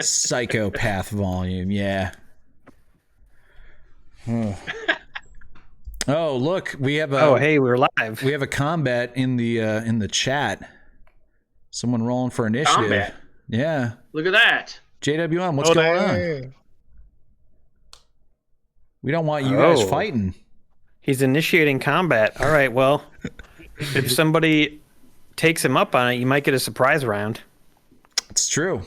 Psychopath volume, yeah. Oh, look, we have a. Oh, hey, we're live. We have a combat in the chat. Someone rolling for initiative. Combat. Yeah. Look at that. JWM, what's going on? We don't want you guys fighting. He's initiating combat. All right, well, if somebody takes him up on it, you might get a surprise round. It's true.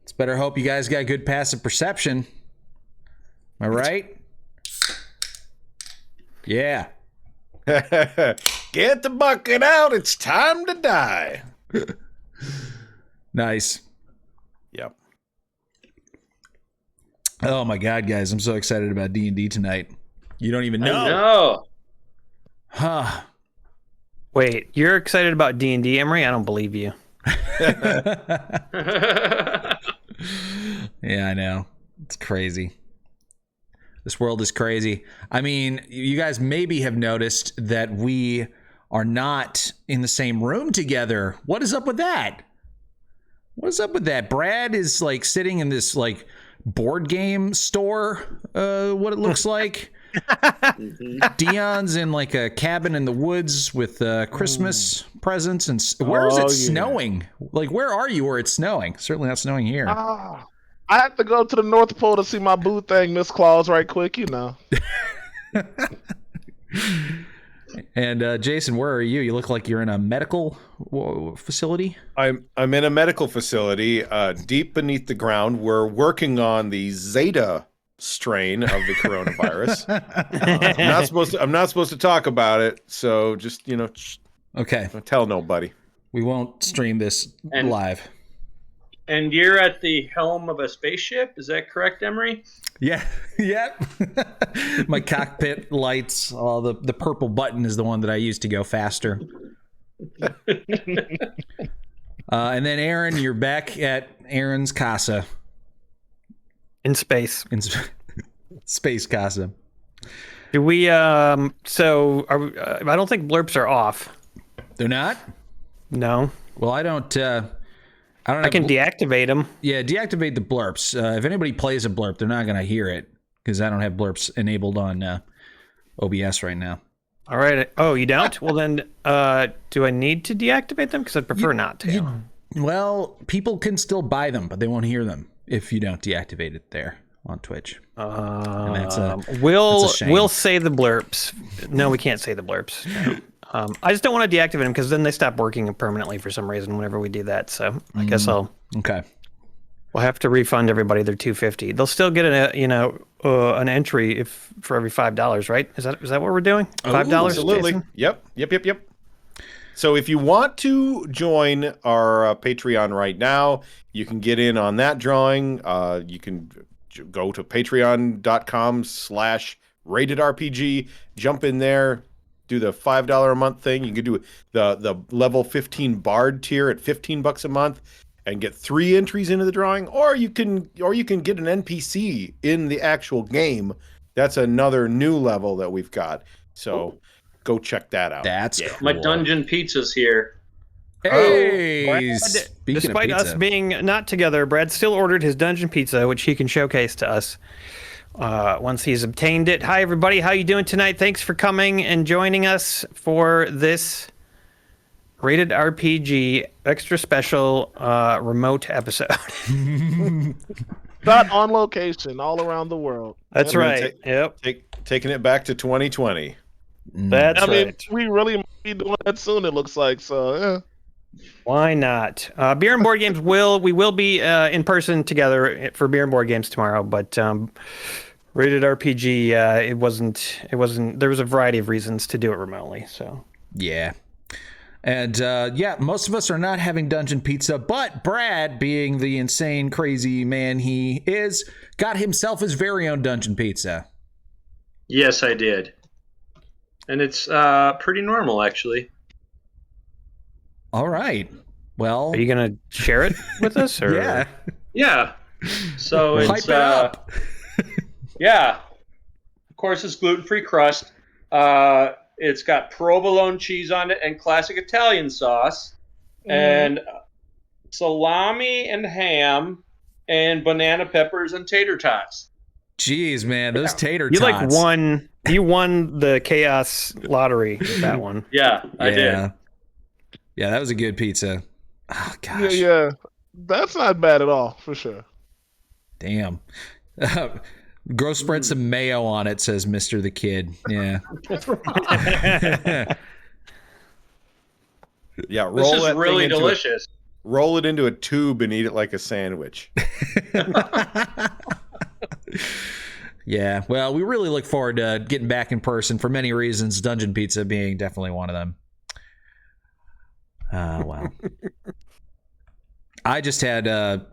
It's better hope you guys got good passive perception. Am I right? Yeah. Get the bucket out. It's time to die. Nice. Yep. Oh my God, guys! I'm so excited about D&D tonight. You don't even know. I know. Huh? Wait, you're excited about D&D, Emery? I don't believe you. Yeah, I know. It's crazy. This world is crazy. I mean, you guys maybe have noticed that we are not in the same room together. What is up with that? What's up with that? Brad is like sitting in this like board game store, what it looks like. Dion's in like a cabin in the woods with Christmas presents, and where is it snowing? Like, where are you where it's snowing? Certainly not snowing here. I have to go to the North Pole to see my boo thing, Miss Claus, right quick, you know. And Jason, where are you? You look like you're in a medical facility. I'm in a medical facility deep beneath the ground. We're working on the Zeta strain of the coronavirus. I'm not supposed to talk about it, so just okay. Don't tell nobody. We won't stream this live. And you're at the helm of a spaceship, is that correct, Emery? Yeah, yeah. My cockpit lights, the purple button is the one that I use to go faster. And then Aaron, you're back at Aaron's casa. In space. Space casa. Do we, I don't think blurps are off. They're not? No. Well, I can deactivate them. Yeah, deactivate the blurps. If anybody plays a blurp, they're not going to hear it because I don't have blurps enabled on OBS right now. All right. Oh, you don't? Well, then, do I need to deactivate them? Because I'd prefer not to. Well, people can still buy them, but they won't hear them if you don't deactivate it there on Twitch. And that's a shame. We'll say the blurps. No, we can't say the blurps. No. I just don't want to deactivate them because then they stop working permanently for some reason whenever we do that. So I guess we'll have to refund everybody their $250. They'll still get an entry for every $5, right? Is that what we're doing? $5? Absolutely. Jason? Yep. So if you want to join our Patreon right now, you can get in on that drawing. You can go to patreon.com/ratedrpg, jump in there. Do the $5 a month thing. You can do the level 15 Bard tier at $15 a month and get 3 entries into the drawing, or you can get an NPC in the actual game. That's another new level that we've got. So go check that out. That's cool. My dungeon pizza's here. Hey, Brad, despite us being not together, Brad still ordered his dungeon pizza, which he can showcase to us once he's obtained it. Hi, everybody. How you doing tonight? Thanks for coming and joining us for this Rated RPG extra special remote episode. Not on location, all around the world. That's right. Taking it back to 2020. That's right. I mean, we really might be doing that soon, it looks like. So, yeah. Why not? Beer and Board Games we will be in person together for Beer and Board Games tomorrow, but Rated RPG it wasn't there was a variety of reasons to do it remotely, so yeah. And most of us are not having dungeon pizza, but Brad, being the insane crazy man he is, got himself his very own dungeon pizza. Yes, I did. And it's pretty normal, actually. All right. Well, are you gonna share it with us? Or? Yeah. So it's hype it up. Yeah. Of course, it's gluten-free crust. It's got provolone cheese on it and classic Italian sauce. And salami and ham, and banana peppers and tater tots. Jeez, man, those tater You tots. You won the chaos lottery with that one. Yeah, I did. Yeah, that was a good pizza. Oh gosh. Yeah. That's not bad at all, for sure. Damn. Go spread some mayo on it, says Mr. the Kid. Yeah. Yeah, This is really delicious. Roll it into a tube and eat it like a sandwich. Yeah, well, we really look forward to getting back in person for many reasons, Dungeon Pizza being definitely one of them. Wow. I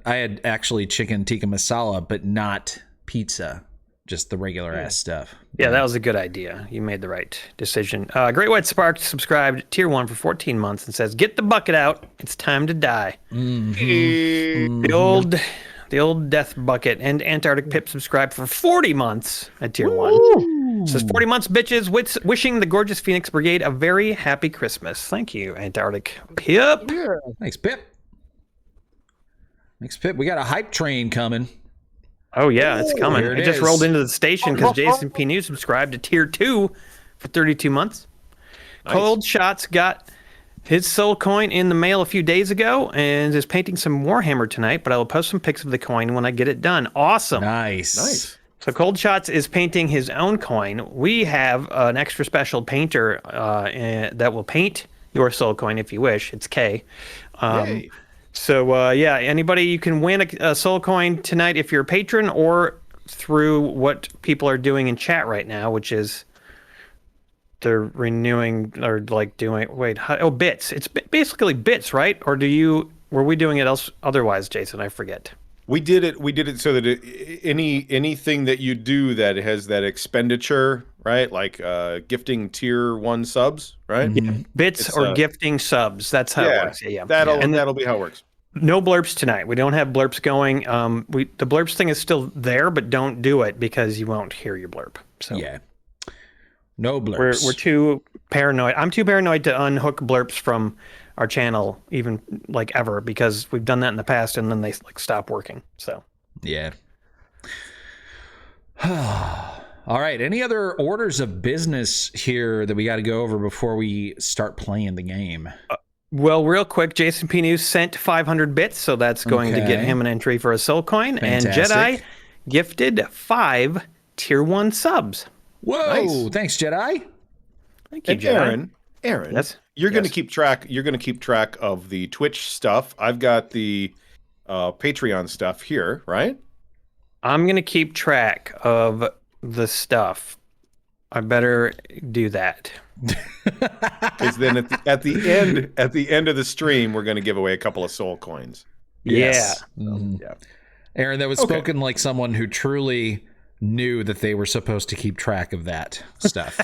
had actually chicken tikka masala, but not pizza, just the regular ass stuff. Yeah, that was a good idea. You made the right decision. Great White Spark subscribed tier 1 for 14 months and says, "Get the bucket out. It's time to die." Mm-hmm. The old death bucket. And Antarctic Pip subscribed for 40 months at tier 1. Says 40 months, bitches. Wishing the Gorgeous Phoenix Brigade a very happy Christmas. Thank you, Antarctic Pip. Yeah. Thanks, Pip. Thanks, Pip. We got a hype train coming. Oh, yeah, it's coming. Here it It just is. rolled into the station because Jason P. News subscribed to tier 2 for 32 months. Nice. Cold Shots got his soul coin in the mail a few days ago and is painting some Warhammer tonight, but I will post some pics of the coin when I get it done. Awesome. Nice. So Cold Shots is painting his own coin. We have an extra special painter that will paint your soul coin if you wish. It's K. Yay. So, yeah, anybody, you can win a soul coin tonight if you're a patron or through what people are doing in chat right now, which is they're renewing or like doing, bits. It's basically bits, right? Or were we doing it otherwise, Jason? I forget. We did it so that anything that you do that has that expenditure, right? Like gifting tier 1 subs, right? Yeah. Bits or gifting subs. That's how it works. Yeah. That'll be how it works. No blurps tonight. We don't have blurps going. The blurps thing is still there, but don't do it because you won't hear your blurp. So Yeah. No blurps. we're too paranoid. I'm too paranoid to unhook blurps from our channel, even like ever, because we've done that in the past and then they like stop working. So Yeah. All right. Any other orders of business here that we got to go over before we start playing the game? well, real quick, Jason P. News sent 500 bits, so that's going to get Okay. him an entry for a soul coin. Fantastic. And Jedi gifted 5 tier 1 subs. Whoa! Nice. Thanks, Jedi. Thank you, And Jedi. Aaron, Yes? you're going to Yes. keep track. You're going to keep track of the Twitch stuff. I've got the Patreon stuff here, right? I'm going to keep track of the stuff. I better do that. Because then at the end of the stream, we're going to give away a couple of soul coins. Yes. Yeah. Mhm. Yeah. Aaron, that was Okay. spoken like someone who truly knew that they were supposed to keep track of that stuff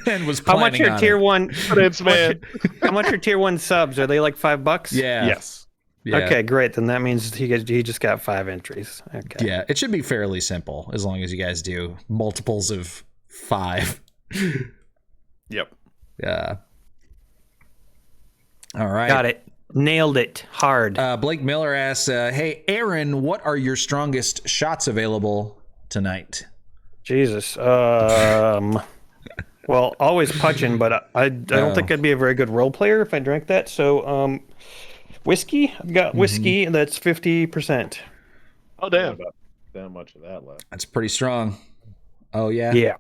and was How planning much are on tier it. 1? Thanks, man. How much are tier 1 subs? Are they like $5? Yeah. Yes. Yeah. Okay, great. Then that means he just got 5 entries. Okay. Yeah. It should be fairly simple as long as you guys do multiples of 5. Yep. Yeah. All right. Got it. Nailed it. Hard. Blake Miller asks, hey, Aaron, what are your strongest shots available tonight? Jesus. Well, always punching, but I don't think I'd be a very good role player if I drank that. So, whiskey. I've got whiskey, and that's 50%. Oh, damn. That much of that left. That's pretty strong. Oh, yeah? Yeah.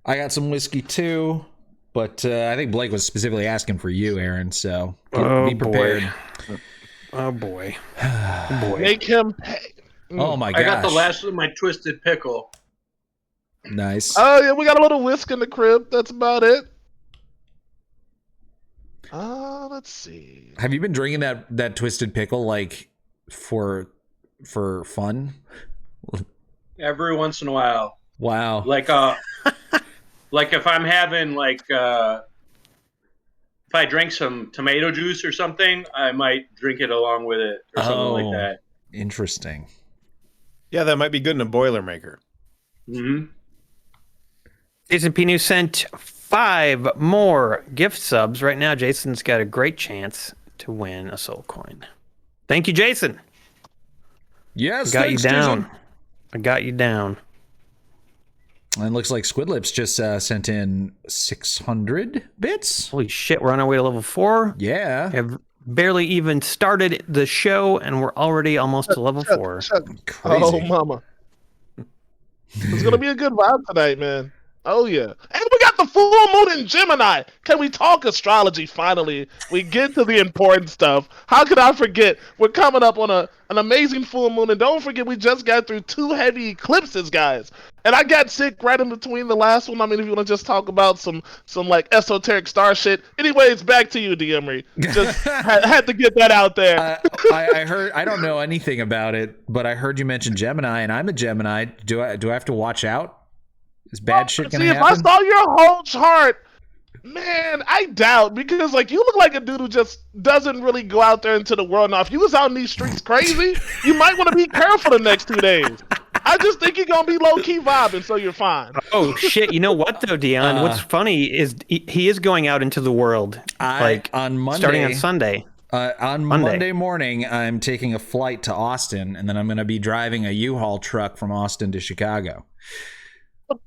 I got some whiskey too, but I think Blake was specifically asking for you, Aaron, so be prepared. Oh boy. Oh boy. Make him pay. Oh, my gosh. I got the last of my twisted pickle. Nice. Oh, yeah, we got a little whisk in the crib. That's about it. Let's see. Have you been drinking that twisted pickle like for fun? Every once in a while. Wow. Like like if I'm having if I drank some tomato juice or something, I might drink it along with it or something like that. Interesting. Yeah, that might be good in a Boilermaker. Mm-hmm. Jason P. News sent 5 more gift subs. Right now, Jason's got a great chance to win a soul coin. Thank you, Jason. Yes, Got you thanks, down. Jason. I got you down. And it looks like Squidlips just sent in 600 bits. Holy shit, we're on our way to level 4. Yeah. Have barely even started the show, and we're already almost to level 4. Crazy. Oh, mama. It's going to be a good vibe tonight, man. Oh, yeah. And we got the full moon in Gemini. Can we talk astrology finally? We get to the important stuff. How could I forget? We're coming up on an amazing full moon. And don't forget, we just got through 2 heavy eclipses, guys. And I got sick right in between the last one. I mean, if you want to just talk about some like esoteric star shit. Anyways, back to you, Demery. Just had to get that out there. I heard. I don't know anything about it, but I heard you mention Gemini, and I'm a Gemini. Do I have to watch out? Is bad shit gonna happen? If I saw your whole chart, man, I doubt, because like you look like a dude who just doesn't really go out there into the world. Now, if you was out in these streets crazy, you might want to be careful the next 2 days. I just think you're gonna be low key vibing, so you're fine. Oh shit! You know what though, Dion? What's funny is he is going out into the world, on Monday, starting on Sunday. On Monday morning, I'm taking a flight to Austin, and then I'm going to be driving a U-Haul truck from Austin to Chicago.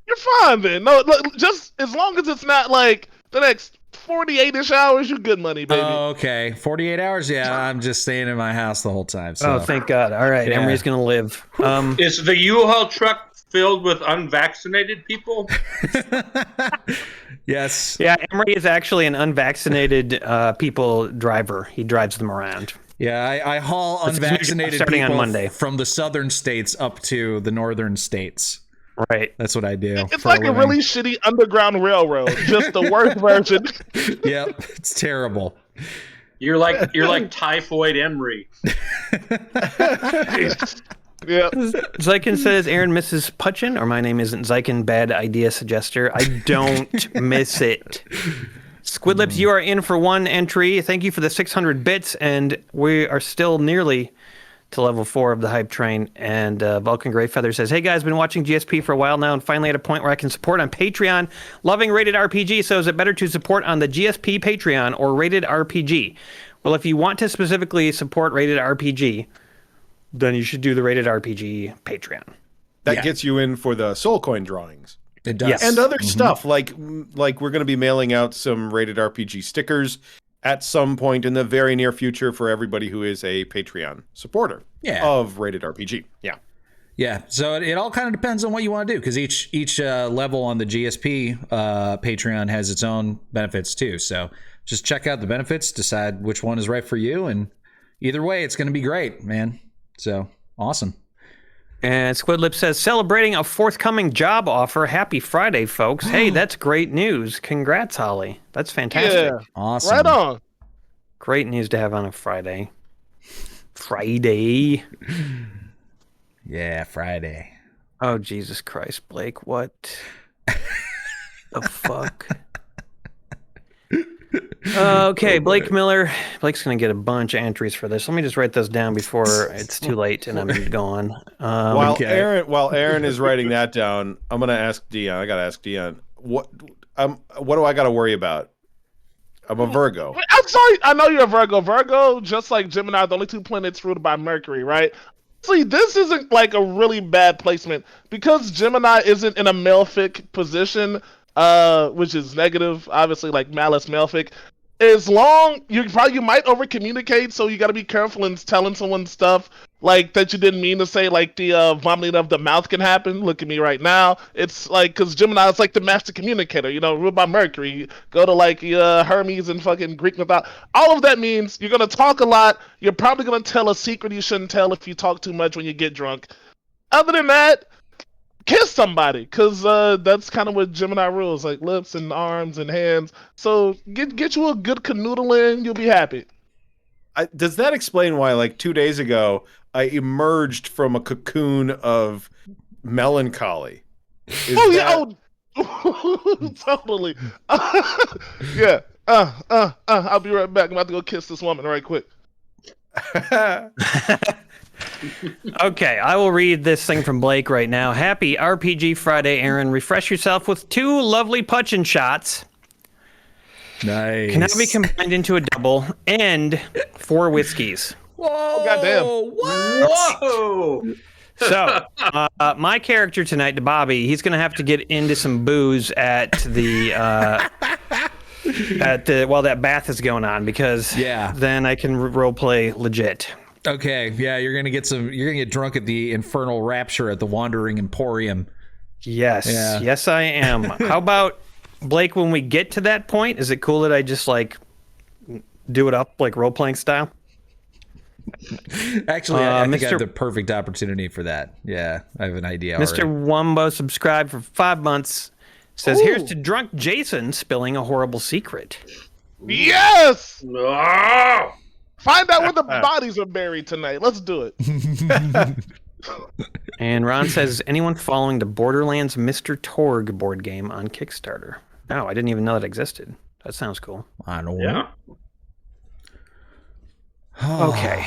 You're fine then. No, look, just as long as it's not like the next 48-ish hours, you good money, baby. Oh, okay. 48 hours? Yeah, I'm just staying in my house the whole time. So. Oh, thank God. All right, yeah. Emery's going to live. Is the U-Haul truck filled with unvaccinated people? Yes. Yeah, Emery is actually an unvaccinated people driver. He drives them around. Yeah, I haul unvaccinated people on Monday. From the southern states up to the northern states. Right. That's what I do. It's like a really shitty underground railroad, just the worst version. Yep, it's terrible. You're like typhoid Emery. Yeah. Zykin says Aaron misses Putchin, or my name isn't Zykin, bad idea suggester. I don't miss it. Squidlips, you are in for 1 entry. Thank you for the 600 bits, and we are still nearly to level 4 of the hype train. And Vulcan Greyfeather says, hey guys, been watching GSP for a while now and finally at a point where I can support on Patreon. Loving Rated RPG, so is it better to support on the GSP Patreon or Rated RPG? Well, if you want to specifically support Rated RPG, then you should do the Rated RPG Patreon. That gets you in for the soul coin drawings. It does. Yes. And other stuff, like we're going to be mailing out some Rated RPG stickers at some point in the very near future for everybody who is a Patreon supporter of Rated RPG. Yeah. Yeah, so it all kind of depends on what you want to do, because each level on the GSP Patreon has its own benefits too. So just check out the benefits, decide which one is right for you, and either way, it's going to be great, man. So awesome. And Squidlip says, celebrating a forthcoming job offer. Happy Friday, folks. Hey, that's great news. Congrats, Holly. That's fantastic. Yeah. Awesome. Right on. Great news to have on a Friday. Friday. Yeah, Friday. Oh, Jesus Christ, Blake. What the fuck? Okay, Blake Miller. Blake's going to get a bunch of entries for this. Let me just write those down before it's too late and I'm gone. While Aaron is writing that down, I'm going to ask Dion. I got to ask Dion. What do I got to worry about? I'm a Virgo. I'm sorry. I know you're a Virgo. Virgo, just like Gemini, are the only 2 planets ruled by Mercury, right? See, this isn't like a really bad placement because Gemini isn't in a malefic position, which is negative, obviously, like malice malefic. As long you might over communicate, so you got to be careful in telling someone stuff like that you didn't mean to say, like the vomiting of the mouth can happen. Look at me right now. It's like, because Gemini is like the master communicator, ruled by Mercury. Go to like Hermes and fucking Greek mythology. All of that means you're gonna talk a lot. You're probably gonna tell a secret you shouldn't tell if you talk too much when you get drunk. Other than that, kiss somebody, because that's kind of what Gemini rules, like lips and arms and hands. So get you a good canoodle in, you'll be happy. Does that explain why, like 2 days ago, I emerged from a cocoon of melancholy? Totally. Yeah. I'll be right back. I'm about to go kiss this woman right quick. Okay, I will read this thing from Blake right now. Happy RPG Friday, Aaron. Refresh yourself with 2 lovely Putchin shots. Nice. Cannot be combined into a double, and 4 whiskeys. Whoa! goddamn. What? Whoa! So, my character tonight, Bobby, he's gonna have to get into some booze at the while that bath is going on, because then I can roleplay legit. Okay, yeah, you're gonna get drunk at the Infernal Rapture at the Wandering Emporium. Yes, yes, I am. How about Blake? When we get to that point, is it cool that I just like do it up like role playing style? Actually, I think I have the perfect opportunity for that. Yeah, I have an idea. Mr. Already. Wumbo subscribed for 5 months. Says, here's to drunk Jason spilling a horrible secret. Yes! No! Find out where the bodies are buried tonight. Let's do it. And Ron says, is anyone following the Borderlands Mr. Torg board game on Kickstarter? No, I didn't even know that existed. That sounds cool. I don't know. Okay.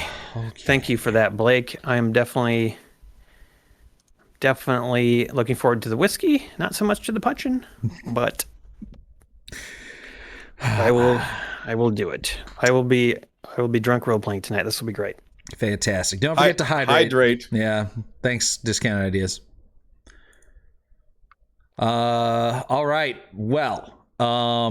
Thank you for that, Blake. I am definitely looking forward to the whiskey, not so much to the punching, but I will do it. I will be drunk role playing tonight. This will be great. Fantastic. Don't forget to hydrate. Yeah. Thanks, Discount Ideas. All right. Well,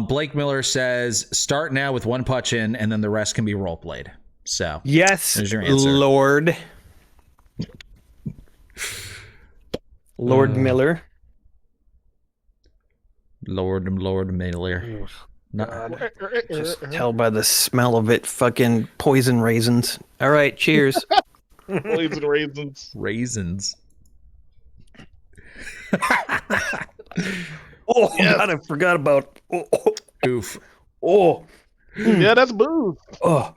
Blake Miller says start now with one punch in, and then the rest can be role played. So yes, there's your answer. Lord Miller. Lord Miller. Just tell by the smell of it, fucking poison raisins. All right, cheers. Poison raisins. Raisins. Oh, yes. God, I forgot about. Oof. Oh. Yeah, that's booze. Oh.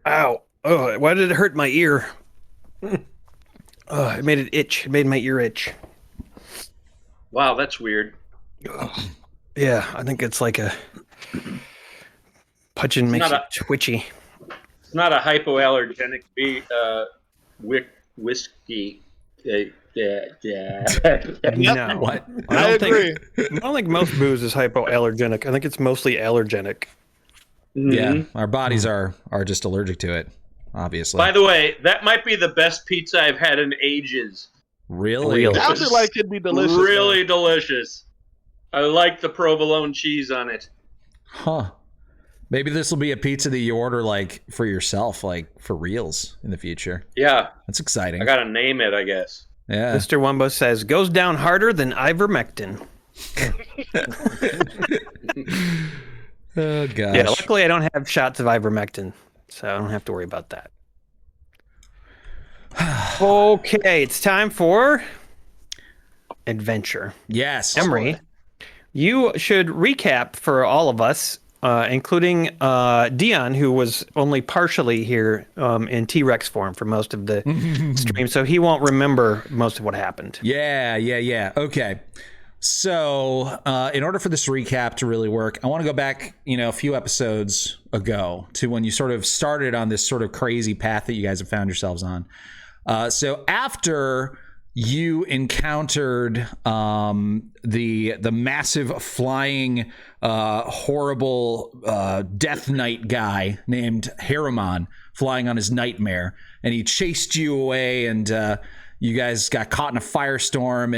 Ow. Oh, why did it hurt my ear? Oh, it made it itch. It made my ear itch. Wow, that's weird. Yeah, I think it's like a punching makes it twitchy. It's not a hypoallergenic whiskey. No, what? I don't think most booze is hypoallergenic. I think it's mostly allergenic. Mm-hmm. Yeah, our bodies are just allergic to it, obviously. By the way, that might be the best pizza I've had in ages. Really? Sounded like it'd be delicious. Really delicious. I like the provolone cheese on it. Huh. Maybe this will be a pizza that you order like for yourself, like for reals in the future. Yeah. That's exciting. I gotta name it, I guess. Yeah. Mr. Wumbo says, goes down harder than ivermectin. Oh, gosh. Yeah, luckily I don't have shots of ivermectin, so I don't have to worry about that. Okay, it's time for adventure. Yes. Emery, you should recap for all of us, including Dion, who was only partially here in T-Rex form for most of the stream, so he won't remember most of what happened. Yeah. Okay. So, in order for this recap to really work, I want to go back, a few episodes ago to when you sort of started on this sort of crazy path that you guys have found yourselves on. So after you encountered the massive flying horrible Death Knight guy named Harriman flying on his nightmare, and he chased you away, and you guys got caught in a firestorm,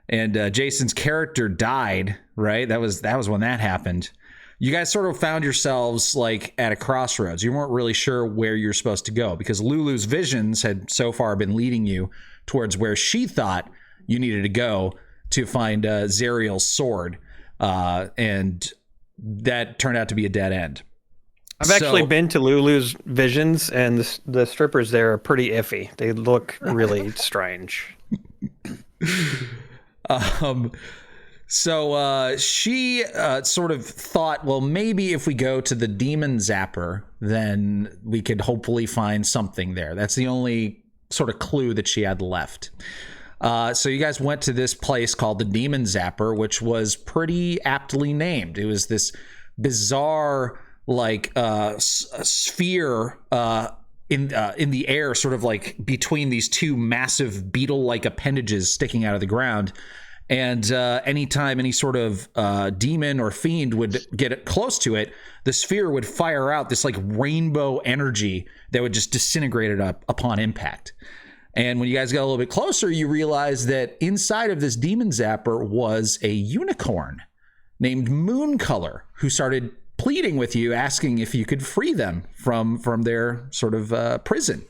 and Jason's character died, right? That was when that happened. You guys sort of found yourselves like at a crossroads. You weren't really sure where you're supposed to go because Lulu's visions had so far been leading you towards where she thought you needed to go to find Zariel's sword. And that turned out to be a dead end. I've actually been to Lulu's visions, and the strippers there are pretty iffy. They look really strange. So she sort of thought, well, maybe if we go to the Demon Zapper, then we could hopefully find something there. That's the only sort of clue that she had left. So you guys went to this place called the Demon Zapper, which was pretty aptly named. It was this bizarre, like, sphere in the air, sort of like between these two massive beetle-like appendages sticking out of the ground. And anytime any sort of demon or fiend would get close to it, the sphere would fire out this like rainbow energy that would just disintegrate it up upon impact. And when you guys got a little bit closer, you realized that inside of this demon zapper was a unicorn named Mooncolor, who started pleading with you, asking if you could free them from their sort of prison.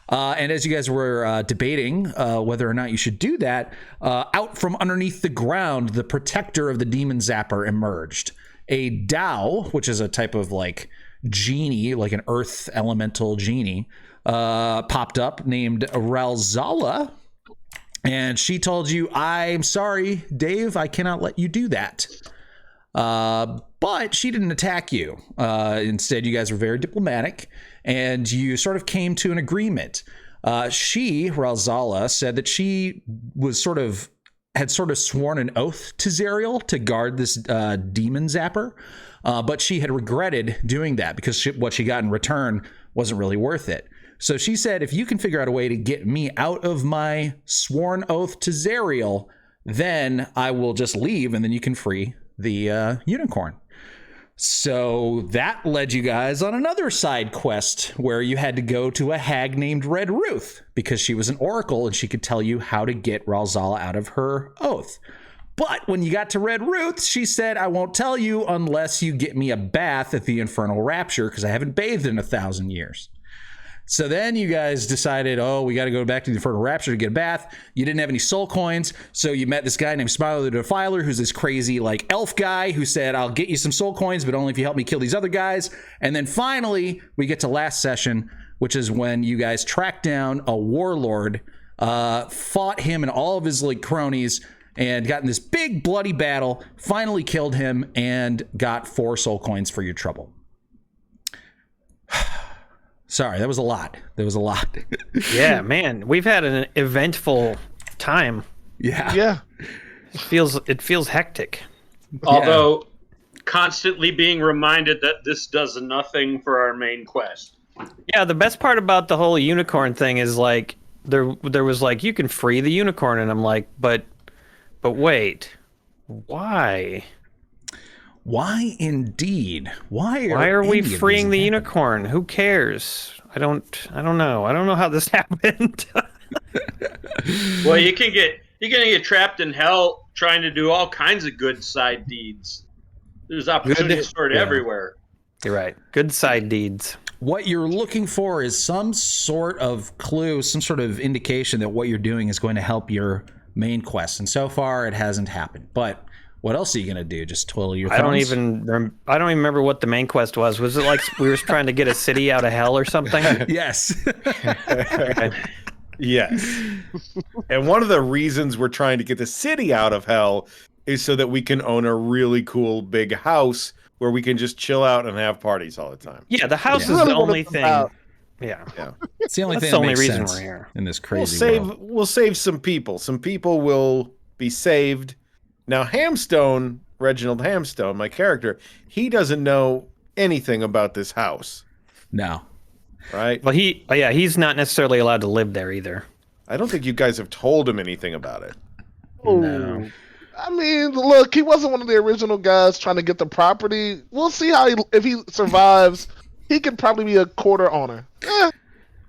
And as you guys were debating whether or not you should do that, out from underneath the ground, the protector of the demon zapper emerged. A Dao, which is a type of like genie, like an earth elemental genie, popped up named Ralzala. And she told you, I'm sorry, Dave, I cannot let you do that. But she didn't attack you. Instead, you guys were very diplomatic, and you sort of came to an agreement. Ralzala, said that she was had sworn an oath to Zariel to guard this demon zapper, but she had regretted doing that because what she got in return wasn't really worth it. So she said, if you can figure out a way to get me out of my sworn oath to Zariel, then I will just leave, and then you can free the unicorn. So that led you guys on another side quest where you had to go to a hag named Red Ruth because she was an oracle and she could tell you how to get Ralzala out of her oath. But when you got to Red Ruth, she said, I won't tell you unless you get me a bath at the Infernal Rapture because I haven't bathed in 1,000 years. So then you guys decided, we got to go back to the Infernal Rapture to get a bath. You didn't have any soul coins, so you met this guy named Smiler the Defiler, who's this crazy like elf guy who said, I'll get you some soul coins, but only if you help me kill these other guys. And then finally, we get to last session, which is when you guys tracked down a warlord, fought him and all of his like cronies, and got in this big bloody battle, finally killed him, and got 4 soul coins for your trouble. Sorry, that was a lot. Yeah, man, we've had an eventful time. Yeah. It feels hectic. Although constantly being reminded that this does nothing for our main quest. Yeah, the best part about the whole unicorn thing is like there was like you can free the unicorn, and I'm like, but wait, why? Why indeed? Why are we freeing the unicorn? Who cares? I don't know. I don't know how this happened. Well, you're gonna get trapped in hell trying to do all kinds of good side deeds. There's opportunities for it everywhere. You're right. Good side deeds. What you're looking for is some sort of clue, some sort of indication that what you're doing is going to help your main quest. And so far, it hasn't happened. But what else are you gonna do? Just twiddle your thumbs? I don't even remember what the main quest was. Was it like we were trying to get a city out of hell or something? Yes. Yes. And one of the reasons we're trying to get the city out of hell is so that we can own a really cool big house where we can just chill out and have parties all the time. Yeah, the house is the only thing. Yeah. It's the only That's thing the only makes reason sense we're here. in this crazy world. We'll save some people. Some people will be saved. Now, Hamstone, Reginald Hamstone, my character, he doesn't know anything about this house. No. Right? Well, he's not necessarily allowed to live there either. I don't think you guys have told him anything about it. No. I mean, look, he wasn't one of the original guys trying to get the property. We'll see if he survives. He could probably be a quarter owner.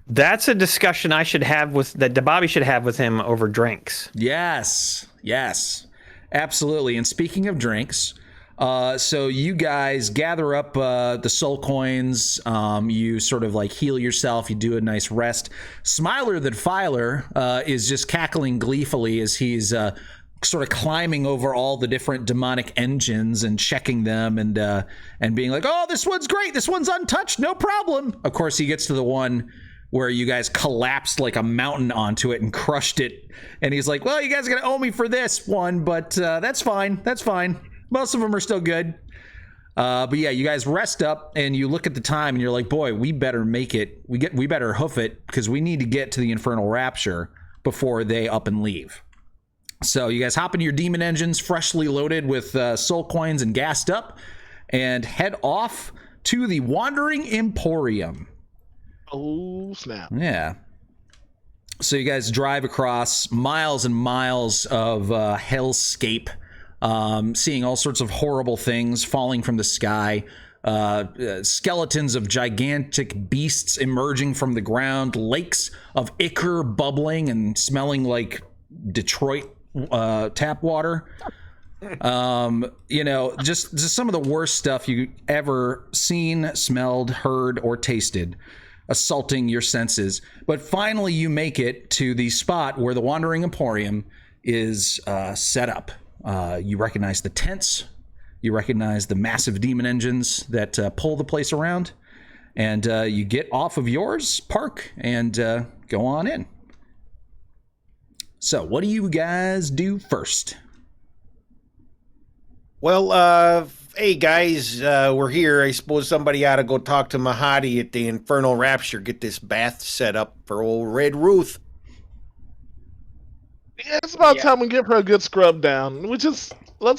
That's a discussion that Bobby should have with him over drinks. Yes. Absolutely. And speaking of drinks, so you guys gather up the soul coins. You sort of like heal yourself. You do a nice rest. Smiler the Defiler is just cackling gleefully as he's sort of climbing over all the different demonic engines and checking them and being like, oh, this one's great. This one's untouched. No problem. Of course, he gets to the one where you guys collapsed like a mountain onto it and crushed it. And he's like, well, you guys are going to owe me for this one, but that's fine. Most of them are still good. But yeah, you guys rest up and you look at the time and you're like, boy, we better make it. We better hoof it because we need to get to the Infernal Rapture before they up and leave. So you guys hop into your demon engines, freshly loaded with soul coins and gassed up, and head off to the Wandering Emporium. Oh, snap. Yeah. So you guys drive across miles and miles of hellscape, seeing all sorts of horrible things falling from the sky, skeletons of gigantic beasts emerging from the ground, lakes of ichor bubbling and smelling like Detroit tap water. Just some of the worst stuff you ever seen, smelled, heard, or tasted, assaulting your senses. But finally you make it to the spot where the Wandering Emporium is set up. You recognize the tents, you recognize the massive demon engines that pull the place around, and you get off of yours, park, and go on in. So what do you guys do first? Well, hey guys, we're here. I suppose somebody ought to go talk to Mahadi at the Infernal Rapture, get this bath set up for old Red Ruth. Yeah, it's about time we give her a good scrub down. Let's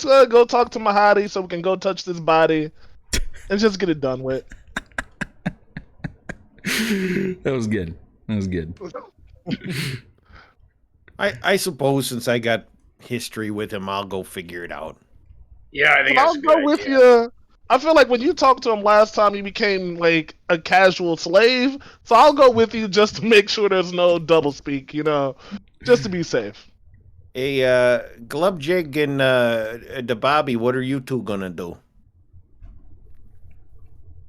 go talk to Mahadi so we can go touch this body and just get it done with. That was good. I suppose since I got history with him, I'll go figure it out. Yeah, I think I'll go with you. I feel like when you talked to him last time, he became like a casual slave. So I'll go with you just to make sure there's no double speak, just to be safe. Hey, Glubjig and the Bobby, what are you two gonna do?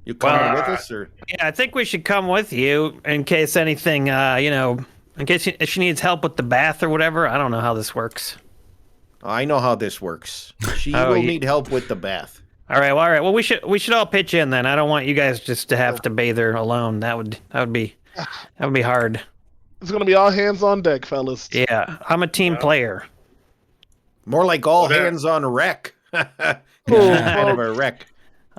You coming with us, or? Yeah, I think we should come with you in case anything, in case she needs help with the bath or whatever. I don't know how this works. I know how this works. She will need help with the bath. All right. Well, we should all pitch in then. I don't want you guys just to have to bathe her alone. That would be hard. It's gonna be all hands on deck, fellas. Yeah, I'm a team player. More like all hands on wreck. Kind of a wreck.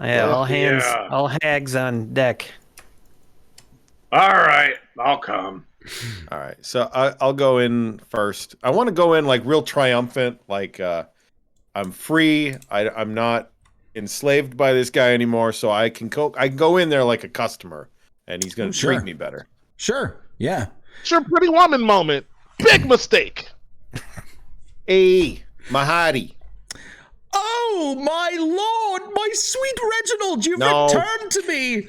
Yeah, all hags on deck. All right, I'll come. All right, so I'll go in first. I want to go in like real triumphant, like I'm free. I'm not enslaved by this guy anymore, so I can go in there like a customer, and he's going to treat me better. Sure, yeah. Sure, Pretty Woman moment. Big mistake. Hey, Mahadi. Oh, my lord, my sweet Reginald, you've returned to me.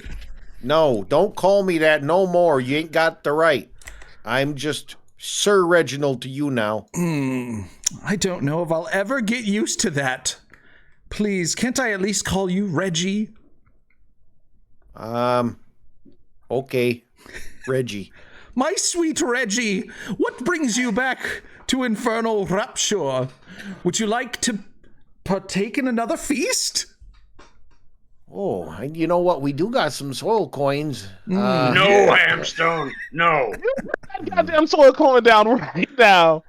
No, don't call me that no more. You ain't got the right. I'm just Sir Reginald to you now. I don't know if I'll ever get used to that. Please, can't I at least call you Reggie? Okay. Reggie. My sweet Reggie, what brings you back to Infernal Rapture? Would you like to partake in another feast? Oh, you know what? We do got some soul coins. No, Hamstone. No. Goddamn soul coin down right now.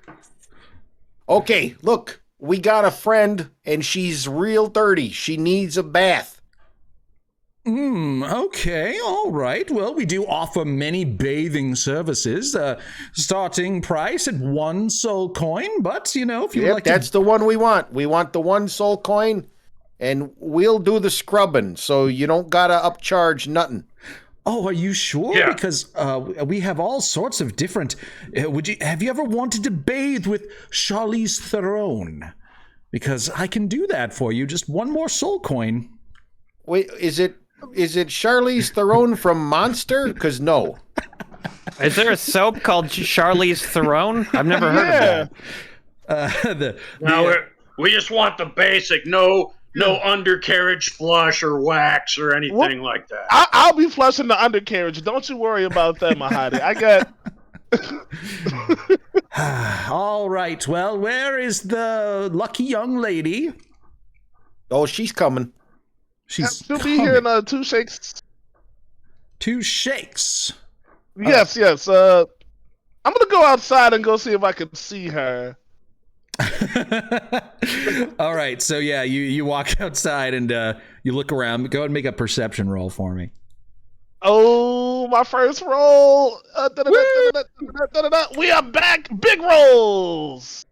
Okay, look. We got a friend, and she's real dirty. She needs a bath. Okay, all right. Well, we do offer many bathing services. Starting price at 1 soul coin, but, if you'd like that's the one we want. We want the 1 soul coin. And we'll do the scrubbing, so you don't gotta upcharge nothing. Oh, are you sure? Yeah. Because we have all sorts of different. Have you ever wanted to bathe with Charlize Theron? Because I can do that for you. Just 1 more soul coin. Wait, is it Charlize Theron from Monster? Because no. Is there a soap called Charlize Theron? I've never heard of that. We just want the basic. No undercarriage flush or wax or anything like that. I'll be flushing the undercarriage. Don't you worry about that, Mahadi. I got. All right. Well, where is the lucky young lady? Oh, she's coming. She'll be here in 2 shakes. 2 shakes. Yes. I'm gonna go outside and go see if I can see her. All right, so yeah, you walk outside and you look around. Go ahead and make a perception roll for me. Oh, my first roll. We are back. Big rolls.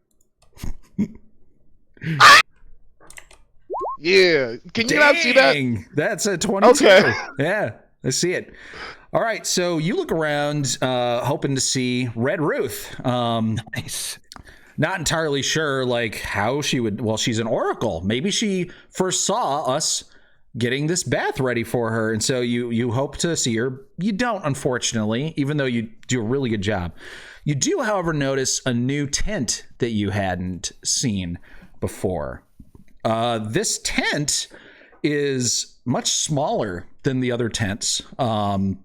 Yeah. Can you not see that? That's a 22. Okay. Yeah, I see it. All right, so you look around, hoping to see Red Ruth. Nice. Not entirely sure, like, how she would. Well, she's an oracle. Maybe she first saw us getting this bath ready for her, and so you hope to see her. You don't, unfortunately, even though you do a really good job. You do, however, notice a new tent that you hadn't seen before. This tent is much smaller than the other tents, and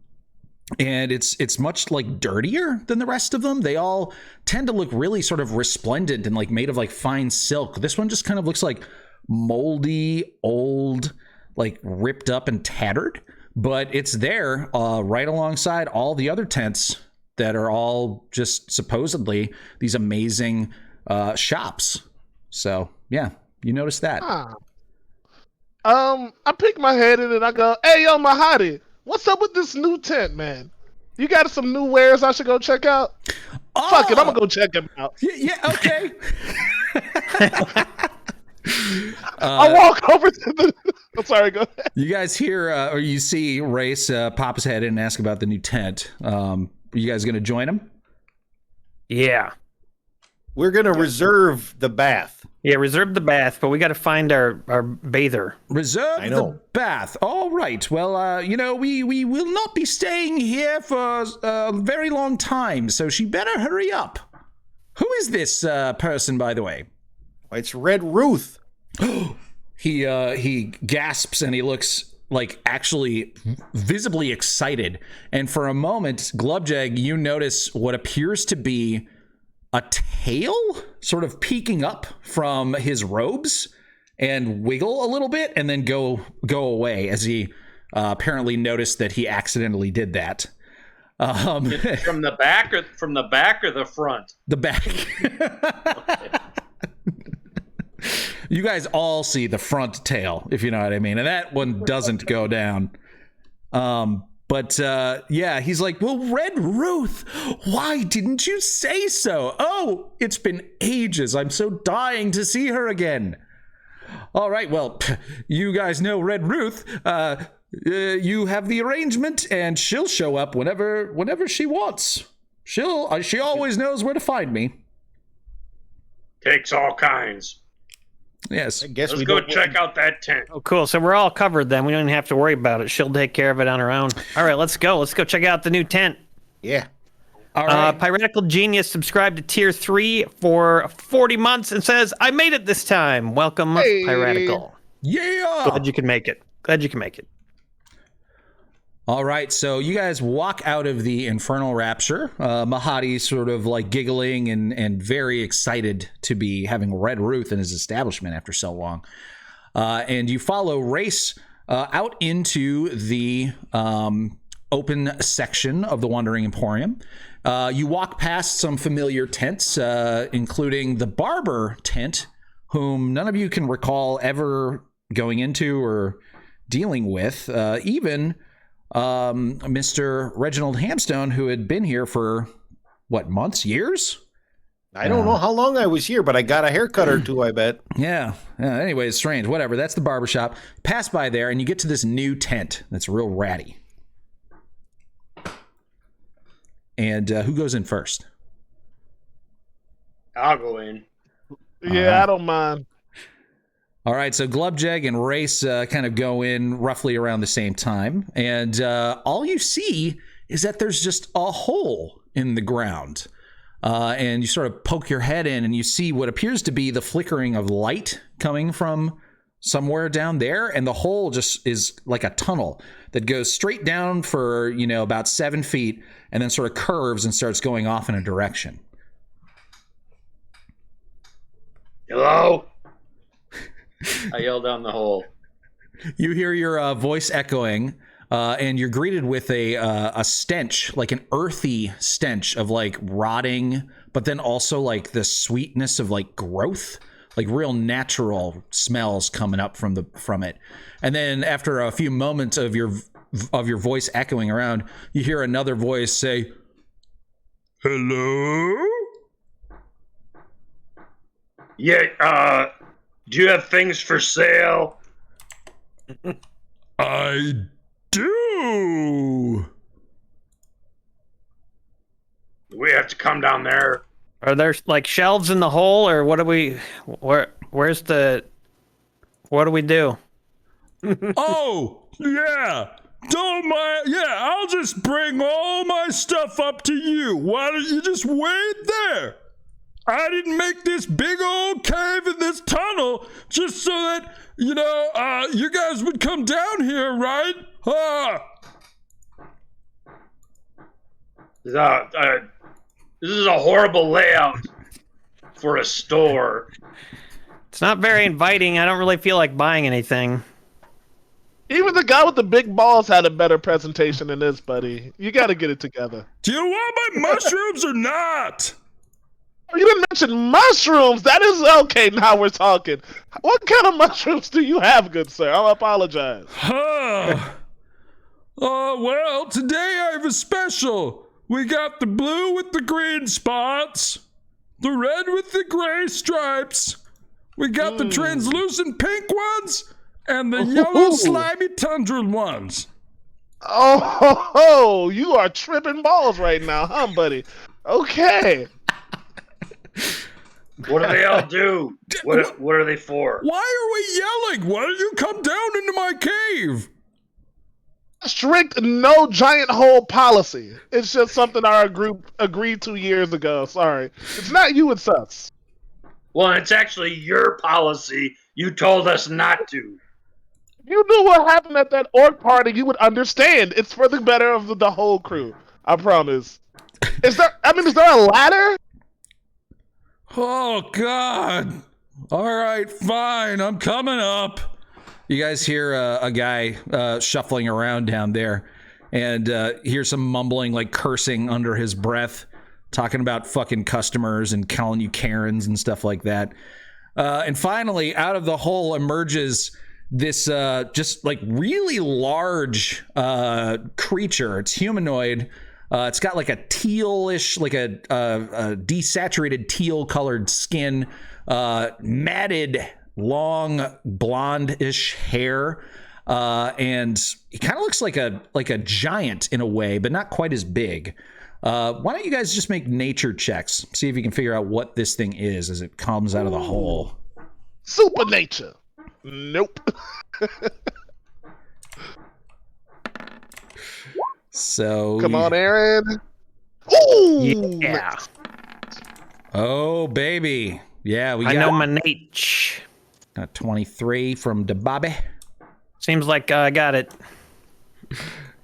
it's much like dirtier than the rest of them. They all tend to look really sort of resplendent and like made of like fine silk. This one just kind of looks like moldy, old, like ripped up and tattered, but it's there right alongside all the other tents that are all just supposedly these amazing shops. So yeah, you notice that. I pick my head in and I go, "Hey, yo, Mahadi, what's up with this new tent, man? You got some new wares I should go check out?" Fuck it, I'm gonna go check them out. Yeah, okay. I walk over to the. I'm sorry, go ahead. You guys hear or you see Race pop his head in and ask about the new tent. Are you guys gonna join him? Yeah. We're gonna reserve the bath. Yeah, reserve the bath, but we got to find our bather. Reserve the bath. All right. Well, we will not be staying here for a very long time, so she better hurry up. Who is this person, by the way? It's Red Ruth. He gasps and he looks like actually visibly excited. And for a moment, Glubjag, you notice what appears to be a tail sort of peeking up from his robes and wiggle a little bit and then go away as he apparently noticed that he accidentally did that. From the back or the front? The back. Okay. You guys all see the front tail, if you know what I mean, and that one doesn't go down. But he's like, well, Red Ruth, why didn't you say so? Oh, it's been ages. I'm so dying to see her again. All right, well, you guys know Red Ruth. You have the arrangement, and she'll show up whenever she wants. She always knows where to find me. Takes all kinds. Yes. I guess Let's go check out that tent. Oh, cool. So we're all covered then. We don't even have to worry about it. She'll take care of it on her own. All right, let's go. Let's go check out the new tent. Yeah. All right. Piratical Genius subscribed to Tier 3 for 40 months and says, I made it this time. Welcome, Hey. Piratical. Yeah. Glad you can make it. All right, so you guys walk out of the Infernal Rapture. Mahadi sort of like giggling and very excited to be having Red Ruth in his establishment after so long. And you follow Race out into the open section of the Wandering Emporium. You walk past some familiar tents, including the barber tent, whom none of you can recall ever going into or dealing with, even Mr. Reginald Hamstone, who had been here for months, years? I don't know how long I was here, but I got a haircut or two, I bet. Yeah. Anyway, it's strange. Whatever. That's the barbershop. Pass by there, and you get to this new tent that's real ratty. And who goes in first? I'll go in. Yeah, I don't mind. All right, so Glubjag and Race kind of go in roughly around the same time, and all you see is that there's just a hole in the ground, and you sort of poke your head in, and you see what appears to be the flickering of light coming from somewhere down there, and the hole just is like a tunnel that goes straight down for, about 7 feet, and then sort of curves and starts going off in a direction. Hello? I yell down the hole. You hear your voice echoing, and you're greeted with a stench, like an earthy stench of like rotting, but then also like the sweetness of like growth, like real natural smells coming up from it. And then after a few moments of your voice echoing around, you hear another voice say, "Hello?" Yeah, do you have things for sale? I do. have to come down there. Are there like shelves in the hole, or what do we? Where's the? What do we do? Oh, yeah. Don't mind. Yeah, I'll just bring all my stuff up to you. Why don't you just wait there? I didn't make this big old cave in this tunnel just so that, you guys would come down here, right? This is a horrible layout for a store. It's not very inviting. I don't really feel like buying anything. Even the guy with the big balls had a better presentation than this, buddy. You got to get it together. Do you want my mushrooms or not? You didn't mention mushrooms. That is okay. Now we're talking. What kind of mushrooms do you have, good sir? I'll apologize. Well, today I have a special. We got the blue with the green spots, the red with the gray stripes. We got the translucent pink ones and the yellow slimy tundra ones. Oh, you are tripping balls right now, huh, buddy? Okay. What do they all do? What are they for? Why are we yelling? Why don't you come down into my cave? Strict no giant hole policy. It's just something our group agreed 2 years ago. Sorry. It's not you, it's us. Well, it's actually your policy. You told us not to. If you knew what happened at that orc party, you would understand. It's for the better of the whole crew. I promise. Is there a ladder? Oh, God. All right, fine. I'm coming up. You guys hear a guy shuffling around down there and hear some mumbling, like cursing under his breath, talking about fucking customers and calling you Karens and stuff like that. And finally, out of the hole emerges this just like really large creature. It's humanoid. It's got like a tealish, like a desaturated teal colored skin, matted, long blonde-ish hair, and he kind of looks like a giant in a way, but not quite as big. Why don't you guys just make nature checks, see if you can figure out what this thing is as it comes out of the hole. Super nature. Nope. So come on, Aaron. Ooh, yeah. Oh, baby. Yeah, I know my nature. Got 23 from DeBobby. Seems like I got it.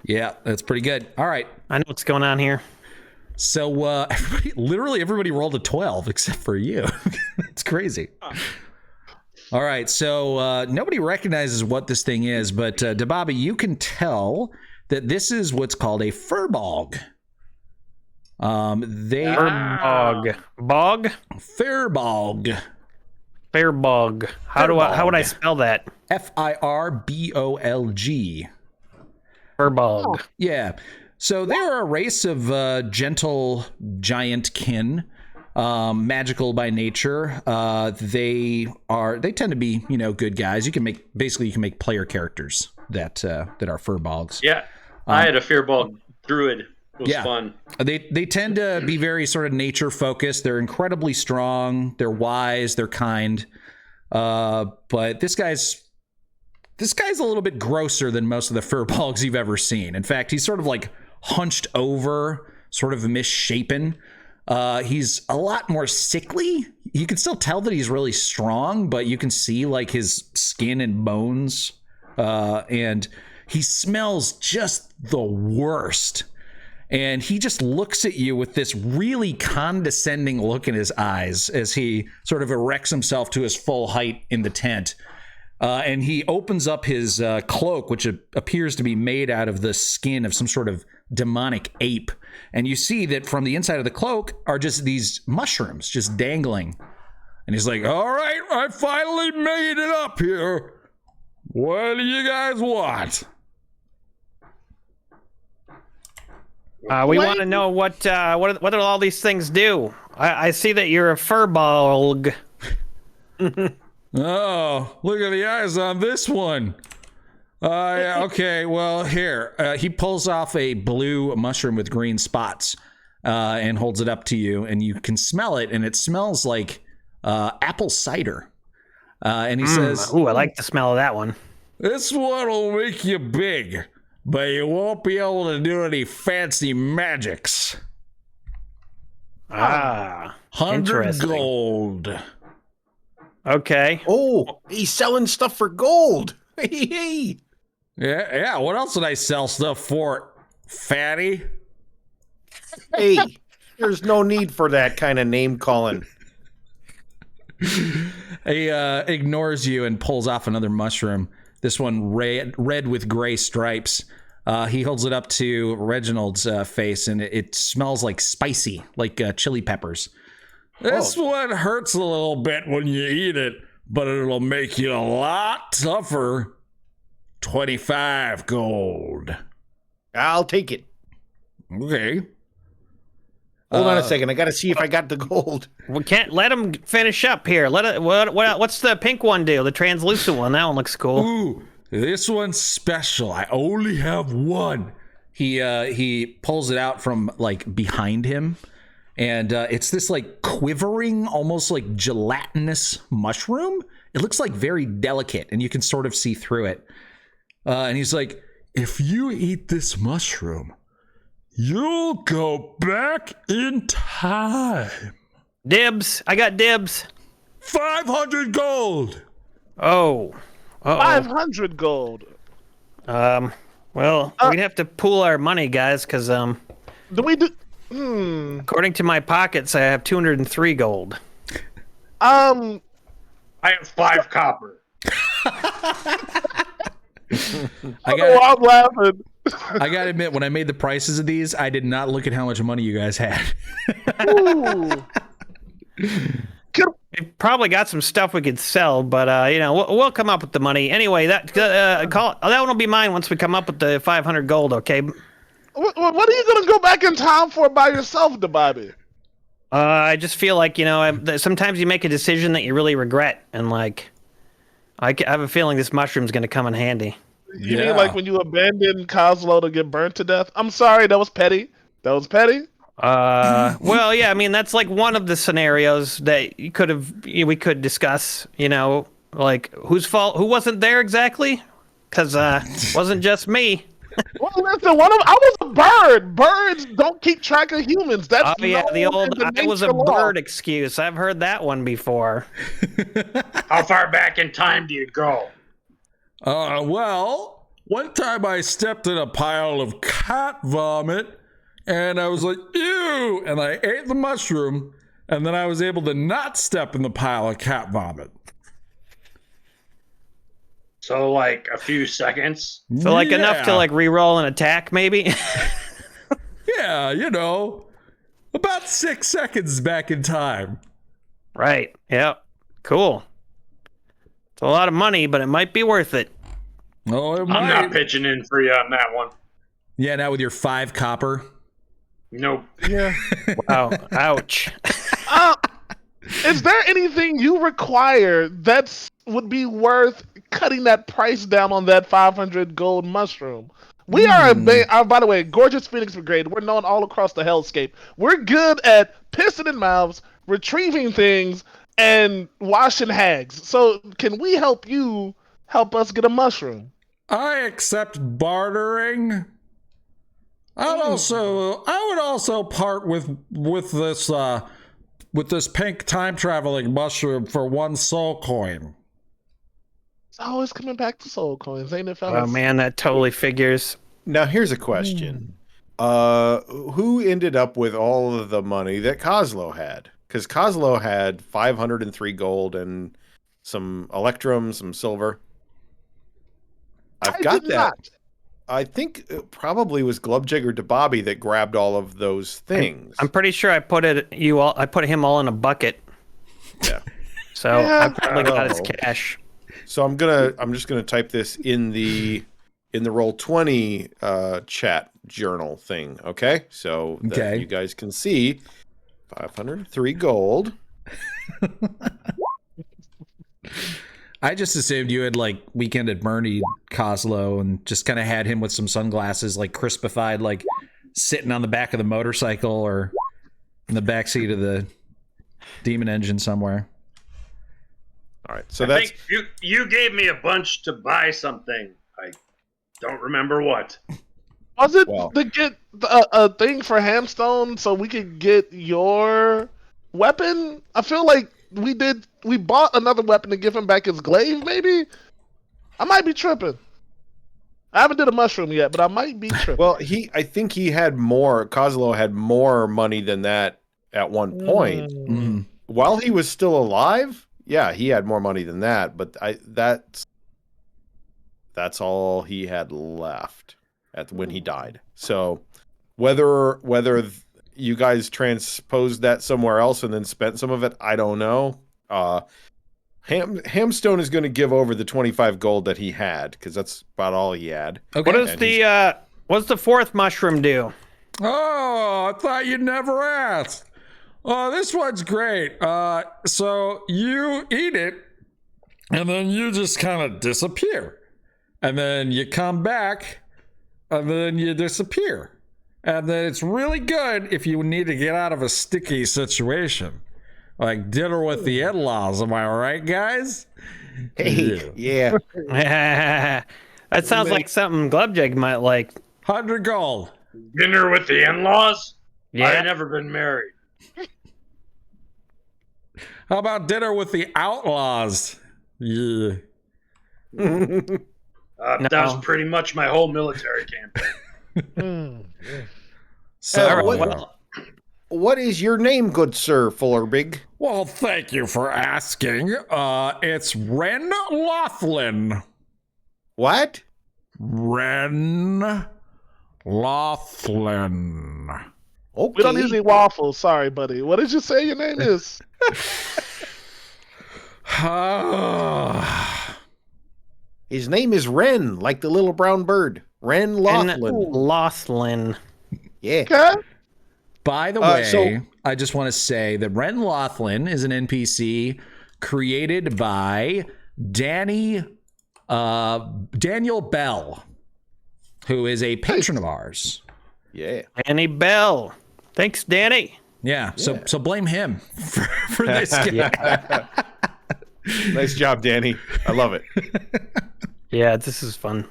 Yeah, that's pretty good. All right. I know what's going on here. So everybody rolled a 12 except for you. It's crazy. All right, so nobody recognizes what this thing is, but DeBobby, you can tell that this is what's called a furbolg. Furbolg. Bog? Furbolg. Furbolg. How would I spell that? Firbolg. Furbolg. Yeah. So they're a race of gentle giant kin, magical by nature. They tend to be, good guys. You can make player characters that are furbolgs. Yeah. I had a Firbolg druid. It was fun. They tend to be very sort of nature focused. They're incredibly strong. They're wise. They're kind. But this guy's a little bit grosser than most of the furbolgs you've ever seen. In fact, he's sort of like hunched over, sort of misshapen. He's a lot more sickly. You can still tell that he's really strong, but you can see like his skin and bones. And he smells just the worst. And he just looks at you with this really condescending look in his eyes as he sort of erects himself to his full height in the tent. And he opens up his cloak, which appears to be made out of the skin of some sort of demonic ape. And you see that from the inside of the cloak are just these mushrooms just dangling. And he's like, all right, I finally made it up here. What do you guys want? We want to know what do all these things do? I see that you're a furbolg. Oh, look at the eyes on this one. Yeah, okay, well, here. He pulls off a blue mushroom with green spots. and holds it up to you, and you can smell it, and it smells like apple cider. And he says, "Ooh, I like the smell of that one. This one will make you big, but you won't be able to do any fancy magics. 100 interesting. gold. Okay. Oh, he's selling stuff for gold. Hey. Yeah. What else would I sell stuff for, fatty? Hey, there's no need for that kind of name calling. He ignores you and pulls off another mushroom. This one red with gray stripes. He holds it up to Reginald's face, and it smells like spicy, like chili peppers. This one hurts a little bit when you eat it, but it'll make you a lot tougher. 25 gold. I'll take it. Okay. Hold on a second. I got to see if I got the gold. We can't let him finish up here. What's the pink one do? The translucent one. That one looks cool. Ooh, this one's special. I only have one. He pulls it out from like behind him, and it's this like quivering, almost like gelatinous mushroom. It looks like very delicate, and you can sort of see through it. And he's like, if you eat this mushroom, you'll go back in time. Dibs. I got dibs. 500 gold. Oh. Uh-oh. 500 gold. Well, we'd have to pool our money, guys, because Do we do? according to my pockets, I have 203 gold. I have 5 copper. I'm laughing. I gotta admit, when I made the prices of these, I did not look at how much money you guys had. Ooh. We probably got some stuff we could sell, but we'll come up with the money anyway. That one will be mine once we come up with the 500 gold. Okay. What are you gonna go back in time for by yourself, Bobby? I just feel like sometimes you make a decision that you really regret, and like I have a feeling this mushroom's gonna come in handy. You mean like when you abandoned Coslow to get burnt to death? I'm sorry, that was petty. Well, yeah, I mean that's like one of the scenarios that we could discuss. Like whose fault? Who wasn't there exactly? Because wasn't just me. Well, listen, I was a bird. Birds don't keep track of humans. That's the old I was a law. bird excuse. I've heard that one before. How far back in time do you go? Well, one time I stepped in a pile of cat vomit, and I was like, ew, and I ate the mushroom, and then I was able to not step in the pile of cat vomit. So, like, a few seconds? So, like, enough to, like, re-roll an attack, maybe? Yeah, about 6 seconds back in time. Right, yep. Cool. It's a lot of money, but it might be worth it. Oh, it might. I'm not pitching in for you on that one. Yeah, now with your 5 copper. Nope. Yeah. Wow. Ouch. Is there anything you require that would be worth cutting that price down on that 500 gold mushroom? We are by the way, Gorgeous Phoenix Brigade. We're known all across the hellscape. We're good at pissing in mouths, retrieving things, and washing hags. So can we help us get a mushroom? I accept bartering. I would also part with this pink time traveling mushroom for 1 soul coin. It's always coming back to soul coins, ain't it, fellas? Oh man, that totally figures. Now here's a question. Who ended up with all of the money that Coslow had? Because Coslow had 503 gold and some electrum, some silver. I've got that. Not. I think it probably was Glubjig or DeBobby that grabbed all of those things. I'm pretty sure I put him all in a bucket. Yeah. So I probably got his cash. So I'm just gonna type this in the Roll20 chat journal thing. Okay. So that you guys can see 503 gold. I just assumed you had like Weekend at Bernie Coslow and just kind of had him with some sunglasses, like crispified, like sitting on the back of the motorcycle or in the back seat of the demon engine somewhere. All right, so I think you gave me a bunch to buy something. I don't remember what. Was it to get a thing for Hamstone so we could get your weapon? I feel like we bought another weapon to give him back his glaive, maybe? I might be tripping. I haven't did a mushroom yet, but I might be tripping. Well, I think he had more. Kozlo had more money than that at one point. While he was still alive, yeah, he had more money than that. But that's all he had left when he died. So whether you guys transposed that somewhere else and then spent some of it, I don't know. Hamstone is going to give over the 25 gold that he had because that's about all he had. Okay. What's the fourth mushroom do? Oh, I thought you'd never ask. Oh, this one's great. So you eat it, and then you just kind of disappear. And then you come back, and then you disappear. And then it's really good if you need to get out of a sticky situation. Like dinner with the in-laws, am I right, guys? Hey, yeah. That sounds like something Glubjag might like. 100 gold. Dinner with the in-laws? Yeah. I've never been married. How about dinner with the outlaws? Yeah. That was pretty much my whole military campaign. So, what is your name, good sir, Fullerbig? well, thank you for asking. It's Ren Laughlin. What? Ren Laughlin. Okay. We don't use any waffles. Sorry, buddy. What did you say your name is? His name is Wren, like the little brown bird. Wren Laughlin. Laughlin. Yeah. Okay. By the way, I just want to say that Ren Laughlin is an NPC created by Daniel Bell, who is a patron of ours. Yeah. Danny Bell. Thanks, Danny. Yeah, so blame him for this game. Nice job, Danny. I love it. Yeah, this is fun.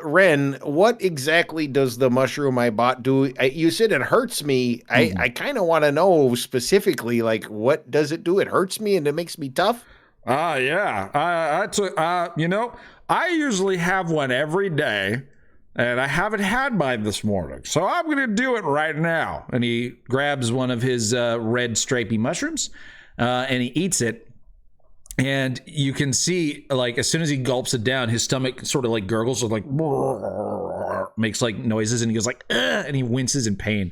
Ren, what exactly does the mushroom I bought do? You said it hurts me. I kind of want to know specifically, like, what does it do? It hurts me and it makes me tough? Yeah. I usually have one every day, and I haven't had mine this morning, so I'm going to do it right now. And he grabs one of his red stripy mushrooms, and he eats it. And you can see, like, as soon as he gulps it down, his stomach sort of like gurgles or like makes like noises, and he goes like, and he winces in pain.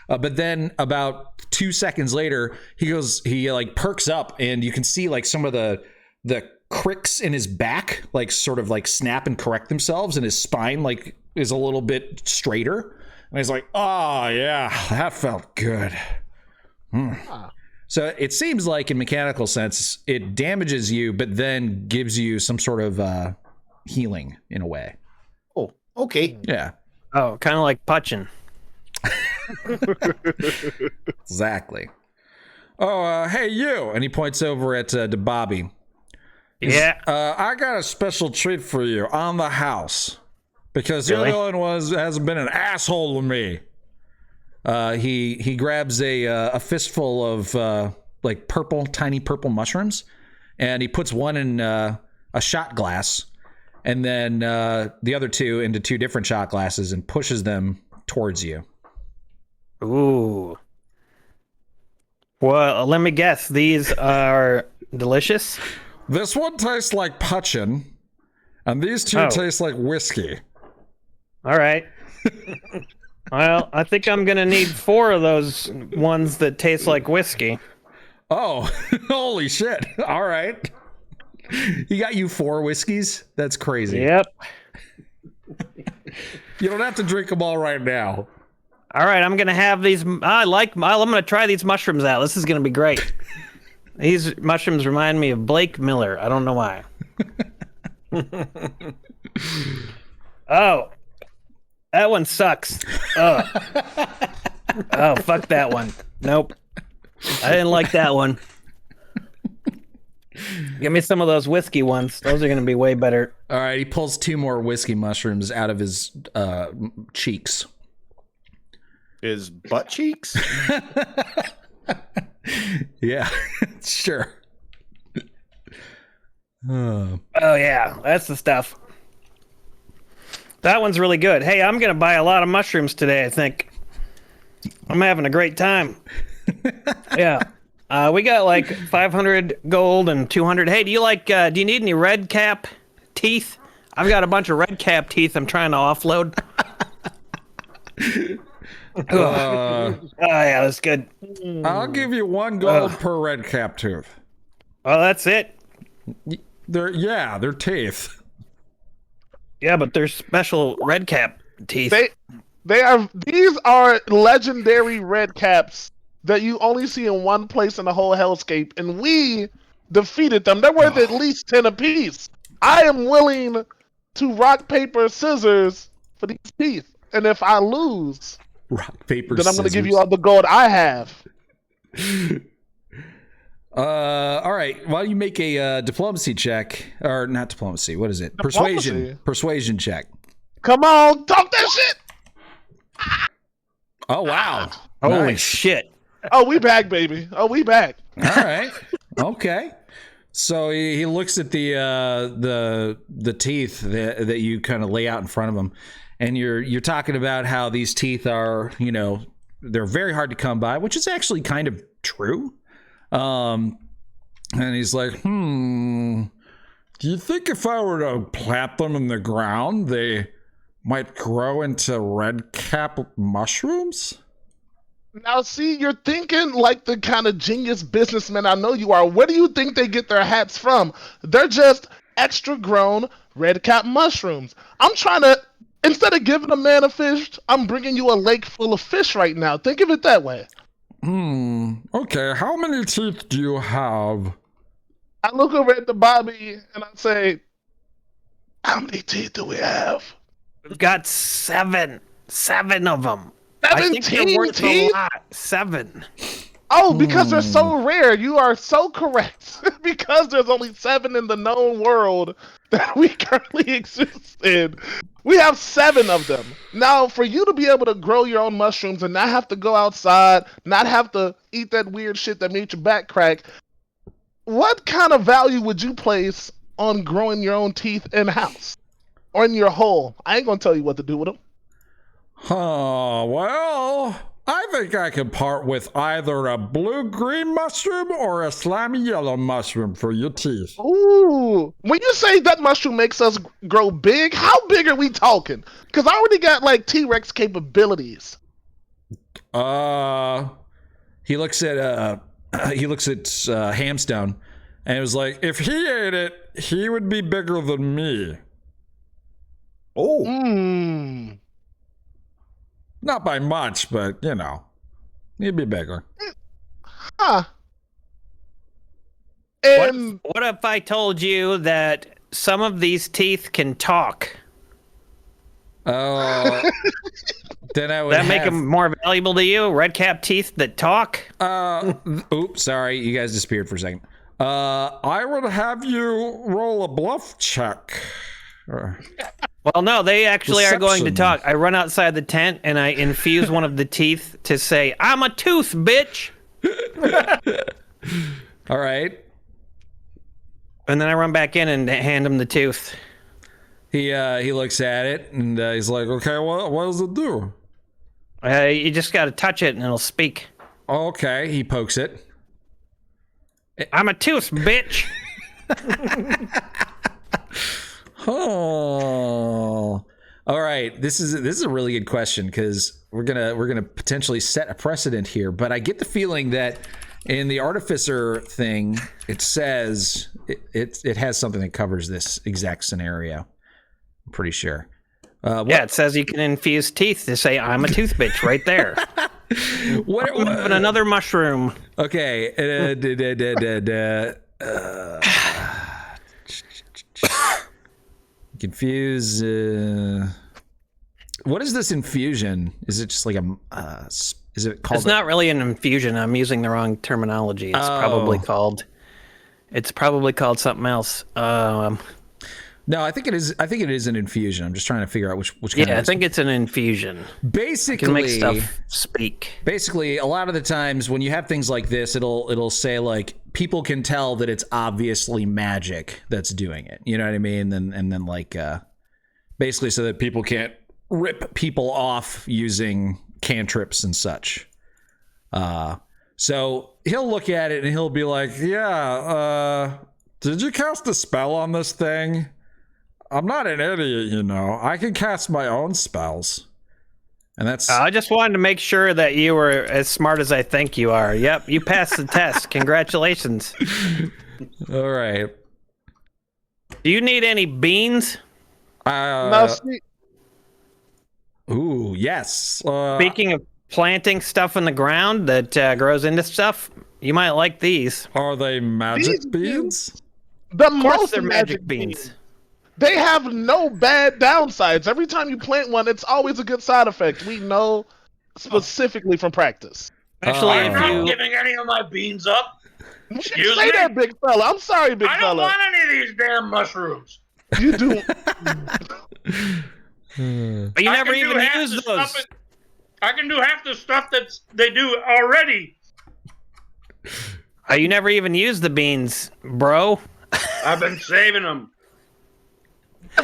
But then about 2 seconds later, he like perks up, and you can see like some of the cricks in his back, like sort of like snap and correct themselves, and his spine like is a little bit straighter. And he's like, oh yeah, that felt good. So it seems like in mechanical sense, it damages you, but then gives you some sort of healing in a way. Oh, okay. Yeah. Oh, kind of like Putchin. Exactly. Oh, hey, you. And he points over at Bobby. Yeah. I got a special treat for you on the house. Because you're the only one who hasn't been an asshole to me. He grabs a fistful of like tiny purple mushrooms, and he puts one in a shot glass, and then the other two into two different shot glasses, and pushes them towards you. Ooh. Well, let me guess. These are delicious. This one tastes like Putchin, and these two taste like whiskey. All right. Well, I think I'm going to need 4 of those ones that taste like whiskey. Oh, holy shit. All right. He got you 4 whiskeys? That's crazy. Yep. You don't have to drink them all right now. All right, I'm going to have these. I'm going to try these mushrooms out. This is going to be great. These mushrooms remind me of Blake Miller. I don't know why. Oh. That one sucks. Oh, fuck that one. Nope. I didn't like that one. Give me some of those whiskey ones. Those are going to be way better. All right, he pulls 2 more whiskey mushrooms out of his cheeks. His butt cheeks? Yeah, sure. Oh, yeah, that's the stuff. That one's really good. Hey, I'm going to buy a lot of mushrooms today, I think. I'm having a great time. Yeah. We got like 500 gold and 200. Hey, do you need any red cap teeth? I've got a bunch of red cap teeth I'm trying to offload. Oh, yeah, that's good. I'll give you 1 gold per red cap tooth. Oh, that's it? They're teeth. Yeah, but they're special red cap teeth. These are legendary red caps that you only see in one place in the whole hellscape, and we defeated them. They're worth at least 10 apiece. I am willing to rock, paper, scissors for these teeth. And if I lose, rock, paper, then I'm going to give you all the gold I have. All right. Why don't you make a diplomacy check, or not diplomacy? What is it? Diplomacy? Persuasion check. Come on, talk that shit. Oh wow! Holy shit! Oh, we back, baby. Oh, we back. All right. Okay. So he looks at the teeth that you kind of lay out in front of him, and you're talking about how these teeth are, they're very hard to come by, which is actually kind of true. And he's like, do you think if I were to plant them in the ground, they might grow into red cap mushrooms? Now, see, you're thinking like the kind of genius businessman I know you are. Where do you think they get their hats from? They're just extra grown red cap mushrooms. I'm trying to, instead of giving a man a fish, I'm bringing you a lake full of fish right now. Think of it that way. Okay, how many teeth do you have? I look over at the Bobby and I say, how many teeth do we have? We've got 7. 7 of them. 17 teeth? 7. Oh, because they're so rare. You are so correct. Because there's only 7 in the known world that we currently exist in. We have 7 of them. Now, for you to be able to grow your own mushrooms and not have to go outside, not have to eat that weird shit that made your back crack, what kind of value would you place on growing your own teeth in-house? Or in your hole? I ain't gonna tell you what to do with them. Well, I think I could part with either a blue-green mushroom or a slimy yellow mushroom for your teeth. Ooh. When you say that mushroom makes us grow big, how big are we talking? Because I already got, like, T-Rex capabilities. He looks at Hamstone, and it was like, if he ate it, he would be bigger than me. Oh. Not by much, but, he'd be bigger. Huh. And what if I told you that some of these teeth can talk? Oh, then I would make them more valuable to you? Red cap teeth that talk? Oops, sorry, you guys disappeared for a second. I would have you roll a bluff check. Well, no, they actually are going to talk. I run outside the tent and I infuse one of the teeth to say, "I'm a tooth, bitch." All right. And then I run back in and hand him the tooth. He looks at it and he's like, "Okay, what does it do?" You just got to touch it and it'll speak. Okay, he pokes it. "I'm a tooth, bitch." Oh, all right. This is a really good question because we're gonna potentially set a precedent here. But I get the feeling that in the artificer thing, it says it has something that covers this exact scenario. I'm pretty sure. Yeah, it says you can infuse teeth to say "I'm a tooth bitch" right there. What? And another mushroom. Okay. Confuse. What is this infusion? Is it just like a? Is it called? It's not really an infusion. I'm using the wrong terminology. It's probably called. It's probably called something else. No, I think it is. I think it is an infusion. I'm just trying to figure out which kind. Yeah, I think it's an infusion. Basically, it can make stuff speak. Basically, a lot of the times when you have things like this, it'll say like people can tell that it's obviously magic that's doing it. You know what I mean? And then like basically so that people can't rip people off using cantrips and such. So he'll look at it and he'll be like, "Yeah, did you cast a spell on this thing? I'm not an idiot, you know. I can cast my own spells." And that's... I just wanted to make sure that you were as smart as I think you are. Yep, you passed the test. Congratulations. All right. Do you need any beans? No, ooh, yes. Speaking of planting stuff in the ground that grows into stuff, you might like these. Are they magic beans? The Of course most they're magic beans. They have no bad downsides. Every time you plant one, it's always a good side effect. We know specifically from practice. Actually, I'm if not you... giving any of my beans up. You Excuse say me? that, big fella. I'm sorry, big I don't fella. want any of these damn mushrooms. You do. But you I never can do even half use the those. stuff I can do half the stuff that they do already. You never even use the beans, bro. I've been saving them.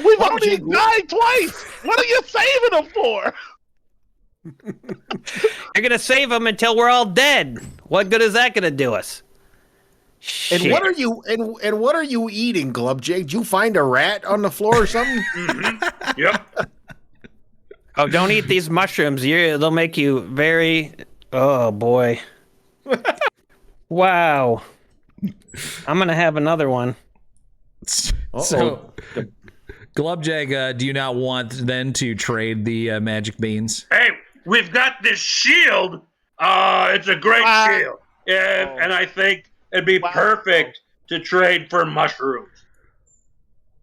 We've already died twice. What are you saving them for? You're gonna save them until we're all dead. What good is that gonna do us? And Shit. what are you and what are you eating, Glubjay? Did you find a rat on the floor or something? Yep. Oh, don't eat these mushrooms. They'll make you very... Oh, boy. Wow. I'm going to have another one. So, Glubjay, do you not want then to trade the magic beans? Hey, we've got this shield. It's a great shield. And I think it'd be perfect to trade for mushrooms.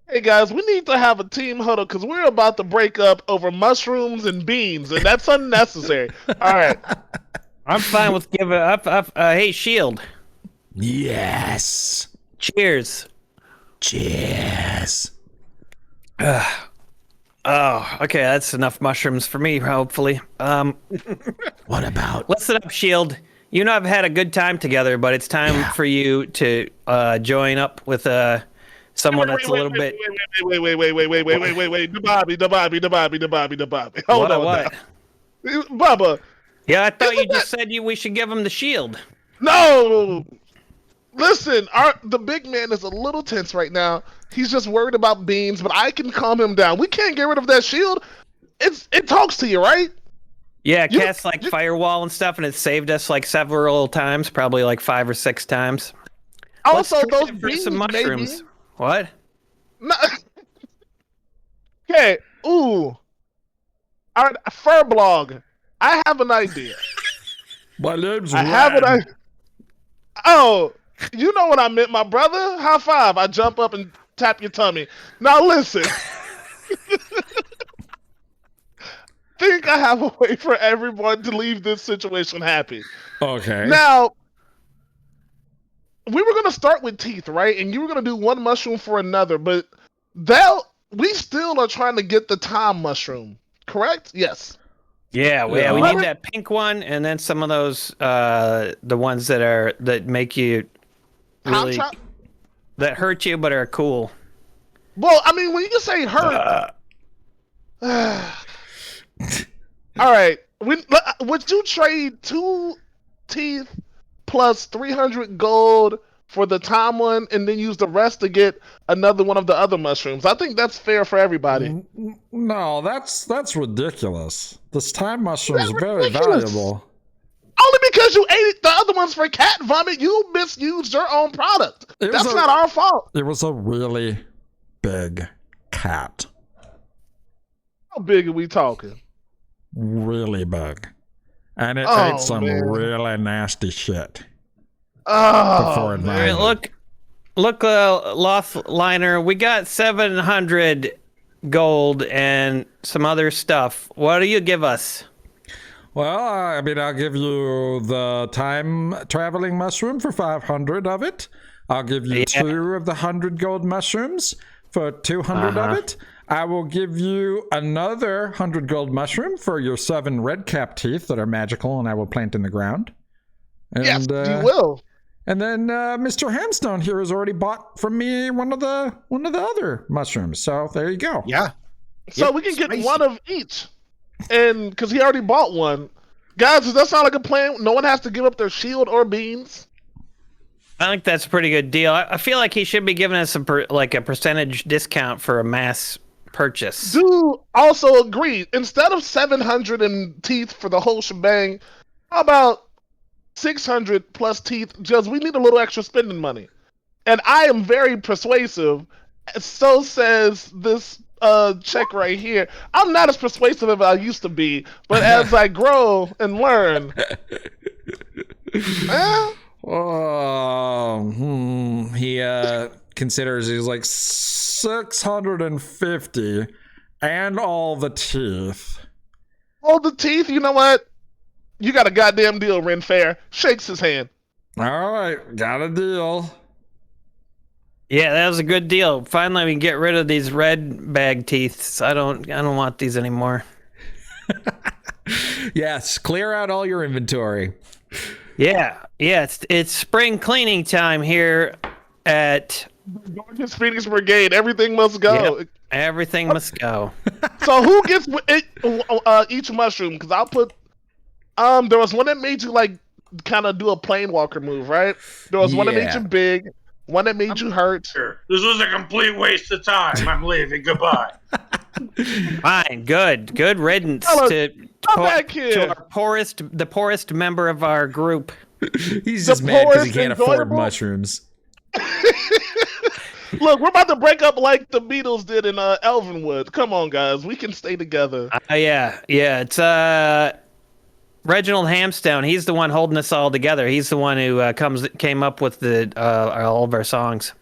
Hey guys, we need to have a team huddle because we're about to break up over mushrooms and beans, and that's unnecessary. All right. I'm fine with giving up. Hey, Shield. Yes. Cheers. Cheers. Oh, okay. That's enough mushrooms for me, hopefully. What about... Listen up, Shield. You know I've had a good time together, but it's time for you to join up with someone that's a little bit... Wait. The Bobby. Hold on. What? Now. Bubba. Yeah, I thought you just said we should give him the shield. No. Listen, the big man is a little tense right now. He's just worried about beans, but I can calm him down. We can't get rid of that shield. It talks to you, right? Yeah, it casts like firewall and stuff, and it saved us like several times, probably like 5 or 6 times. Also, Let's those trade it for beans, some mushrooms. maybe. What? No. Okay. Ooh. All right, Fur Blog. I have an idea. My name's I have an idea. Oh, you know what I meant, my brother? High five. I jump up and tap your tummy. Now listen. Think I have a way for everyone to leave this situation happy. Okay. Now, we were going to start with teeth, right? And you were going to do one mushroom for another, but we still are trying to get the time mushroom, correct? Yes. Yeah, we need that pink one, and then some of those, the ones that make you really, that hurt you but are cool. Well, I mean, when you say hurt, all right. Would you trade 2 teeth plus 300 gold for the time one, and then use the rest to get another one of the other mushrooms? I think that's fair for everybody. No, that's ridiculous. This time mushroom is very ridiculous. valuable. Only because you ate the other ones for cat vomit, you misused your own product. That's not our fault. It was a really big cat. How big are we talking? Really big. And it ate some really nasty shit. Oh, man. Look, Lothliner, we got 700 gold and some other stuff. What do you give us? Well, I mean, I'll give you the time traveling mushroom for 500 of it. I'll give you 2 of the 100 gold mushrooms for 200 of it. I will give you another 100 gold mushroom for your 7 red cap teeth that are magical, and I will plant in the ground. And, yes, you will. And then Mr. Hamstone here has already bought from me one of the other mushrooms. So there you go. Yeah. So we can get one of each, and because he already bought one. Guys, does that sound like a plan? No one has to give up their shield or beans. I think that's a pretty good deal. I feel like he should be giving us a percentage discount for a mass purchase. Do also agree. Instead of 700 in teeth for the whole shebang, how about 600 plus teeth? Just we need a little extra spending money, and I am very persuasive. So says this check right here. I'm not as persuasive as I used to be, but as I grow and learn, he considers he's like 650 and all the teeth. All the teeth? You know what? You got a goddamn deal, Ren Fair. Shakes his hand. All right, got a deal. Yeah, that was a good deal. Finally, we can get rid of these red bag teeth. I don't want these anymore. Yes, clear out all your inventory. Yeah, it's spring cleaning time here at Gorgeous Phoenix Brigade. Everything must go. Yep, everything must go. So who gets each mushroom? Because I'll put. There was one that made you like kind of do a plane walker move, right? There was one that made you big. One that made you hurt. Sure. This was a complete waste of time. I'm leaving. Goodbye. Fine. Good riddance to our the poorest member of our group. He's just mad because he can't afford mushrooms. Look, we're about to break up like the Beatles did in Elvenwood. Come on, guys. We can stay together. Yeah. It's Reginald Hamstone. He's the one holding us all together. He's the one who came up with all of our songs.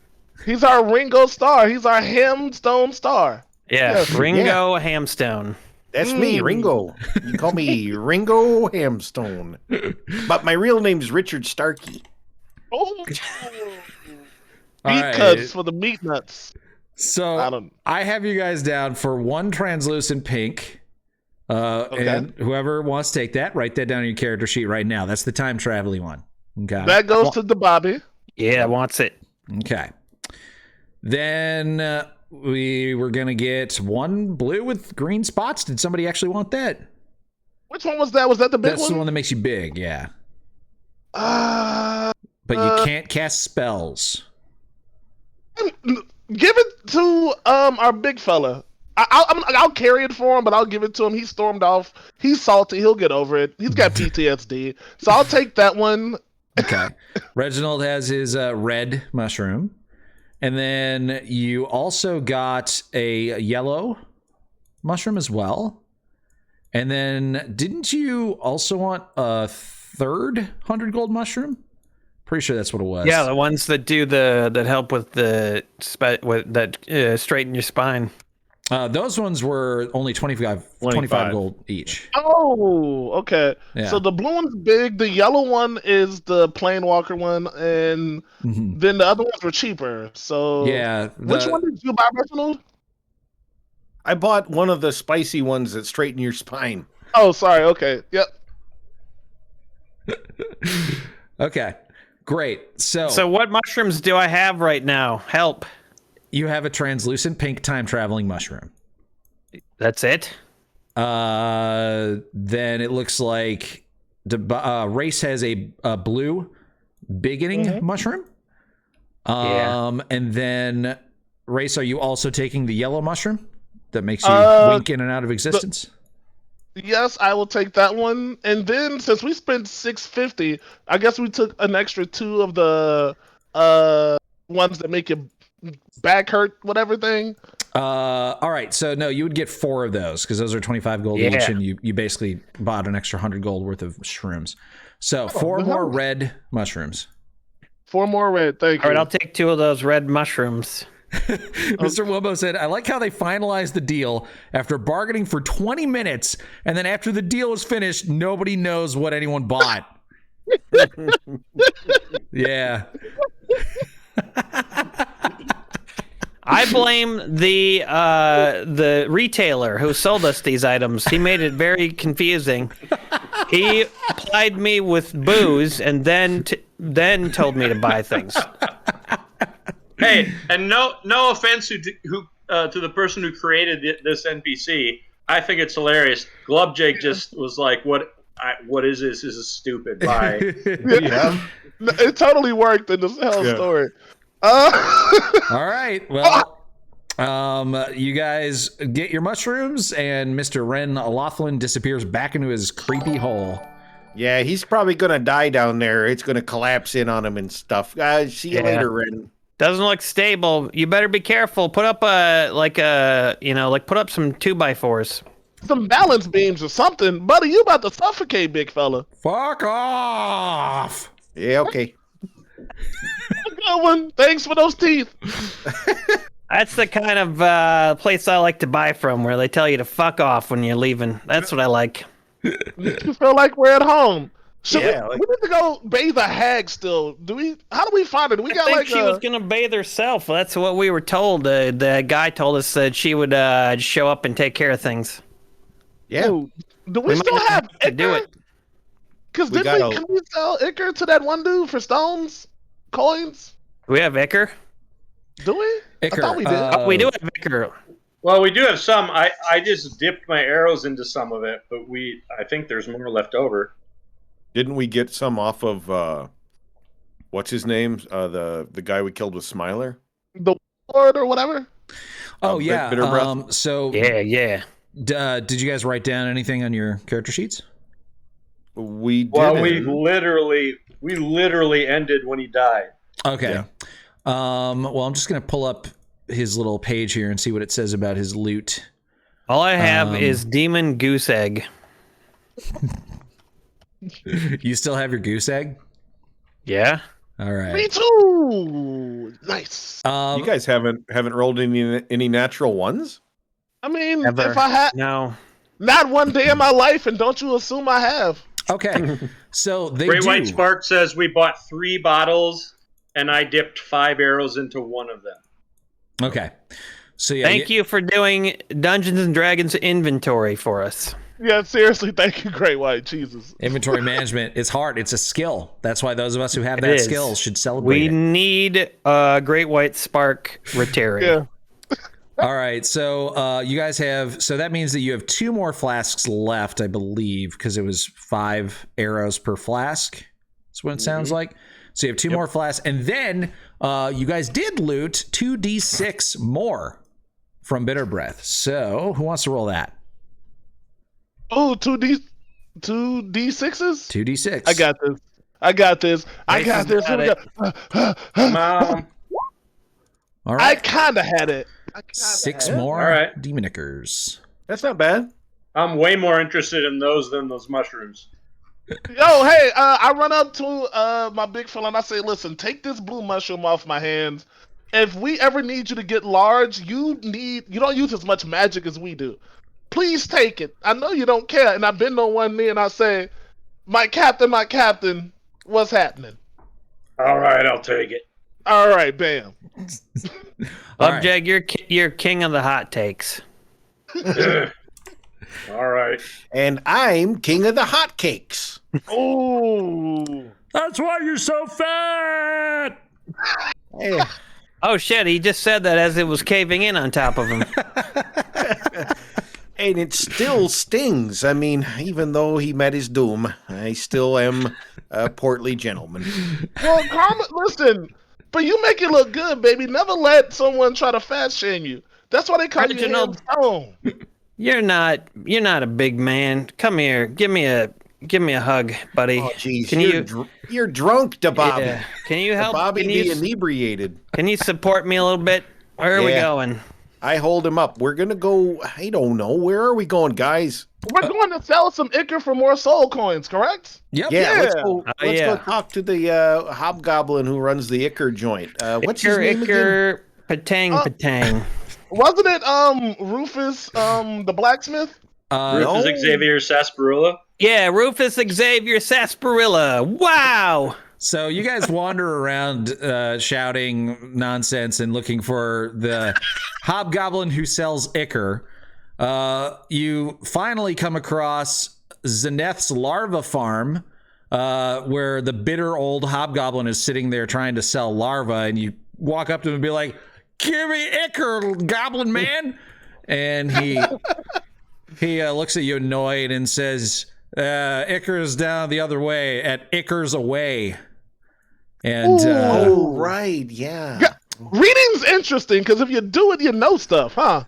He's our Ringo Starr. He's our Hamstone star. Yeah, yes. Ringo Hamstone. That's me, Ringo. You call me Ringo Hamstone. But my real name's Richard Starkey. Oh. Meat cuts for the meat nuts. So I have you guys down for 1 translucent pink. And whoever wants to take that, write that down on your character sheet right now. That's the time traveling one. Okay. That goes to the Bobby. Yeah, wants it. Okay. Then we were going to get 1 blue with green spots. Did somebody actually want that? Which one was that? Was that the big one? That's the one that makes you big, yeah. But you can't cast spells. Give it to our big fella. I'll carry it for him, but I'll give it to him. He stormed off. He's salty. He'll get over it. He's got PTSD. So I'll take that one. Okay. Reginald has his red mushroom. And then you also got a yellow mushroom as well. And then didn't you also want a 3rd 100 gold mushroom? Pretty sure that's what it was. Yeah, the ones that do that help with that straighten your spine. Those ones were only 25 gold each. Oh, okay. Yeah. So the blue one's big. The yellow one is the plain walker one, and then the other ones were cheaper. So yeah, which one did you buy, Reginald? I bought one of the spicy ones that straighten your spine. Oh, sorry. Okay. Yep. Okay. Great. So what mushrooms do I have right now? Help. You have a translucent pink time traveling mushroom. That's it? Then it looks like Race has a blue beginning mushroom. And then Race, are you also taking the yellow mushroom that makes you wink in and out of existence? Yes, I will take that one. And then since we spent $650, I guess we took an extra 2 of the ones that make you back hurt, whatever thing. All right, so no, you would get 4 of those because those are 25 gold each, and you basically bought an extra 100 gold worth of shrooms. So 4 more red mushrooms. 4 more red, thank you. All right, I'll take 2 of those red mushrooms. Mr. Wumbo said, I like how they finalized the deal after bargaining for 20 minutes, and then after the deal was finished, nobody knows what anyone bought. Yeah. I blame the retailer who sold us these items. He made it very confusing. He applied me with booze and then told me to buy things. Hey, and no offense to the person who created this NPC. I think it's hilarious. Glub Jake just was like, "What is this? This is stupid." Bye. Yeah. It totally worked in this whole story. All right. Well, you guys get your mushrooms, and Mr. Ren Lothlin disappears back into his creepy hole. Yeah, he's probably gonna die down there. It's gonna collapse in on him and stuff. See you later, Ren. Doesn't look stable. You better be careful. Put up put up some 2x4s. Some balance beams or something. Buddy, you about to suffocate, big fella. Fuck off. Yeah, okay. Good one. Thanks for those teeth. That's the kind of place I like to buy from, where they tell you to fuck off when you're leaving. That's what I like. You feel like we're at home. We need to go bathe a hag still. How do we find her? I think she was going to bathe herself. That's what we were told. The guy told us that she would show up and take care of things. Yeah. Ooh, do we still have to do it? Because can we sell Icar to that one dude for stones? Coins? Do we have Icar? Do we? Icar, I thought we did. We do have Icar. Well, we do have some. I just dipped my arrows into some of it, but I think there's more left over. Didn't we get some off of what's his name? The guy we killed with Smiler? The Lord or whatever? Oh, yeah. Bitter Breath? Yeah. Did you guys write down anything on your character sheets? We did. Well, we literally ended when he died. Okay. Yeah. Well, I'm just going to pull up his little page here and see what it says about his loot. All I have is Demon Goose Egg. You still have your goose egg? Yeah. All right. Me too. Nice. You guys haven't rolled any natural ones? I mean, Ever. if I had No. not one day in my life, and don't you assume I have? Okay. So Great White Spark says we bought 3 bottles, and I dipped 5 arrows into one of them. Okay. So yeah. Thank you for doing Dungeons and Dragons inventory for us. Yeah, seriously, thank you, Great White. Jesus. Inventory management is hard. It's a skill. That's why those of us who have that skill should celebrate We it. need Great White Spark Rotary. Yeah. All right. So you guys have. So that means that you have 2 more flasks left, I believe, because it was 5 arrows per flask. That's what it sounds like. So you have 2 more flasks, and then you guys did loot 2d6 more from Bitter Breath. So who wants to roll that? Oh, 2D6s? 2d6. I got this. I got this. Here we go. All right. I kind of had it. 6 more All right. Demonikers. That's not bad. I'm way more interested in those than those mushrooms. Yo, hey, I run up to my big fella and I say, listen, take this blue mushroom off my hands. If we ever need you to get large, you don't use as much magic as we do. Please take it. I know you don't care. And I bend on one knee and I say, my captain, what's happening? All right, I'll take it. All right, bam. Lubjag, you're king of the hot takes. All right. And I'm king of the hotcakes. Oh. That's why you're so fat. Yeah. Oh shit, he just said that as it was caving in on top of him. And it still stings. I mean, even though he met his doom, I still am a portly gentleman. Well, listen, but you make it look good, baby. Never let someone try to fat shame you. That's why they call you Stone. You're not a big man. Come here, give me a hug, buddy. Oh, jeez, you're drunk, DeBobby. Yeah. Can you help? Bobby be inebriated. Can you support me a little bit? Where are we going? I hold him up. We're gonna go. I don't know. Where are we going, guys? We're going to sell some Icar for more soul coins, correct? Yep. Yeah. Let's go. Let's go talk to the hobgoblin who runs the Icar joint. What's his name again? Patang. Wasn't it Rufus the blacksmith? Rufus Xavier Sarsaparilla. Yeah, Rufus Xavier Sarsaparilla. Wow. So you guys wander around shouting nonsense and looking for the hobgoblin who sells ichor. You finally come across Zeneth's larva farm, where the bitter old hobgoblin is sitting there trying to sell larva, and you walk up to him and be like, "Give me ichor, goblin man!" And he looks at you annoyed and says, "Ichor's down the other way at Ichor's Away." And oh right, yeah. Reading's interesting because if you do it, you know stuff, huh?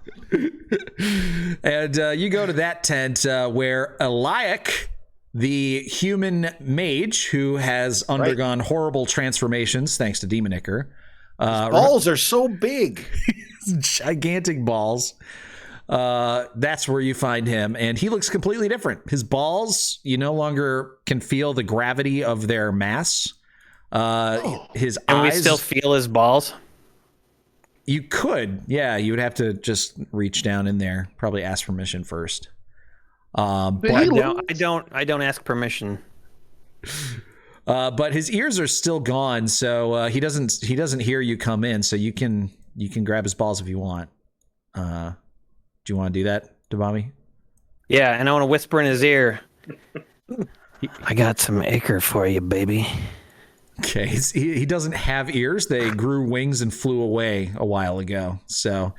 And you go to that tent where Eliac, the human mage who has undergone horrible transformations thanks to Demon Ichor. Balls are so big. Gigantic balls. That's where you find him, and he looks completely different. His balls, you no longer can feel the gravity of their mass. His Can eyes. we still feel his balls? You could, yeah. You would have to just reach down in there. Probably ask permission first. But I don't ask permission. But his ears are still gone, so he doesn't hear you come in. So you can grab his balls if you want. Do you want to do that, Dabami? Yeah, and I want to whisper in his ear. I got some ichor for you, baby. Okay, he doesn't have ears. They grew wings and flew away a while ago. So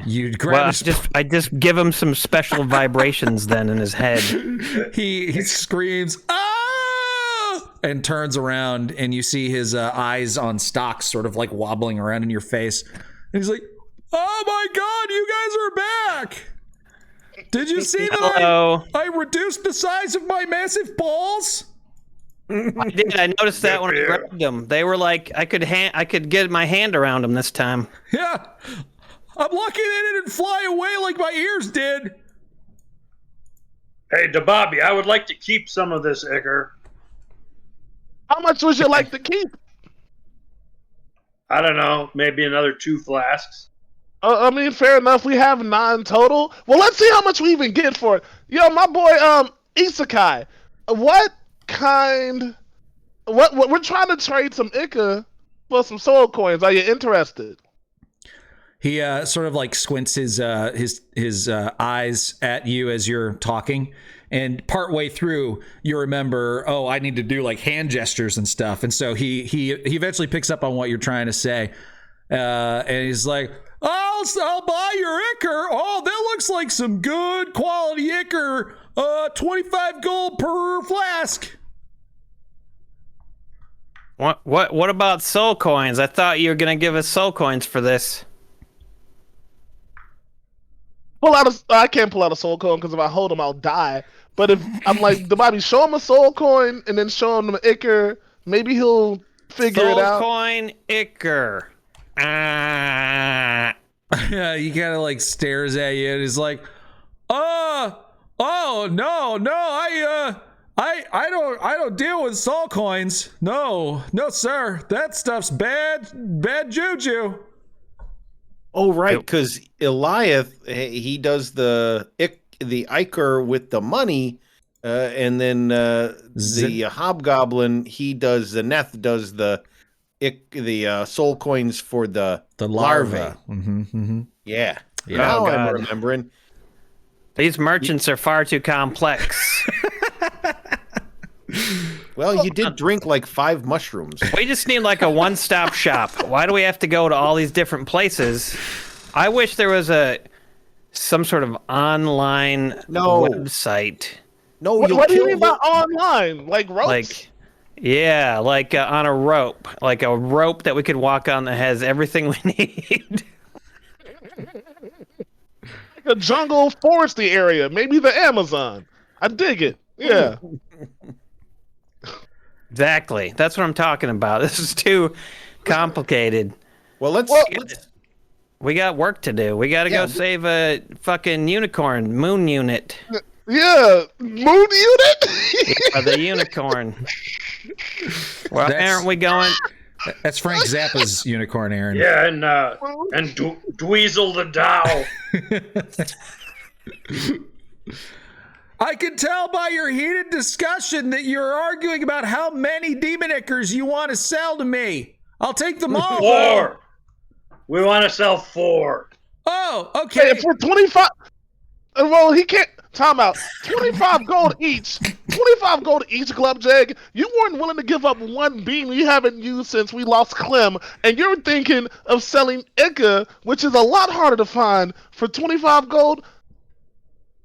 you grab I just give him some special vibrations then in his head. He screams, "Ah!" and turns around, and you see his eyes on stalks sort of like wobbling around in your face. And he's like, "Oh my God, you guys are back! Did you see that I reduced the size of my massive balls?" I did. I noticed that when I grabbed them. They were like, I could get my hand around them this time. Yeah. I'm lucky they didn't fly away like my ears did. Hey, Dababi, I would like to keep some of this ichor. How much would you like to keep? I don't know, maybe another 2 flasks. I mean, fair enough. We have 9 total. Well, let's see how much we even get for it. Yo, my boy, Isekai, what we're trying to trade some ichor for some soul coins. Are you interested? He sort of like squints his eyes at you as you're talking, and partway through you remember, oh, I need to do like hand gestures and stuff, and so he eventually picks up on what you're trying to say, and he's like, I'll buy your ichor. Oh, that looks like some good quality ichor. 25 gold per flask. What about soul coins? I thought you were gonna give us soul coins for this. I can't pull out a soul coin because if I hold him, I'll die. But if I'm like, the Bobby, show him a soul coin and then show him the ichor, maybe he'll figure it out. Soul coin ichor. Yeah, he kind of like stares at you and is like, oh no, I don't deal with soul coins. No, sir. That stuff's bad juju. Oh, right, because Eliath, he does the ichor with the money, and then the hobgoblin, Zeneth does the soul coins for the larvae. Mm-hmm, mm-hmm. Yeah. Now I'm remembering. These merchants are far too complex. Well, you did drink like 5 mushrooms. We just need like a one-stop shop. Why do we have to go to all these different places? I wish there was some sort of online website. No, what do you mean by online? Like ropes? Like on a rope. Like a rope that we could walk on that has everything we need. Like a jungle foresty area. Maybe the Amazon. I dig it. Yeah. Exactly. That's what I'm talking about. This is too complicated. Well, we got work to do. We got to go save a fucking unicorn, moon unit. Yeah, moon unit? The unicorn. Well, aren't we going? That's Frank Zappa's unicorn, Aaron. Yeah, and Dweezil the Dow. I can tell by your heated discussion that you're arguing about how many demon ichors you want to sell to me. I'll take them all. 4. We want to sell 4. Oh, okay. Hey, for 25. Well, he can't. Time out. 25 gold each. 25 gold each, Glubjag. You weren't willing to give up one bean we haven't used since we lost Clem, and you're thinking of selling Ica, which is a lot harder to find, for 25 gold?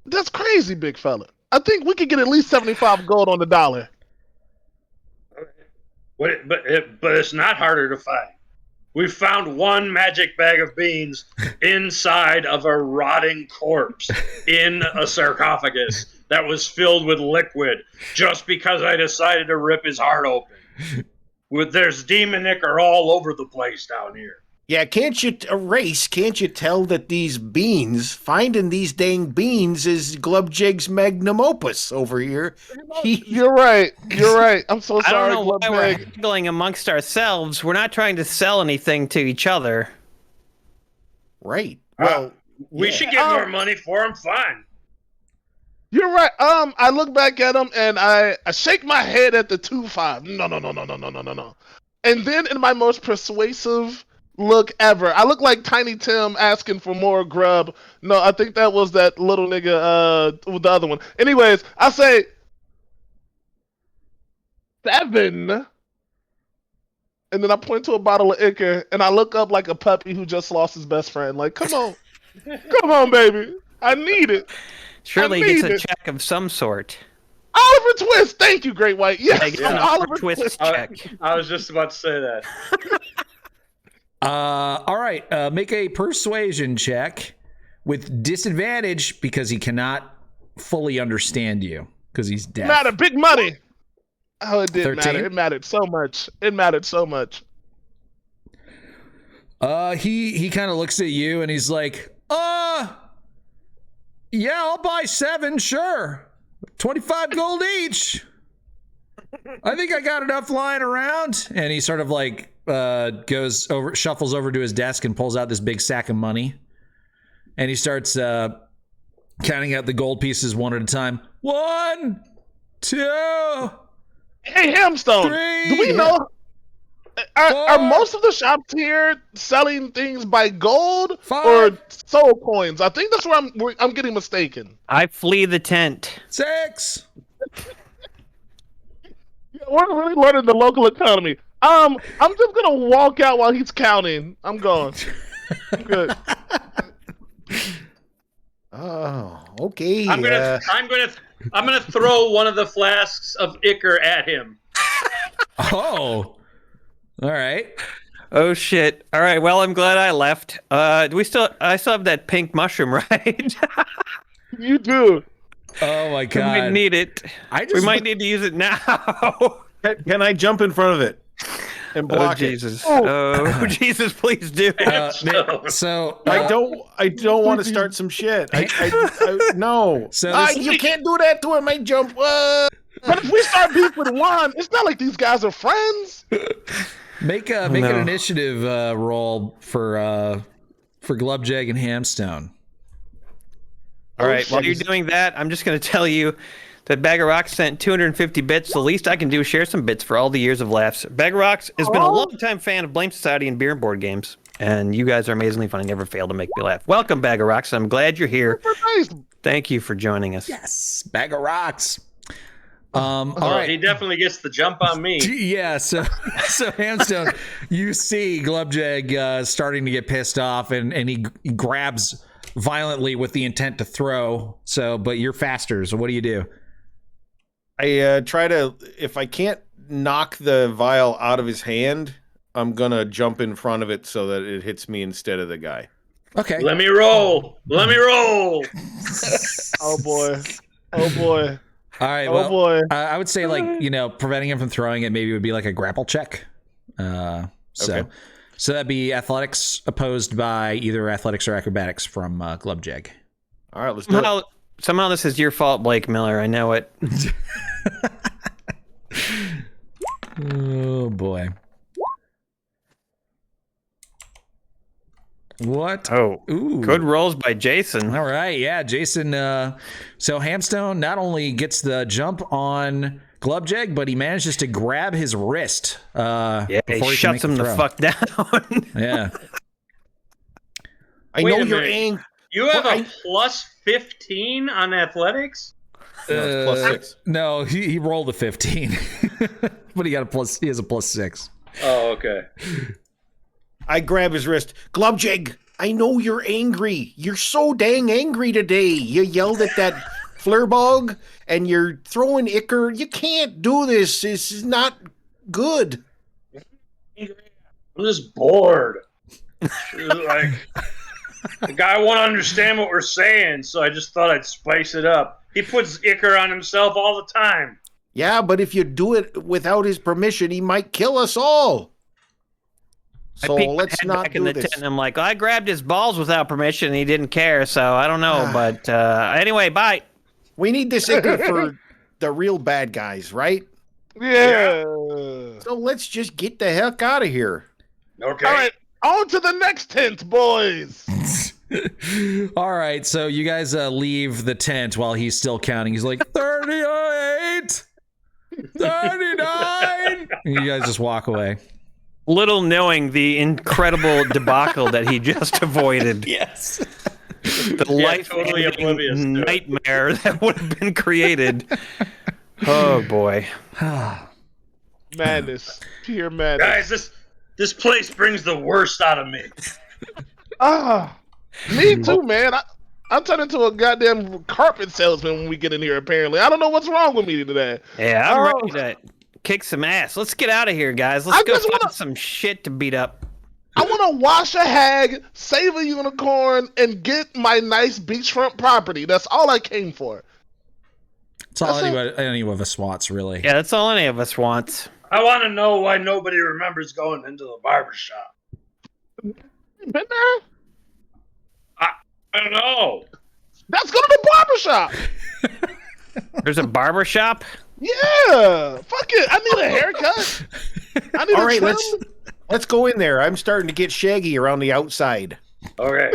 That's crazy, big fella. I think we could get at least 75 gold on the dollar. But it's not harder to find. We found one magic bag of beans inside of a rotting corpse in a sarcophagus that was filled with liquid just because I decided to rip his heart open. There's demon ichor all over the place down here. Yeah, can't you tell that these beans, finding these dang beans is Glubjig's magnum opus over here? You're right. I'm so sorry, I don't know why we're Glubjig. haggling amongst ourselves. We're not trying to sell anything to each other. Right. Well, we should get more money for him. Fine. You're right. I look back at him and I shake my head at the 2-5. No. And then in my most persuasive look ever, I look like Tiny Tim asking for more grub. No, I think that was that little nigga, the other one. Anyways, I say 7, and then I point to a bottle of Ichor, and I look up like a puppy who just lost his best friend. Like, come on, baby, I need it. Surely he gets a check of some sort. Oliver Twist, thank you, Great White. Yes, Oliver Twist check. I was just about to say that. All right. Make a persuasion check with disadvantage because he cannot fully understand you because he's deaf. It mattered, big money. Oh, it did 13? matter. It mattered so much. He kind of looks at you and he's like, yeah, I'll buy 7, sure. 25 gold each. I think I got enough lying around. And he sort of like shuffles over to his desk and pulls out this big sack of money. And he starts counting out the gold pieces one at a time. 1, 2. Hey, Hamstone, 3. do we know? Are most of the shops here selling things by gold 5. or soul coins? I think that's where I'm getting mistaken. I flee the tent. 6. We're really learning the local economy. I'm just gonna walk out while he's counting. I'm going. I'm good. oh, okay. I'm gonna throw one of the flasks of Ichor at him. Oh. All right. Oh shit! All right. Well, I'm glad I left. I still have that pink mushroom, right? You do. Oh my god. We might need it. We might need to use it now. Can I jump in front of it and block it? Jesus! Oh Jesus! Please do. So I don't want to start some shit. I no. So you can't do that to him. I jump. But if we start beef with Juan, it's not like these guys are friends. Make an initiative roll for Glubjag and Hamstone. All right. While you're doing that, I'm just going to tell you that Bag of Rocks sent 250 bits. The least I can do is share some bits for all the years of laughs. Bag of Rocks has been a long-time fan of Blame Society and beer and board games, and you guys are amazingly funny. Never fail to make me laugh. Welcome, Bag of Rocks. I'm glad you're here. Thank you for joining us. Yes, Bag of Rocks. All right. He definitely gets the jump on me. Yeah, so Hamstone, you see Glubjag starting to get pissed off, and he grabs violently with the intent to throw. But you're faster, so what do you do? I try to, if I can't knock the vial out of his hand, I'm gonna jump in front of it so that it hits me instead of the guy. Okay. Let me roll. Oh boy. All right. Oh boy. I would say, preventing him from throwing it maybe would be like a grapple check. Okay. So that'd be athletics opposed by either athletics or acrobatics from Glubjag. All right, let's do it. Somehow this is your fault, Blake Miller. I know it. Oh boy. What? Oh, Ooh. Good rolls by Jason. All right, yeah, Jason. So Hamstone not only gets the jump on Glubjeg, but he manages to grab his wrist. Yeah, he shuts him the fuck down. Yeah. I know you're angry. You have a plus 15 on athletics? No, it's plus 6. No, he rolled a 15, but he has a plus 6. Oh, okay. I grab his wrist. Glubjig, I know you're angry. You're so dang angry today. You yelled at that flirbog, and you're throwing ichor. You can't do this. This is not good. I'm just bored. Like, the guy won't understand what we're saying, so I just thought I'd spice it up. He puts ichor on himself all the time. Yeah, but if you do it without his permission, he might kill us all. So let's not back do in the this. tent, and I'm like, I grabbed his balls without permission, and he didn't care. So I don't know, but anyway, bye. We need this ichor for the real bad guys, right? Yeah. So let's just get the heck out of here. Okay. All right, on to the next tent, boys. All right, so you guys leave the tent while he's still counting. He's like 38, 39. And you guys just walk away. Little knowing the incredible debacle that he just avoided. Yes. The totally oblivious to it. nightmare that would have been created. Oh boy. Madness. Pure madness. Guys, this place brings the worst out of me. Me too, man. I turn into a goddamn carpet salesman when we get in here, apparently. I don't know what's wrong with me today. Yeah, I'm ready to kick some ass. Let's get out of here, guys. Let's go find some shit to beat up. I want to wash a hag, save a unicorn, and get my nice beachfront property. That's all I came for. That's all any of us wants, really. Yeah, that's all any of us wants. I want to know why nobody remembers going into the barbershop. You been there? I don't know. Let's go to the barbershop. There's a barber shop? Yeah. Fuck it. I need a haircut. I need All a right, trim. let's go in there. I'm starting to get shaggy around the outside. Okay.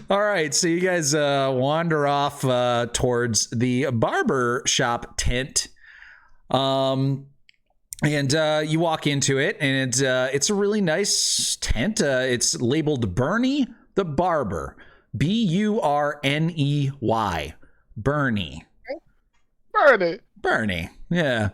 All right, so you guys wander off towards the barber shop tent. And you walk into it, and it's a really nice tent. It's labeled Bernie the Barber. Burney. Bernie. Bernie. Yeah.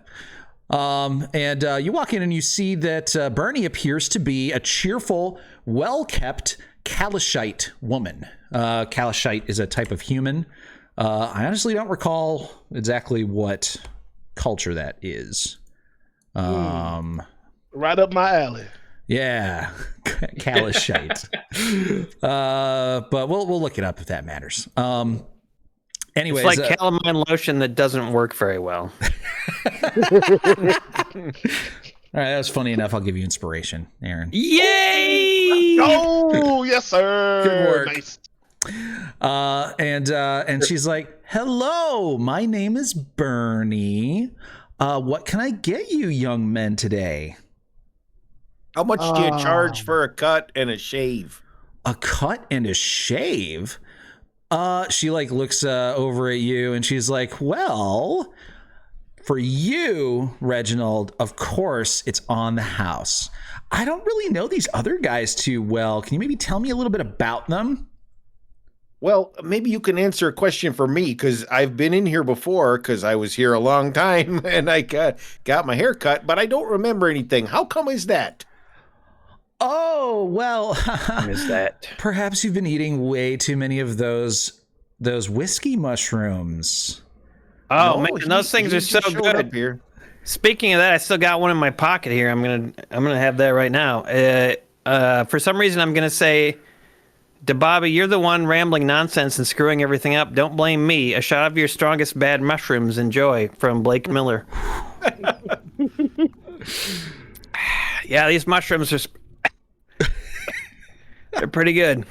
And you walk in and you see that Bernie appears to be a cheerful, well-kept Kalashite woman. Kalashite is a type of human. I honestly don't recall exactly what culture that is. Right up my alley. Yeah, Kalashite. But we'll look it up if that matters. Anyways, it's like calamine lotion that doesn't work very well. All right, that was funny enough. I'll give you inspiration, Aaron. Yay! Oh, yes, sir. Good work. Nice. And she's like, "Hello, my name is Bernie. What can I get you, young men, today?" How much do you charge for a cut and a shave? A cut and a shave? She like looks over at you and she's like, "Well, for you, Reginald, of course, it's on the house. I don't really know these other guys too well. Can you maybe tell me a little bit about them?" Well, maybe you can answer a question for me, because I've been in here before, because I was here a long time and I got my hair cut, but I don't remember anything. How come is that? Oh, well, Is that? Perhaps you've been eating way too many of those whiskey mushrooms. Oh, man, those things are so good. Here. Speaking of that, I still got one in my pocket here. I'm gonna have that right now. For some reason, I'm gonna say, DeBobby, you're the one rambling nonsense and screwing everything up. Don't blame me. A shot of your strongest bad mushrooms. Enjoy, from Blake Miller. Yeah, these mushrooms are. They're pretty good.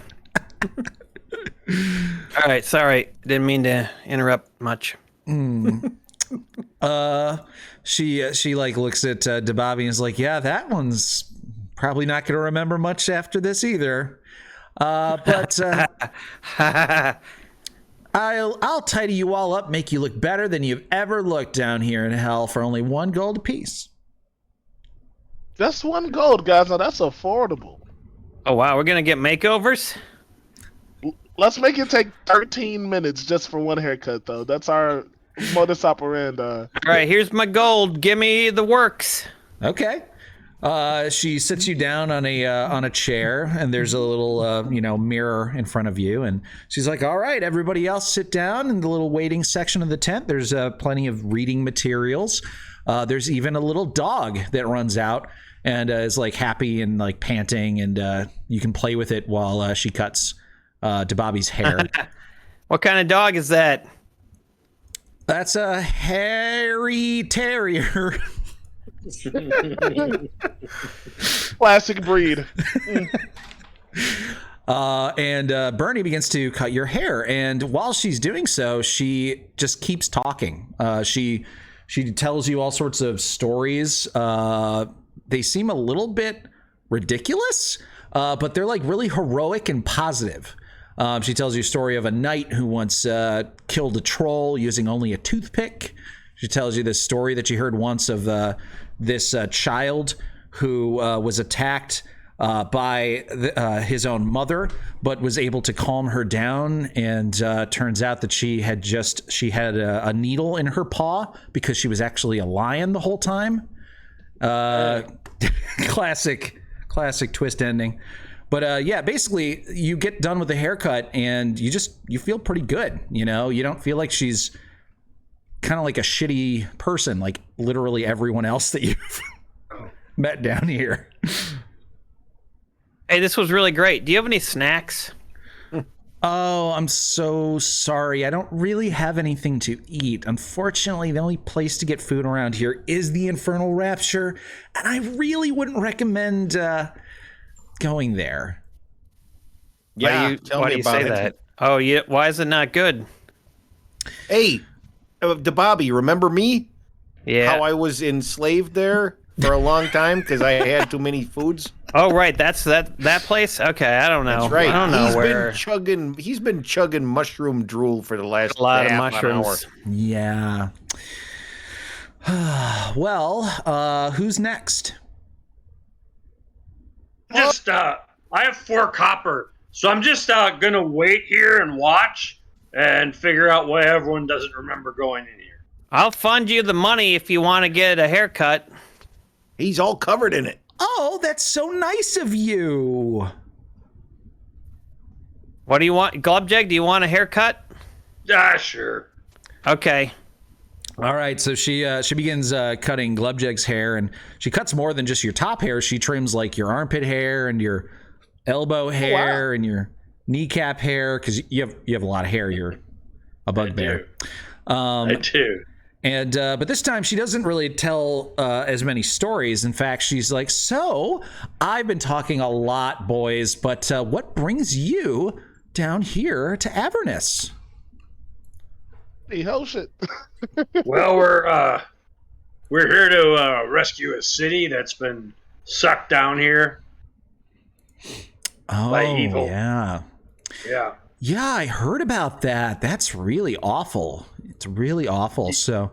All right, sorry, didn't mean to interrupt much. She like looks at DeBobby and is like, "Yeah, that one's Probably not going to remember much after this either. But I'll tidy you all up, make you look better than you've ever looked down here in hell for only 1 gold apiece. Just 1 gold, guys. Now that's affordable. Oh, wow. We're going to get makeovers? Let's make it take 13 minutes just for 1 haircut, though. That's our modus operandi. All right, here's my gold. Give me the works. Okay. She sits you down on a chair, and there's a little mirror in front of you, and she's like, "All right, everybody else, sit down in the little waiting section of the tent. There's plenty of reading materials. There's even a little dog that runs out and is like happy and like panting, and you can play with it while she cuts DeBobby's hair." What kind of dog is that? That's a hairy terrier. Classic breed. And Bernie begins to cut your hair, and while she's doing so, she just keeps talking. She tells you all sorts of stories. They seem a little bit ridiculous, but they're like really heroic and positive. She tells you a story of a knight who once killed a troll using only a toothpick. She tells you this story that she heard once of this child who was attacked by his own mother, but was able to calm her down. And turns out that she had a needle in her paw because she was actually a lion the whole time. Classic twist ending. But yeah, basically you get done with the haircut and you feel pretty good. You don't feel like she's kind of like a shitty person, like literally everyone else that you've met down here. Hey, this was really great. Do you have any snacks? Oh, I'm so sorry. I don't really have anything to eat. Unfortunately, the only place to get food around here is the Infernal Rapture, and I really wouldn't recommend going there. Yeah, why do you say that? Oh, yeah. Why is it not good? Hey, DeBobby, remember me? Yeah. How I was enslaved there for a long time because I had too many foods. Oh, right. That's that place. Okay, I don't know. That's right. I don't know where. He's been chugging mushroom drool for the last a lot of half mushrooms. An hour. Yeah. Well, who's next? I have 4 copper, so I'm just gonna wait here and watch and figure out why everyone doesn't remember going in here. I'll fund you the money if you want to get a haircut. He's all covered in it. Oh, that's so nice of you. What do you want? Glubjag, do you want a haircut? Sure. Okay. All right, so she begins cutting Glubjag's hair, and she cuts more than just your top hair. She trims like your armpit hair and your elbow hair and your kneecap hair, because you have a lot of hair. You're a bugbear. I do. And but this time she doesn't really tell as many stories. In fact, she's like, "So I've been talking a lot, boys, but what brings you down here to Avernus?" Hey, hell shit. Well, we're here to rescue a city that's been sucked down here by evil. Yeah. Yeah, I heard about that. That's really awful. It's really awful. So,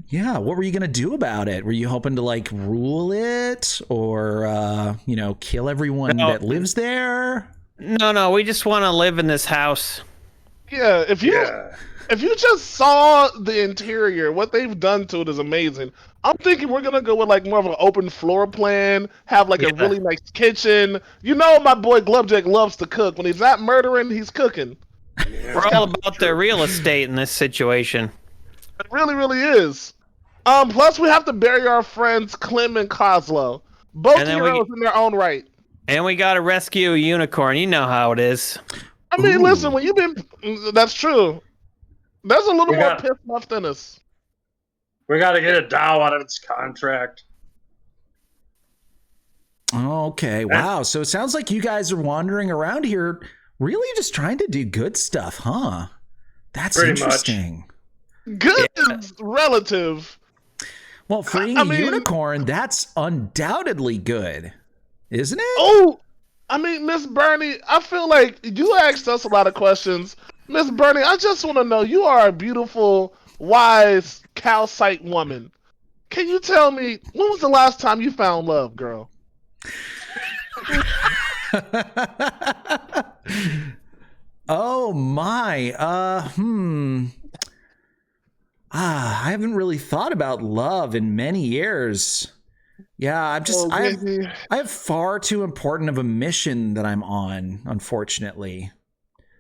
yeah, what were you going to do about it? Were you hoping to, like, rule it or, kill everyone that lives there? No, we just want to live in this house. Yeah, if you just saw the interior, what they've done to it is amazing. I'm thinking we're gonna go with like more of an open floor plan, have like a really nice kitchen. You know, my boy Glubjag loves to cook. When he's not murdering, he's cooking. We're all about the real estate in this situation. It really, really is. Plus we have to bury our friends Clem and Coslow. Both heroes in their own right. And we gotta rescue a unicorn. You know how it is. I mean, listen, when you've been, that's true. There's a little more piss left in us. We got to get a Dow out of its contract. Okay, wow. So it sounds like you guys are wandering around here really just trying to do good stuff, huh? That's pretty interesting. Good is relative. Well, freeing a unicorn, that's undoubtedly good. isn't it? Oh, I mean, Miss Bernie, I feel like you asked us a lot of questions. Miss Bernie, I just want to know, you are a beautiful, wise, calcite woman. Can you tell me, when was the last time you found love, girl? Oh my. I haven't really thought about love in many years. Yeah, I have far too important of a mission that I'm on, unfortunately.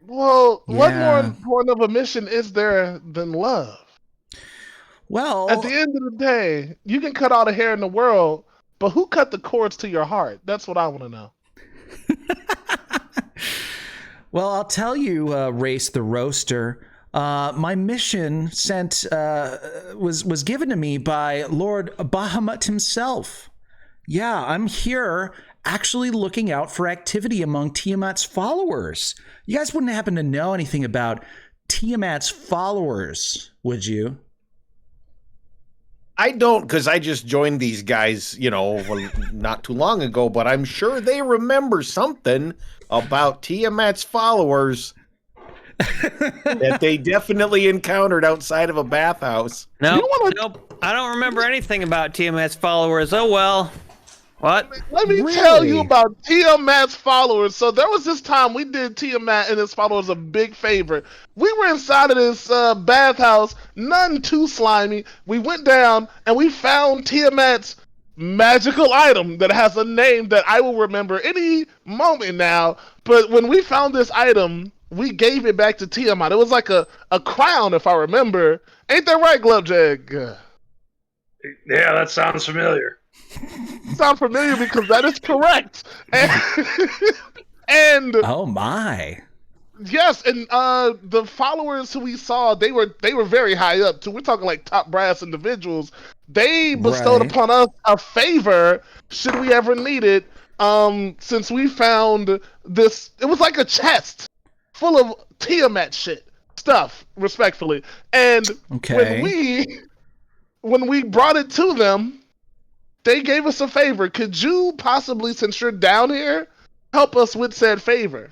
Well, Yeah. what more important of a mission is there than love? Well, at the end of the day, you can cut all the hair in the world, but who cut the cords to your heart? That's what I want to know. Well, I'll tell you, Race the Roaster. My mission was given to me by Lord Bahamut himself. Yeah, I'm here actually looking out for activity among Tiamat's followers. You guys wouldn't happen to know anything about Tiamat's followers, would you? I don't, because I just joined these guys, not too long ago, but I'm sure they remember something about Tiamat's followers that they definitely encountered outside of a bathhouse. Nope, I don't remember anything about Tiamat's followers. Oh, well. What? Let me tell you about Tiamat's followers. So there was this time we did Tiamat and his followers a big favor. We were inside of this bathhouse, nothing too slimy. We went down and we found Tiamat's magical item that has a name that I will remember any moment now. But when we found this item, we gave it back to Tiamat. It was like a crown, if I remember. Ain't that right, Glubjag? Yeah, that sounds familiar. Sound familiar because that is correct. And oh my. Yes, and the followers who we saw, they were very high up too. We're talking like top brass individuals. They bestowed upon us a favor should we ever need it. Since we found this, it was like a chest full of Tiamat stuff, respectfully. And when we brought it to them, they gave us a favor. Could you possibly, since you're down here, help us with said favor?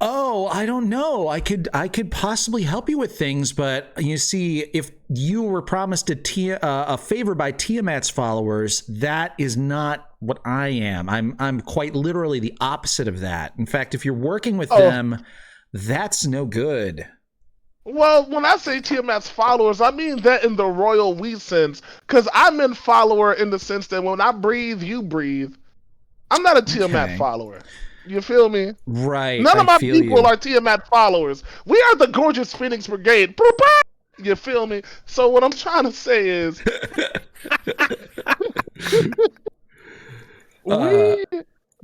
Oh, I don't know. I could possibly help you with things, but you see, if you were promised a favor by Tiamat's followers, that is not what I am. I'm quite literally the opposite of that. In fact, if you're working with them, that's no good. Well, when I say Tiamat's followers, I mean that in the royal we sense, because I'm in follower in the sense that when I breathe, you breathe. I'm not a Tiamat follower. You feel me? Right. None of my people are Tiamat followers. We are the Gorgeous Phoenix Brigade. You feel me? So what I'm trying to say is, we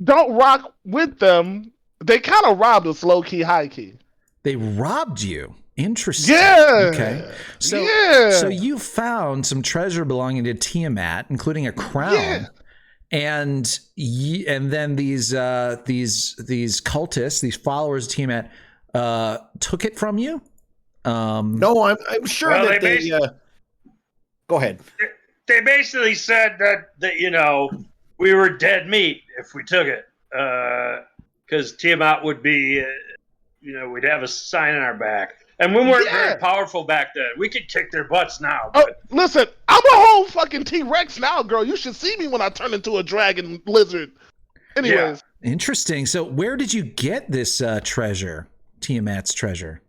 don't rock with them. They kind of robbed us, low key, high key. They robbed you. Interesting. Yeah. Okay. So you found some treasure belonging to Tiamat, including a crown. Yeah. And then these cultists, these followers of Tiamat, took it from you. No, I'm sure that they. Go ahead. They basically said that we were dead meat if we took it, because Tiamat would be, we'd have a sign on our back. And we weren't very powerful back then. We could kick their butts now. But... Oh, listen, I'm a whole fucking T-Rex now, girl. You should see me when I turn into a dragon lizard. Anyways. Yeah. Interesting. So where did you get this treasure, Tiamat's treasure?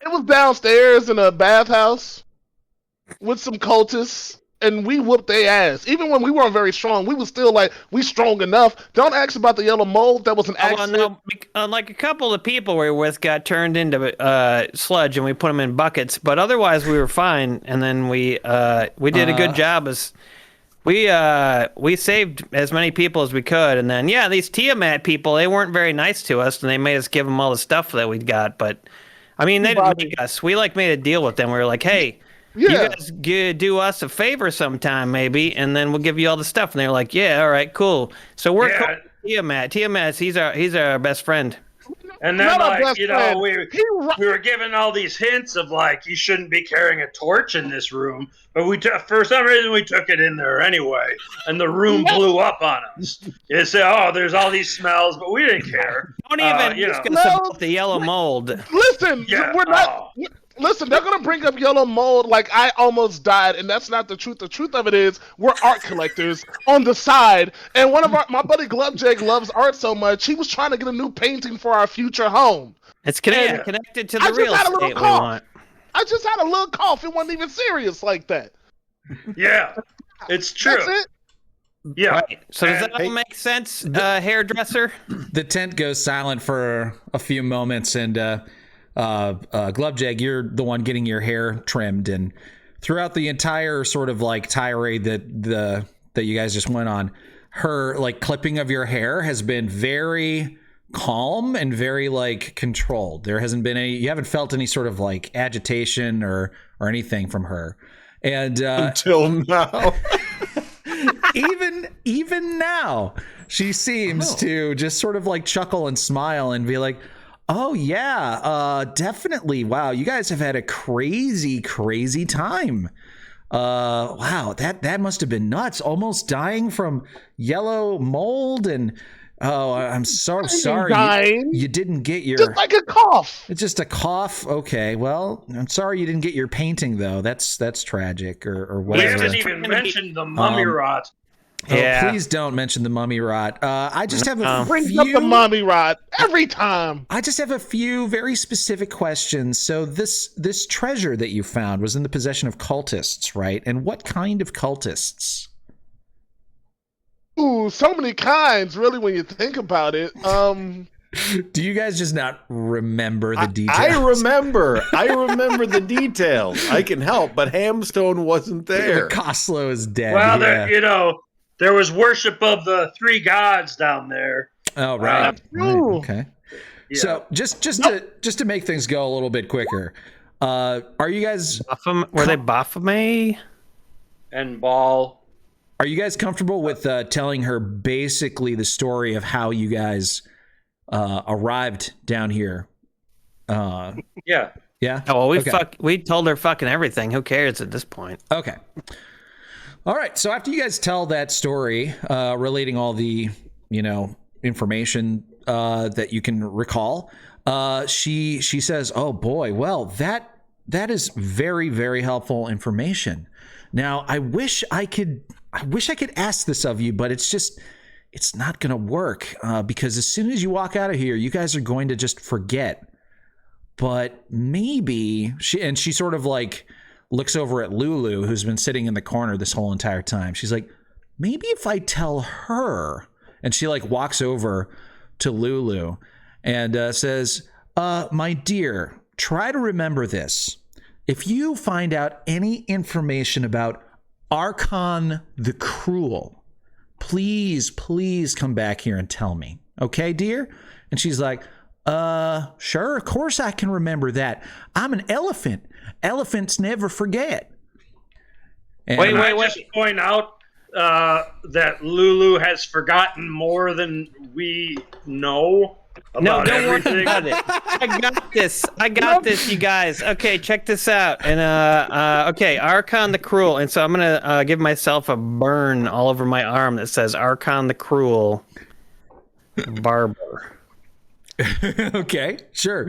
It was downstairs in a bathhouse with some cultists, and we whooped their ass. Even when we weren't very strong, we was still like, we strong enough. Don't ask about the yellow mold. That was an accident. Like a couple of people we were with got turned into sludge, and we put them in buckets. But otherwise, we were fine. And then we did a good job as we saved as many people as we could. And then these Tiamat people, they weren't very nice to us, and they made us give them all the stuff that we'd got. But I mean, they didn't make us. We made a deal with them. We were like, hey. Yeah. You guys do us a favor sometime, maybe, and then we'll give you all the stuff. And they're like, yeah, all right, cool. So we're Tiamat. Tiamat, he's our best friend. And then, Not our like, best you know, friend. we were given all these hints of, like, you shouldn't be carrying a torch in this room. But for some reason, we took it in there anyway. And the room blew up on us. You say, oh, there's all these smells, but we didn't care. Don't even discuss about the yellow mold. Listen, Yeah. we're not. Listen, they're gonna bring up yellow mold like I almost died, and that's not the truth. The truth of it is, we're art collectors on the side, and my buddy Glubjig loves art so much, he was trying to get a new painting for our future home. It's connected to the real estate we want. I just had a little cough. It wasn't even serious like that. Yeah, it's true. That's it. Yeah. Right. So does that all make sense, hairdresser? The tent goes silent for a few moments, and Glubjig, you're the one getting your hair trimmed, and throughout the entire sort of like tirade that you guys just went on, her like clipping of your hair has been very calm and very like controlled. There hasn't been you haven't felt any sort of like agitation or anything from her. And until now. even now, she seems to just sort of like chuckle and smile and be like, oh yeah, definitely. Wow, you guys have had a crazy time. Wow, that must have been nuts. Almost dying from yellow mold, and I'm so sorry you didn't get your, just like a cough. It's just a cough. Okay, well, I'm sorry you didn't get your painting though. That's tragic or whatever. We haven't even mentioned the mummy rot. Please don't mention the mummy rot. I just have a brings up the mummy rot every time. I just have a few very specific questions. So this treasure that you found was in the possession of cultists, right? And what kind of cultists? Ooh, so many kinds, really, when you think about it. Do you guys just not remember the details? I remember the details. I can help, but Hamstone wasn't there. Costlo is dead. Well, there was worship of the three gods down there. Oh, right. Okay. Yeah. So just to make things go a little bit quicker, are you guys were they Baphomet and Baal? Are you guys comfortable with telling her basically the story of how you guys arrived down here? Yeah. Yeah. Oh, well, we told her fucking everything. Who cares at this point? Okay. All right. So after you guys tell that story, relating all the, information that you can recall, she says, "Oh boy, well that is very, very helpful information. Now I wish I could ask this of you, but it's not going to work because as soon as you walk out of here, you guys are going to just forget. But maybe she sort of like looks over at Lulu, who's been sitting in the corner this whole entire time. She's like, maybe if I tell her, and she like walks over to Lulu and says, my dear, try to remember this. If you find out any information about Archon the Cruel, please come back here and tell me. Okay, dear?" And she's like, sure, of course I can remember that. I'm an elephant. Elephants never forget. And wait. Just point out that Lulu has forgotten more than we know about everything. Worry about it. I got this, you guys. Okay, check this out. And okay, Archon the Cruel. And so I'm gonna give myself a burn all over my arm that says Archon the Cruel Barber. Okay, sure.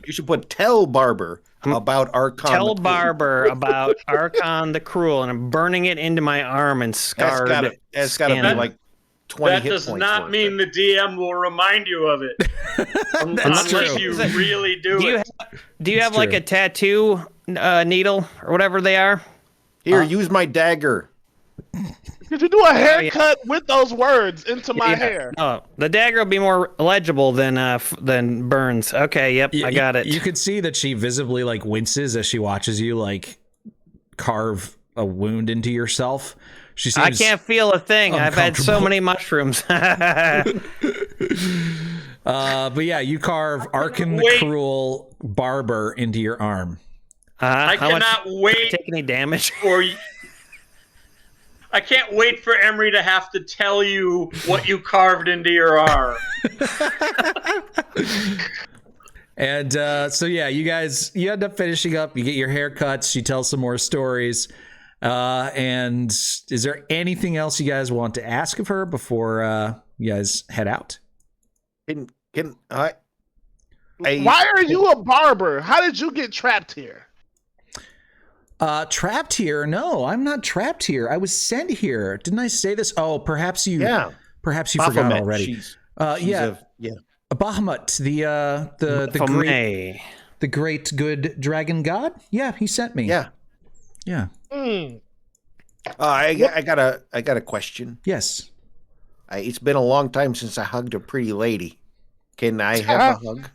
You should put tell Barber about Archon. Tell Barber about Archon the Cruel, and I'm burning it into my arm and scarred. It's got to be like 20 hit points. That does not mean the DM will remind you of it. Unless you really do it. Do you have like a tattoo needle or whatever they are? Here, use my dagger. Could you do a haircut with those words into my hair? Oh, the dagger will be more legible than Burns. Okay, yep, I got it. You could see that she visibly like winces as she watches you like carve a wound into yourself. She seems I can't feel a thing. I've had so many mushrooms. But yeah, you carve Archon the Cruel Barber into your arm. I cannot wait. Take any damage? I can't wait for Emery to have to tell you what you carved into your arm. And so yeah, you end up finishing up. You get your haircuts. You tell some more stories. And is there anything else you guys want to ask of her before you guys head out? Why are you a barber? How did you get trapped here? Trapped here? No, I'm not trapped here. I was sent here. Didn't I say this? Oh, perhaps you forgot already. Bahamut, the great good dragon god. Yeah, he sent me. Yeah. I got a question. Yes. It's been a long time since I hugged a pretty lady. Can I have a hug?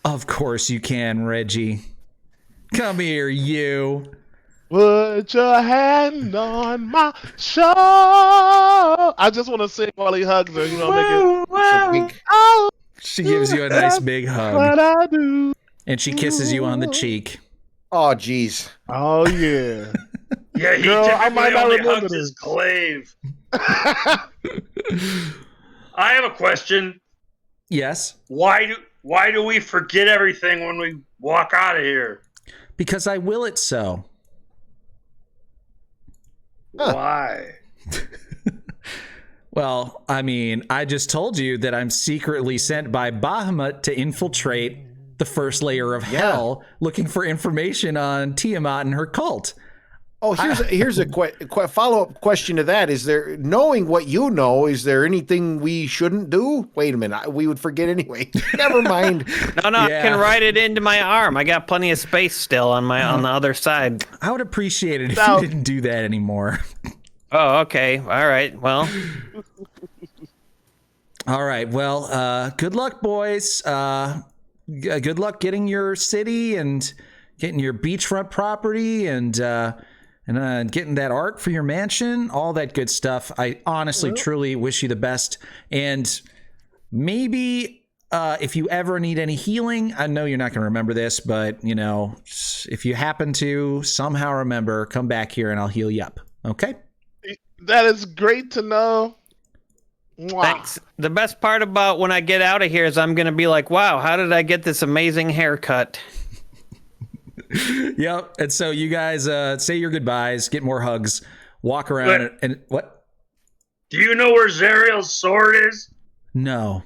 Of course you can, Reggie. Come here, you. Put your hand on my shoulder. I just want to sing while he hugs her. Make it. She gives you a nice big hug. What I do. And she kisses you on the cheek. Oh, geez. Oh, yeah. Yeah, he typically only hugs his glaive. I have a question. Yes? Why do we forget everything when we walk out of here? Because I will it so. Why? Well, I mean, I just told you that I'm secretly sent by Bahamut to infiltrate the first layer of hell, looking for information on Tiamat and her cult. Oh, here's a follow-up question to that. Is there, knowing what you know, is there anything we shouldn't do? Wait a minute, we would forget anyway. Never mind. No, I can write it into my arm. I got plenty of space still on the other side. I would appreciate it if you didn't do that anymore. Oh, okay. All right. Well. All right. Well, good luck, boys. Good luck getting your city and getting your beachfront property and getting that art for your mansion, all that good stuff. I honestly, truly wish you the best. And maybe if you ever need any healing, I know you're not going to remember this, but, you know, if you happen to somehow remember, come back here and I'll heal you up. Okay? That is great to know. Mwah. Thanks. The best part about when I get out of here is I'm going to be like, wow, how did I get this amazing haircut? Yep. And so you guys say your goodbyes, get more hugs, walk around, and what? Do you know where Zariel's sword is? No.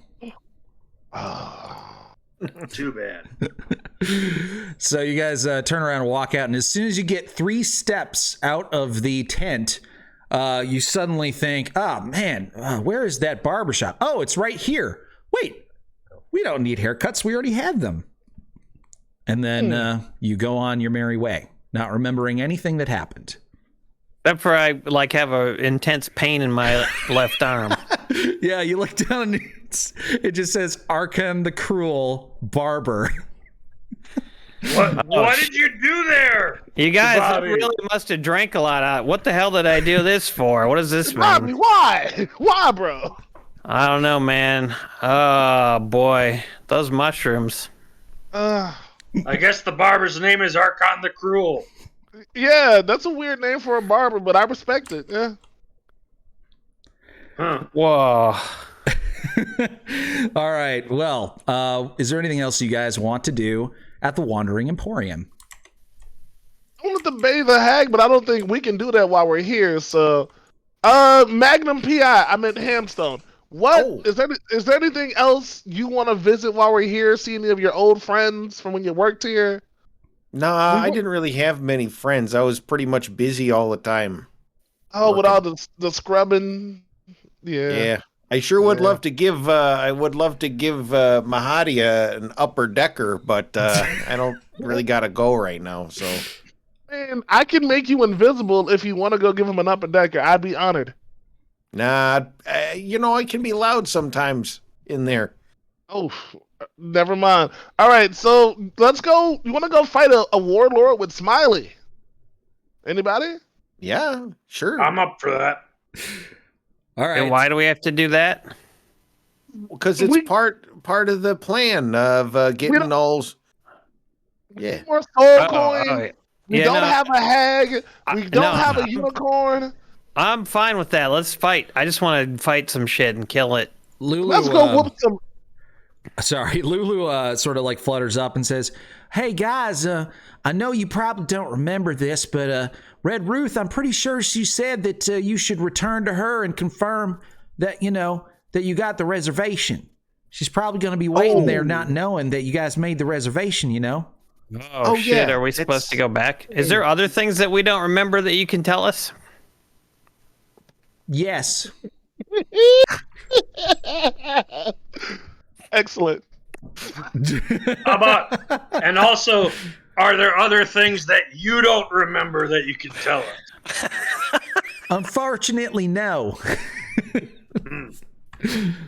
Too bad. So you guys turn around and walk out, and as soon as you get 3 steps out of the tent, you suddenly think, oh man, where is that barbershop? Oh, it's right here. Wait, we don't need haircuts. We already have them. And then you go on your merry way, not remembering anything that happened. Except for I have a intense pain in my left arm. Yeah, you look down and it just says Arkham the Cruel Barber. What did you do there? You guys really must have drank a lot. What the hell did I do this for? What does this mean? Robbie, why? Why, bro? I don't know, man. Oh, boy. Those mushrooms. I guess the barber's name is Archon the Cruel. Yeah, that's a weird name for a barber, but I respect it. Yeah. Huh. Whoa. All right. Well, is there anything else you guys want to do at the Wandering Emporium? I wanted to bathe the hag, but I don't think we can do that while we're here. So, Magnum PI, I meant Hamstone. What is there anything else you want to visit while we're here? See any of your old friends from when you worked here? No, I didn't really have many friends. I was pretty much busy all the time. Oh, with all the scrubbing. Yeah. I sure would love to give Mahadi an upper decker, but I don't really gotta go right now. So, man, I can make you invisible if you want to go give him an upper decker. I'd be honored. Nah, I can be loud sometimes in there. Oh, never mind. All right, so let's go. You want to go fight a warlord with Smiley? Anybody? Yeah, sure. I'm up for that. All right. And why do we have to do that? Because it's part of the plan of getting all. Yeah. More soul coin. We don't have a hag. We don't have a unicorn. I'm fine with that. Let's fight. I just want to fight some shit and kill it. Lulu, Let's go whoop some. Sorry, Lulu sort of like flutters up and says, "Hey guys, I know you probably don't remember this, but Red Ruth, I'm pretty sure she said that you should return to her and confirm that that you got the reservation. She's probably going to be waiting there, not knowing that you guys made the reservation. Oh shit! Are we supposed to go back? Is there other things that we don't remember that you can tell us? Yes. Excellent. How about, and also, are there other things that you don't remember that you can tell us? Unfortunately, no.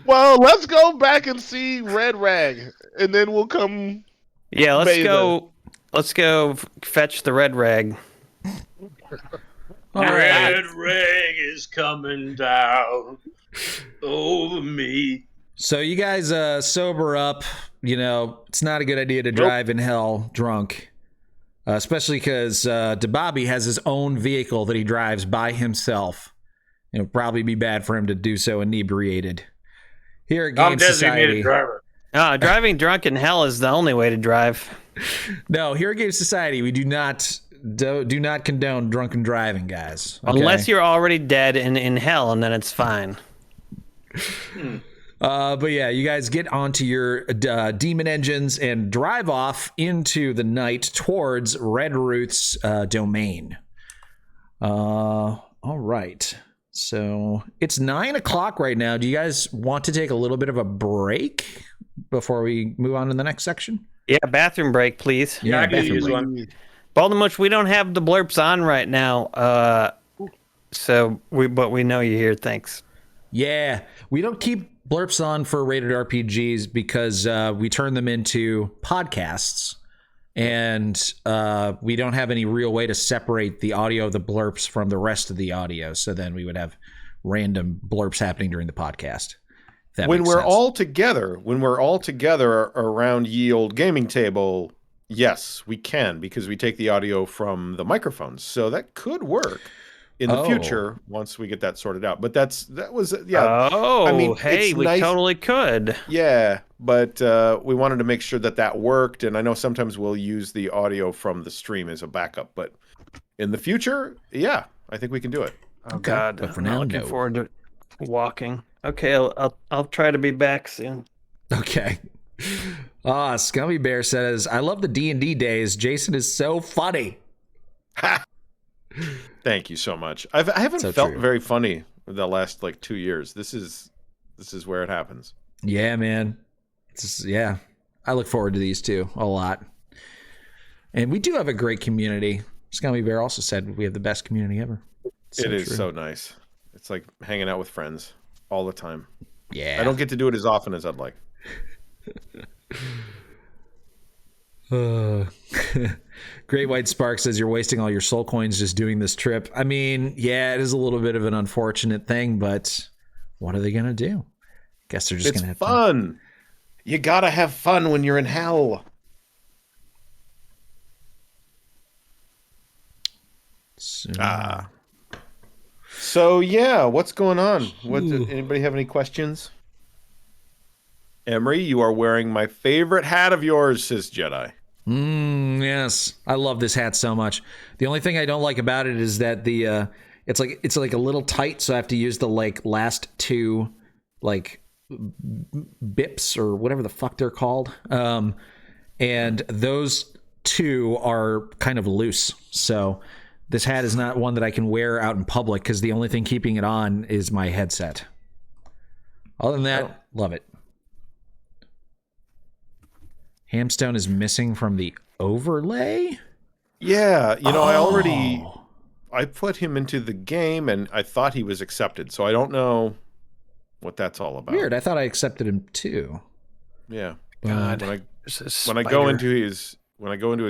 Well, let's go back and see Red Rag, and then we'll come. Yeah, let's go fetch the red rag. Red rag is coming down over me. So you guys sober up. It's not a good idea to drive in hell drunk. Especially because DeBobby has his own vehicle that he drives by himself. It'll probably be bad for him to do so inebriated. Here at Game Society. Driver. Driving drunk in hell is the only way to drive. No, here at Game Society, we do not condone drunken driving, guys. Okay? Unless you're already dead and in hell, and then it's fine. But yeah, you guys get onto your demon engines and drive off into the night towards Red Ruth's domain. All right. So it's 9 o'clock right now. Do you guys want to take a little bit of a break before we move on to the next section? Yeah, bathroom break, please. Yeah, I can use one. Baldamush, we don't have the blurps on right now, but we know you're here. Thanks. Yeah, we don't keep blurps on for rated RPGs because we turn them into podcasts, and we don't have any real way to separate the audio of the blurps from the rest of the audio. So then we would have random blurps happening during the podcast. When we're all together around ye old gaming table, yes, we can, because we take the audio from the microphones. So that could work in the future once we get that sorted out. But that was Oh, I mean, hey, we totally could. Yeah, but we wanted to make sure that worked. And I know sometimes we'll use the audio from the stream as a backup, but in the future, yeah, I think we can do it. Oh God, but for now, I'm looking forward to walking. Okay, I'll try to be back soon. Okay. Scummy Bear says, "I love the D&D days. Jason is so funny." Thank you so much. I haven't felt very funny the last 2 years. This is where it happens. Yeah, man. Yeah. I look forward to these too a lot. And we do have a great community. Scummy Bear also said we have the best community ever. It is so nice. It's like hanging out with friends all the time. Yeah. I don't get to do it as often as I'd like. Great White Spark says you're wasting all your soul coins just doing this trip. I mean, yeah, it is a little bit of an unfortunate thing, but what are they going to do? Guess they're just going to have fun. You got to have fun when you're in hell. So yeah, what's going on? Anybody have any questions? Emery, you are wearing my favorite hat of yours, says Jedi. Yes, I love this hat so much. The only thing I don't like about it is that the it's like a little tight, so I have to use the last two bips or whatever the fuck they're called. And those two are kind of loose, so this hat is not one that I can wear out in public because the only thing keeping it on is my headset. Other than that, love it. Hamstone is missing from the overlay? Yeah, I put him into the game and I thought he was accepted, so I don't know what that's all about. Weird, I thought I accepted him too. Yeah. God. When I go into his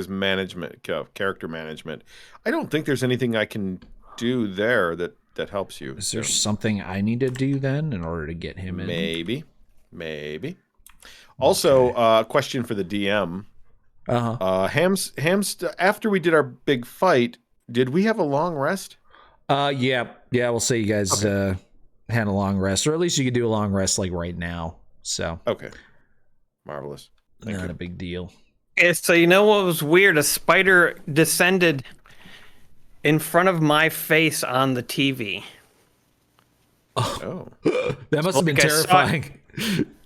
management, character management, I don't think there's anything I can do there that helps you. Is there something I need to do then in order to get him in? Maybe. Also, question for the DM. Hams, after we did our big fight, did we have a long rest? Yeah. Yeah, we'll say you guys had a long rest, or at least you could do a long rest like right now. So Okay. Marvelous. not a big deal. Yeah, so you know what was weird? A spider descended in front of my face on the TV. Oh. That must have been terrifying.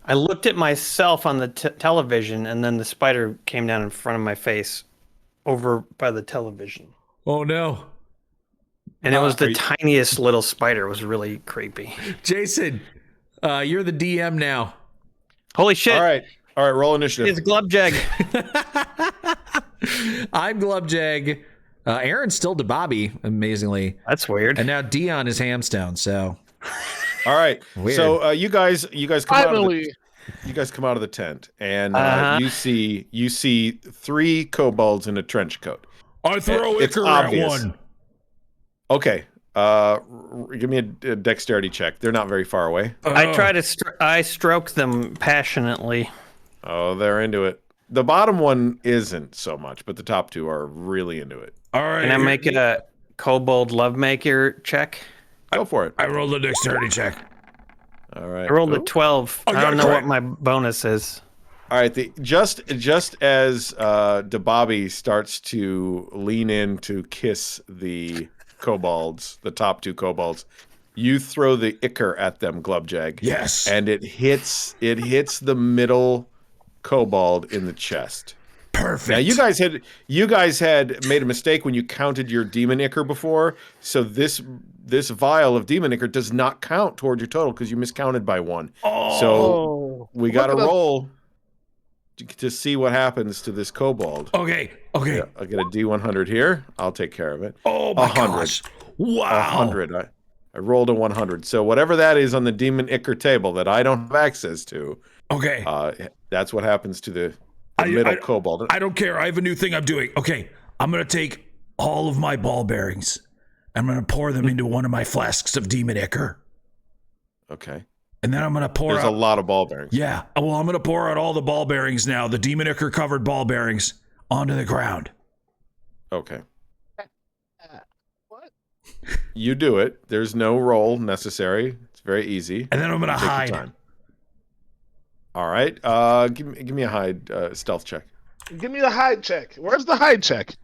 I looked at myself on the television, and then the spider came down in front of my face over by the television. Oh, no. And it was the tiniest little spider. It was really creepy. Jason, you're the DM now. Holy shit. All right, roll initiative. It's Glubjag. I'm Glubjag. Aaron's still DeBobby, amazingly. That's weird. And now Dion is Hamstone, so... All right. Weird. So you guys come Finally. you guys come out of the tent, and you see 3 kobolds in a trench coat. I throw It's Icar obvious. at one. Okay. Give me a dexterity check. They're not very far away. I try to I stroke them passionately. Oh, they're into it. The bottom one isn't so much, but the top 2 are really into it. All right. Can I make it a kobold lovemaker check? Go for it. I rolled a dexterity check. All right. I rolled a 12. I don't know what my bonus is. All right. Just as DeBobby starts to lean in to kiss the kobolds, the top 2 kobolds, you throw the Icar at them, Glubjag. Yes. And it hits the middle kobold in the chest. Perfect. Now you guys had made a mistake when you counted your demon Icar before, so this vial of demon Icar does not count toward your total because you miscounted by 1. Oh. So we got to roll to see what happens to this kobold. Okay. Yeah, I'll get a D100 here. I'll take care of it. Oh my gosh. Wow. 100. I rolled a 100. So whatever that is on the demon Icar table that I don't have access to. Okay. That's what happens to the middle kobold. I don't care. I have a new thing I'm doing. Okay. I'm going to take all of my ball bearings. I'm going to pour them into one of my flasks of demon Icar. Okay. And then I'm going to pour There's a lot of ball bearings. Yeah. Well, I'm going to pour out all the ball bearings now, the demon Icar covered ball bearings, onto the ground. Okay. What? You do it. There's no roll necessary. It's very easy. And then I'm going to Take your hide. time. All right. Give me a hide stealth check. Give me the hide check. Where's the hide check?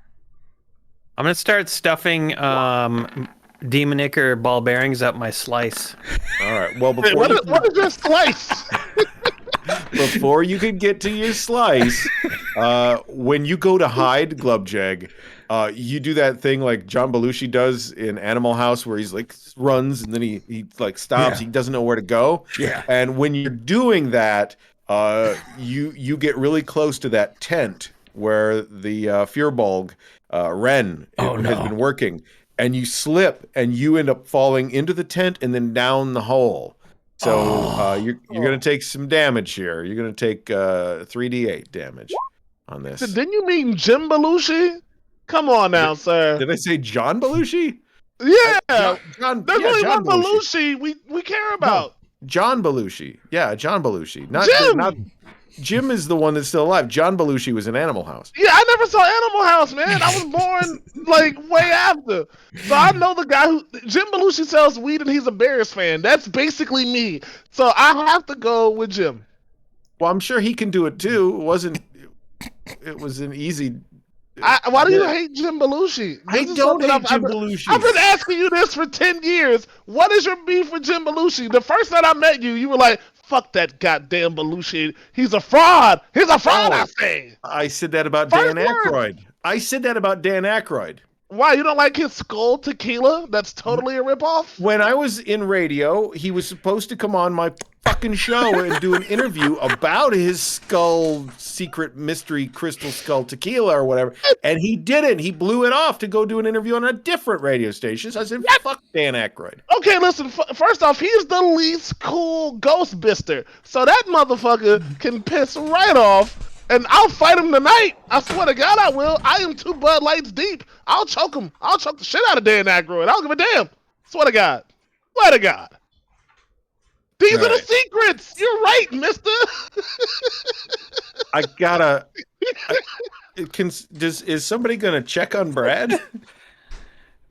I'm going to start stuffing demon Icar ball bearings up my slice. All right. Well, Wait, what is your slice? before you could get to your slice, when you go to hide, Glubjag, you do that thing like John Belushi does in Animal House where he's like runs and then he like stops. Yeah. He doesn't know where to go. Yeah. And when you're doing that, you get really close to that tent where the Furbolg Ren has been working. And you slip and you end up falling into the tent and then down the hole. So you're going to take some damage here. You're going to take 3d8 damage on this. Didn't you mean Jim Belushi? Come on now, sir. Did I say John Belushi? Yeah. John, There's yeah, only John one Belushi we care about. No, John Belushi. Yeah, John Belushi. Jim! Jim is the one that's still alive. John Belushi was in Animal House. Yeah, I never saw Animal House, man. I was born like way after. So I know the guy who Jim Belushi sells weed and he's a Bears fan. That's basically me. So I have to go with Jim. Well, I'm sure he can do it too. It was an easy. Why do you hate Jim Belushi? I don't hate Jim Belushi. I've been asking you this for 10 years. What is your beef with Jim Belushi? The first night I met you, you were like, fuck that goddamn Belushi. He's a fraud. He's a fraud, I say. I said that about First Dan word. Aykroyd. I said that about Dan Aykroyd. Why, you don't like his Skull Tequila? That's totally a ripoff? When I was in radio, he was supposed to come on my fucking show and do an interview about his skull, secret mystery crystal skull tequila or whatever. And he didn't. He blew it off to go do an interview on a different radio station. So I said, fuck Dan Aykroyd. Okay, listen, first off, he's the least cool ghostbuster. So that motherfucker can piss right off. And I'll fight him tonight. I swear to God I will. I am 2 Bud Lights deep. I'll choke him. I'll choke the shit out of Dan Aykroyd. I don't give a damn. Swear to God. Swear to God. These are the secrets. You're right, mister. I gotta... is somebody gonna check on Brad?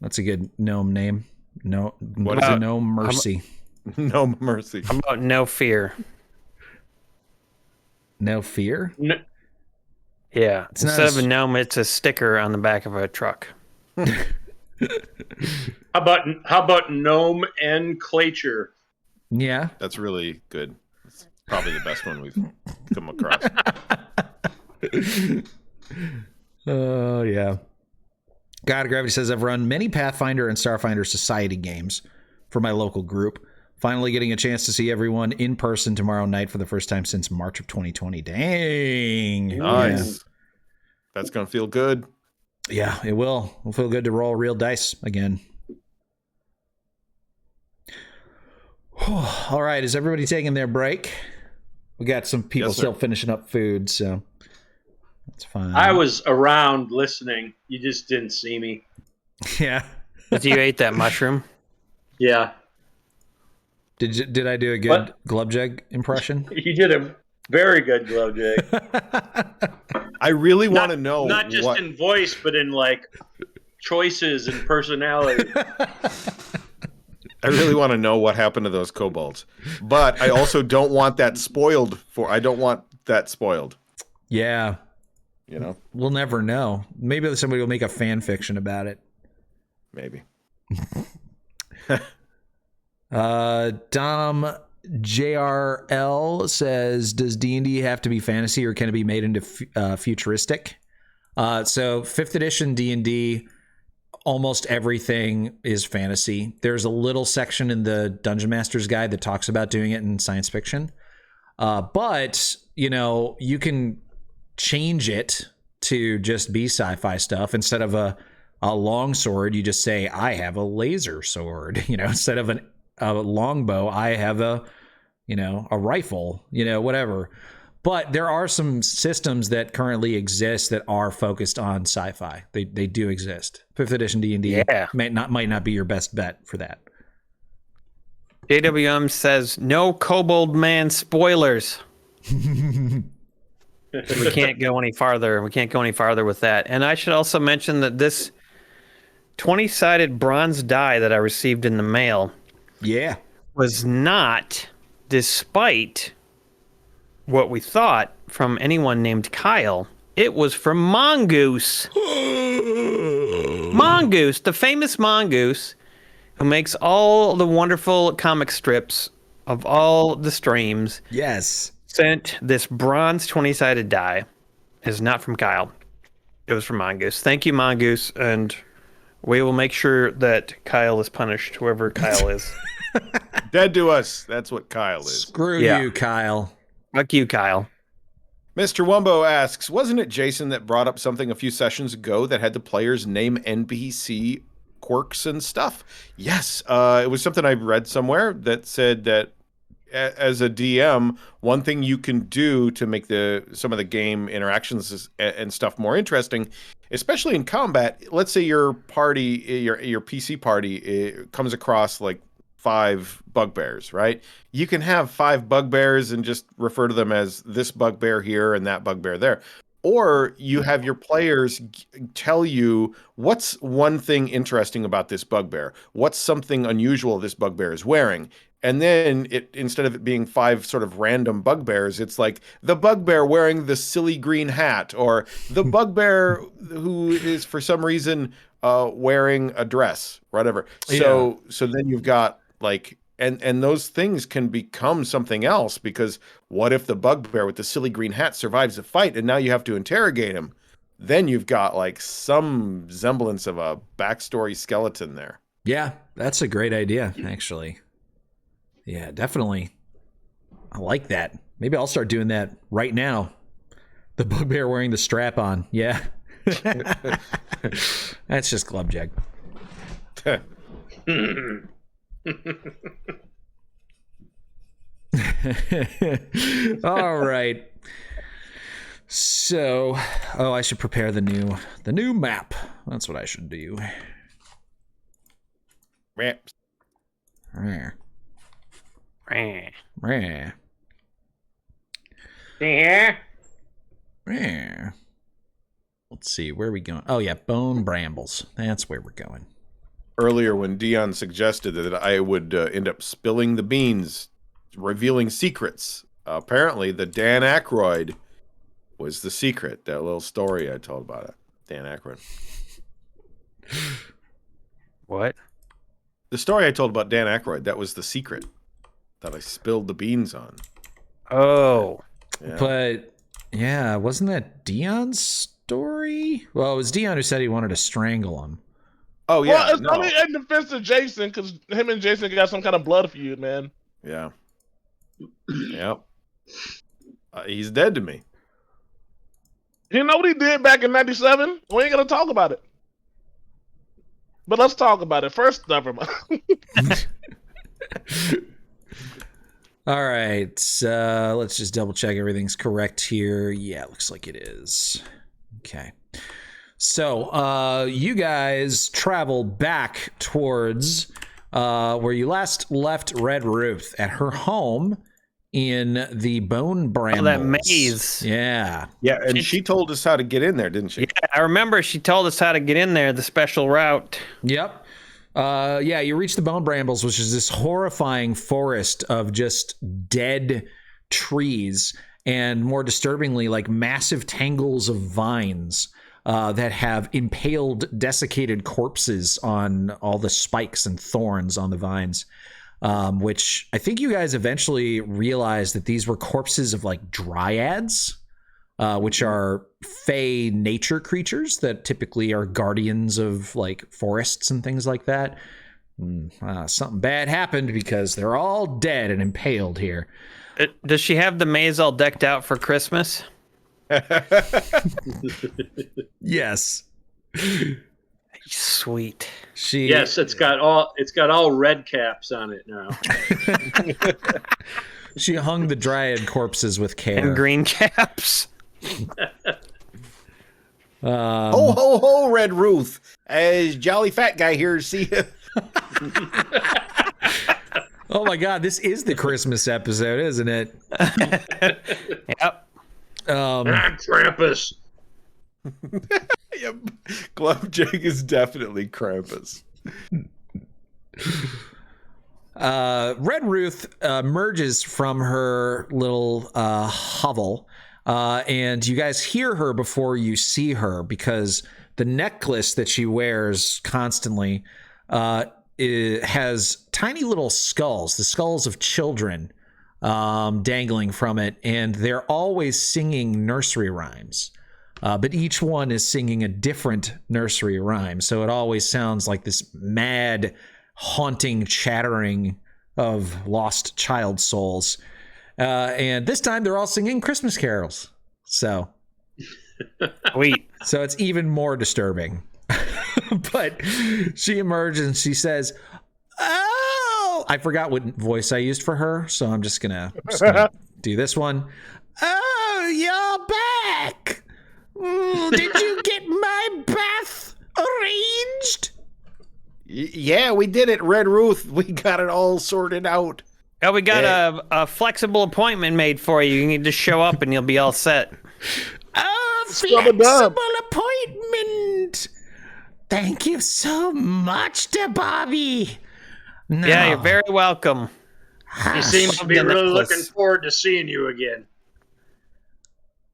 That's a good gnome name. No, What is it? it? No mercy. No mercy. How about no fear? No fear. N- Yeah. It's not Instead as- of a gnome, it's a sticker on the back of a truck. How about gnome and clature? Yeah. That's really good. It's probably the best one we've come across. Oh, yeah. God of Gravity says, I've run many Pathfinder and Starfinder Society games for my local group. Finally getting a chance to see everyone in person tomorrow night for the first time since March of 2020. Dang. Nice. That's going to feel good. Yeah, it will. It'll feel good to roll real dice again. All right, is everybody taking their break? We got some people still finishing up food, so that's fine. I was around listening. You just didn't see me. Yeah. But you ate that mushroom? Yeah. Did I do a good What? Glubjeg impression? You did a very good glow, Jay. I really want to know Not just in voice, but in like choices and personality. I really want to know what happened to those kobolds. But I also don't want that spoiled I don't want that spoiled. Yeah. You know? We'll never know. Maybe somebody will make a fan fiction about it. Maybe. Dom JRL says, does D&D have to be fantasy or can it be made into futuristic? So 5th edition D&D, almost everything is fantasy. There's a little section in the Dungeon Master's Guide that talks about doing it in science fiction. But, you know, you can change it to just be sci-fi stuff. Instead of a long sword, you just say, I have a laser sword. You know, instead of a longbow, I have a rifle, whatever. But there are some systems that currently exist that are focused on sci-fi. They do exist. 5th edition D&D might not be your best bet for that. JWM says, no Kobold Man spoilers. We can't go any farther. We can't go any farther with that. And I should also mention that this 20-sided bronze die that I received in the mail was not, despite what we thought, from anyone named Kyle. It was from Mongoose. Mongoose, the famous Mongoose, who makes all the wonderful comic strips of all the streams. Yes. Sent this bronze 20-sided die. Is not from Kyle. It was from Mongoose. Thank you, Mongoose, and we will make sure that Kyle is punished, whoever Kyle is. Dead to us. That's what Kyle is. Screw you, Kyle. Fuck you, Kyle. Mr. Wumbo asks, wasn't it Jason that brought up something a few sessions ago that had the players name NPC quirks and stuff? Yes. It was something I read somewhere that said that as a DM, one thing you can do to make some of the game interactions and stuff more interesting, especially in combat, let's say your party, your PC party, comes across like 5 bugbears, right? You can have 5 bugbears and just refer to them as this bugbear here and that bugbear there. Or you have your players tell you what's one thing interesting about this bugbear, what's something unusual this bugbear is wearing. And then instead of it being 5 sort of random bugbears, it's like the bugbear wearing the silly green hat, or the bugbear who is for some reason wearing a dress, whatever. So then you've got like, and those things can become something else, because what if the bugbear with the silly green hat survives the fight and now you have to interrogate him? Then you've got like some semblance of a backstory skeleton there. Yeah, that's a great idea, actually. Yeah, definitely. I like that. Maybe I'll start doing that right now. The bugbear wearing the strap on. Yeah. That's just Glubjag. All right. So, I should prepare the new map. That's what I should do. Maps. Yeah. Let's see, where are we going? Oh yeah, Bone Brambles. That's where we're going. earlier when Dion suggested that I would end up spilling the beans, revealing secrets. Apparently, the Dan Aykroyd was the secret. That little story I told about it. Dan Aykroyd. What? The story I told about Dan Aykroyd, that was the secret that I spilled the beans on. Oh. Yeah. But, yeah, wasn't that Dion's story? Well, it was Dion who said he wanted to strangle him. Oh, yeah. Well, it's only in defense of Jason, because him and Jason got some kind of blood feud, man. Yeah. Yep. He's dead to me. You know what he did back in 97? We ain't going to talk about it. But let's talk about it. First, never mind. All right. Let's just double check everything's correct here. Yeah, it looks like it is. Okay. So you guys travel back towards where you last left Red Ruth at her home in the Bone Brambles. Oh, that maze. Yeah. Yeah, and she told us how to get in there, didn't she? Yeah, I remember she told us how to get in there, the special route. Yep. Yeah, you reach the Bone Brambles, which is this horrifying forest of just dead trees and, more disturbingly, like massive tangles of vines that have impaled, desiccated corpses on all the spikes and thorns on the vines. Which I think you guys eventually realized that these were corpses of like dryads, which are fey nature creatures that typically are guardians of like forests and things like that. Something bad happened because they're all dead and impaled here. Does she have the maze all decked out for Christmas? Yes. Sweet. Yes, it's got all red caps on it now. She hung the dryad corpses with care. And green caps. Ho ho ho, Red Ruth. As jolly fat guy here, see you. Oh my God, this is the Christmas episode, isn't it? Yep. I'm Krampus. Yep. Glumjig is definitely Krampus. Red Ruth emerges from her little hovel, and you guys hear her before you see her because the necklace that she wears constantly it has tiny little skulls, the skulls of children dangling from it, and they're always singing nursery rhymes. But each one is singing a different nursery rhyme, so it always sounds like this mad, haunting chattering of lost child souls. And this time they're all singing Christmas carols. So, Sweet. So it's even more disturbing. But she emerges and she says, "Oh!" I forgot what voice I used for her, so I'm just gonna do this one. "Oh, you're back! Did you get my bath arranged?" Yeah, we did it, Red Ruth. We got it all sorted out. Oh, we got a flexible appointment made for you. You can just show up and you'll be all set. Oh, flexible appointment. Thank you so much, Bobby. No. Yeah, you're very welcome. He seems to be really looking forward to seeing you again.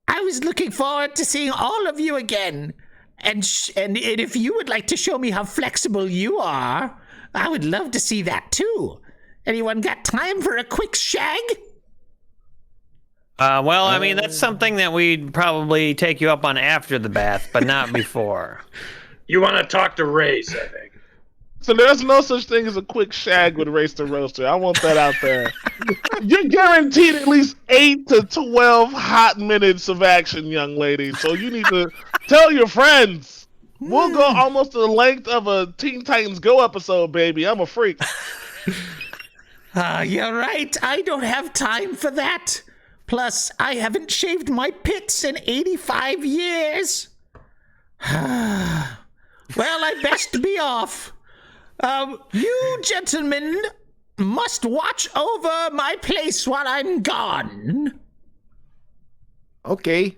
I was looking forward to seeing all of you again. And if you would like to show me how flexible you are, I would love to see that too. Anyone got time for a quick shag? Well, I mean, that's something that we'd probably take you up on after the bath, but not before. You want to talk to Race, I think. So there's no such thing as a quick shag with Race the Roaster. I want that out there. You're guaranteed at least 8 to 12 hot minutes of action, young lady. So you need to tell your friends. We'll go almost to the length of a Teen Titans Go episode, baby. I'm a freak. You're right. I don't have time for that. Plus, I haven't shaved my pits in 85 years. Well, I best be off. You gentlemen must watch over my place while I'm gone. Okay.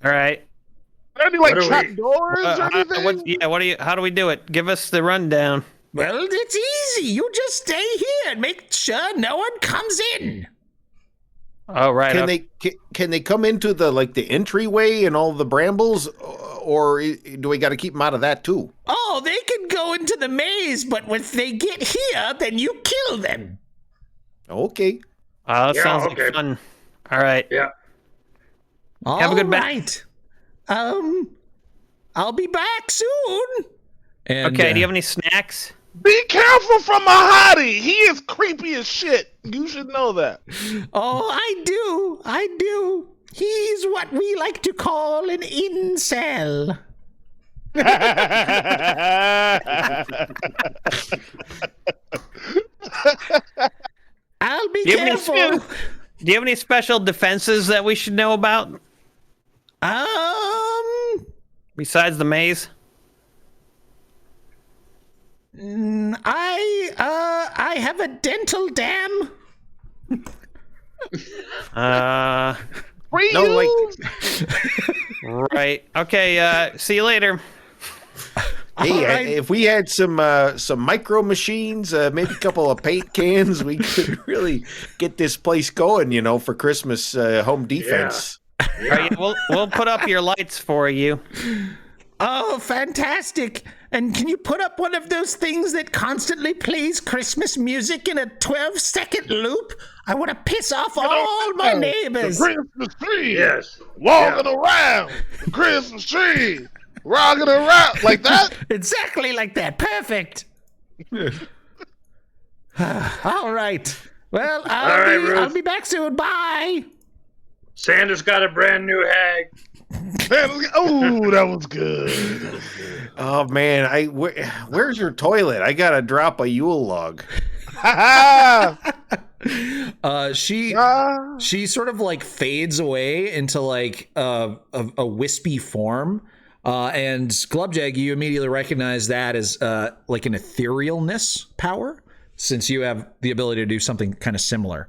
All right. there any like trap doors or anything? How do we do it? Give us the rundown. Well, it's easy. You just stay here and make sure no one comes in. Oh, right. Can they come into the entryway and all the brambles, or do we got to keep them out of that too? Oh, they can go into the maze, but if they get here, then you kill them. Okay. That sounds like fun. All right. Yeah. Have a good night. I'll be back soon. And, okay. Do you have any snacks? Be careful from Mahadi. He is creepy as shit. You should know that. Oh, I do. He's what we like to call an incel. I'll be careful. Do you have any special defenses that we should know about? Besides the maze? I have a dental dam. Right. Okay. See you later. Hey, if we had some micro machines, maybe a couple of paint cans, we could really get this place going, for Christmas home defense. Yeah. All right, we'll put up your lights for you. Oh, fantastic. And can you put up one of those things that constantly plays Christmas music in a 12-second loop? I want to piss off all my neighbors. The Christmas tree. Yes. Walking around. The Christmas tree. Rocking around. Like that? Exactly like that. Perfect. All right. Well, I'll be back soon. Bye. Santa's got a brand new hag. Oh, that was good. Oh man, where's your toilet? I gotta drop a Yule log. She sort of fades away into a wispy form, and Glubjag, you immediately recognize that as an etherealness power, since you have the ability to do something kind of similar.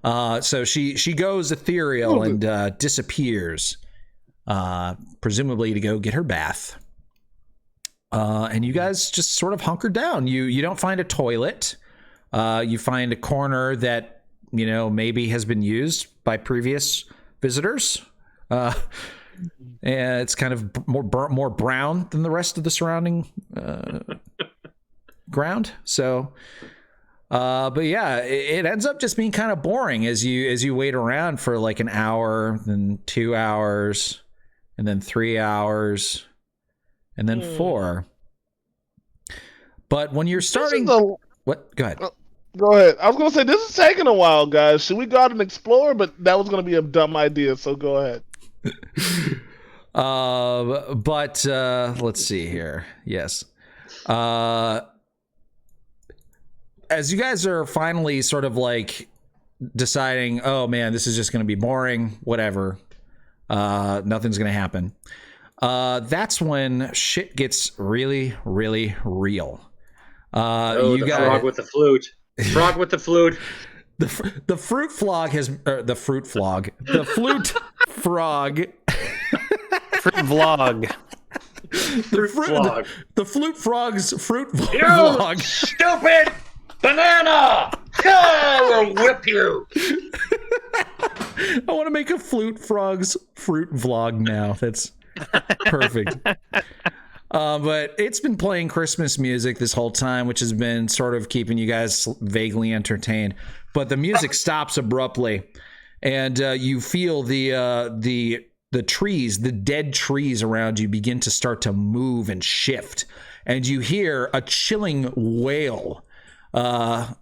So she goes ethereal and disappears. Presumably to go get her bath. And you guys just sort of hunker down. You don't find a toilet. You find a corner that, maybe has been used by previous visitors. And it's kind of more brown than the rest of the surrounding ground. So, but yeah, it ends up just being kind of boring as you wait around for an hour, then 2 hours, and then 3 hours, and then 4. But when you're starting... What? Go ahead. Go ahead. I was going to say, this is taking a while, guys. Should we go out and explore? But that was going to be a dumb idea, so go ahead. But let's see here. Yes. As you guys are finally sort of deciding, oh man, this is just going to be boring, whatever. Nothing's going to happen. That's when shit gets really, really real. You got frog with the flute. Frog with the flute. The fruit frog has the flute frog. Fruit vlog. The flute frog's fruit you vlog. Stupid banana! I will whip you. I want to make a flute frog's fruit vlog now. That's perfect. But it's been playing Christmas music this whole time, which has been sort of keeping you guys vaguely entertained. But the music stops abruptly, and you feel the trees, the dead trees around you, begin to start to move and shift, and you hear a chilling wail, a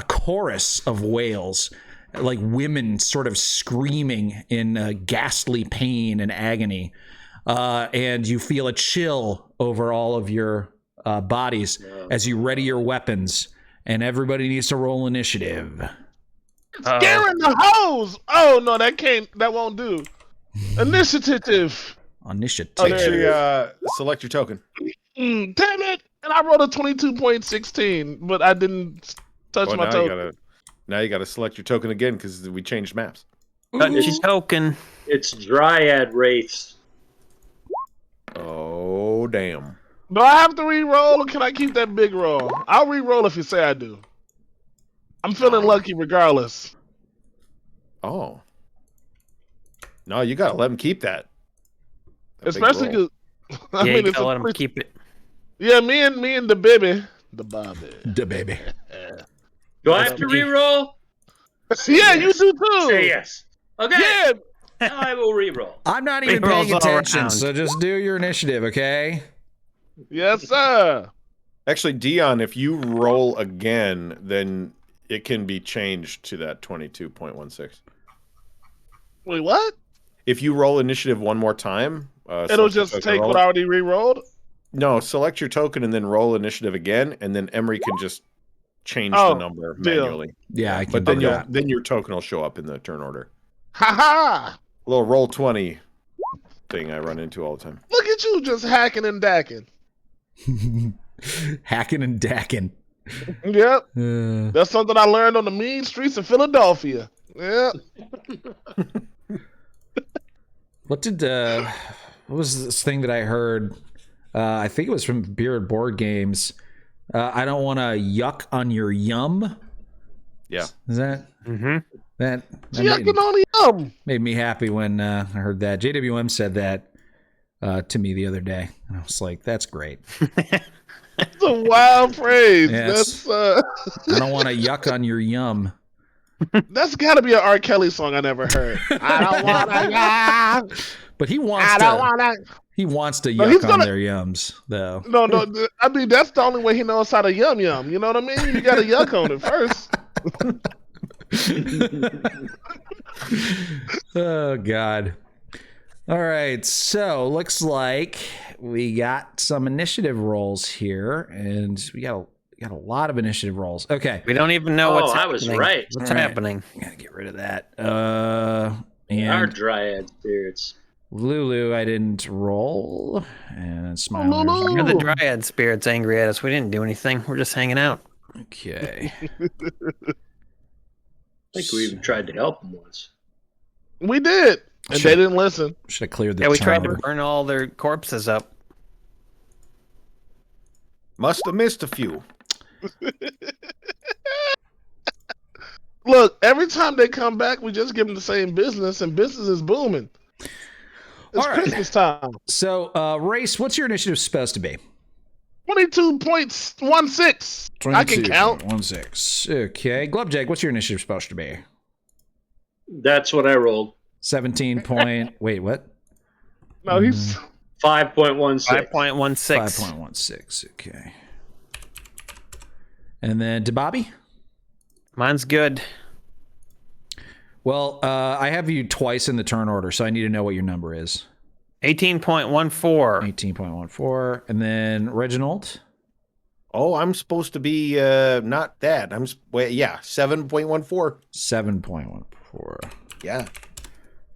chorus of wails, like women sort of screaming in ghastly pain and agony. And you feel a chill over all of your bodies as you ready your weapons, and everybody needs to roll initiative. Scaring the hose! Oh no, that won't do. Initiative. Select your token. Damn it! And I rolled a 22.16, but I didn't touch my token. Now you gotta select your token again because we changed maps. Touch your token. It's Dryad Wraiths. Oh, damn. Do I have to re-roll, or can I keep that big roll? I'll re-roll if you say I do. I'm feeling lucky regardless. Oh. No, you gotta let him keep that. Especially because I mean, you gotta let him keep it. Yeah, me and the baby. The Bobby. The baby. Do I have to re-roll? Yeah, you do too. Say yes. Okay. Yeah. I will re-roll. I'm not even Re-rolls paying all attention, around. so just do your initiative, okay? Yes, sir. Actually, Dion, if you roll again, then it can be changed to that 22.16. Wait, what? If you roll initiative one more time, It'll just take what I already re-rolled? No, select your token and then roll initiative again, and then Emery can just change the number manually. Yeah, I can. But then your token will show up in the turn order. Ha ha! Little roll 20 thing I run into all the time. Look at you just hacking and dacking. Hacking and dacking. Yep. That's something I learned on the mean streets of Philadelphia. Yeah. What was this thing that I heard? I think it was from Beard Board Games. I don't want to yuck on your yum. Yeah. Is that? Mm-hmm. Yucking on the yum. Made me happy when I heard that. JWM said that to me the other day. And I was like, that's great. It's a wild phrase. Yes. That's I don't want to yuck on your yum. That's got to be an R. Kelly song I never heard. I don't want to yuck. But he wants He wants to yuck on their yums, though. No. I mean, that's the only way he knows how to yum. You know what I mean? You got to yuck on it first. Oh, God. All right. So, looks like we got some initiative rolls here, and we got a lot of initiative rolls. Okay. We don't even know what's happening. I was right. What's happening? Gotta get rid of that. And our dryad spirits. Lulu, I didn't roll. And Smiler. You're the dryad spirits angry at us. We didn't do anything. We're just hanging out. Okay. I think we even tried to help them once. We did. And they didn't listen. Should have cleared the Yeah, we tried to turnover. burn all their corpses up. Must have missed a few. Look, every time they come back, we just give them the same business, and business is booming. It's All right. Christmas time. So, Race, what's your initiative supposed to be? 22.16. I can count. 22.16. Okay. Glubjag, what's your initiative supposed to be? That's what I rolled. 17 point... Wait, what? No, he's 5.16. 5.16. 5.16. Okay. And then to Bobby? Mine's good. Well, I have you twice in the turn order, so I need to know what your number is. 18.14. 18.14. And then Reginald? Oh, I'm supposed to be not that. 7.14. 7.14. Yeah.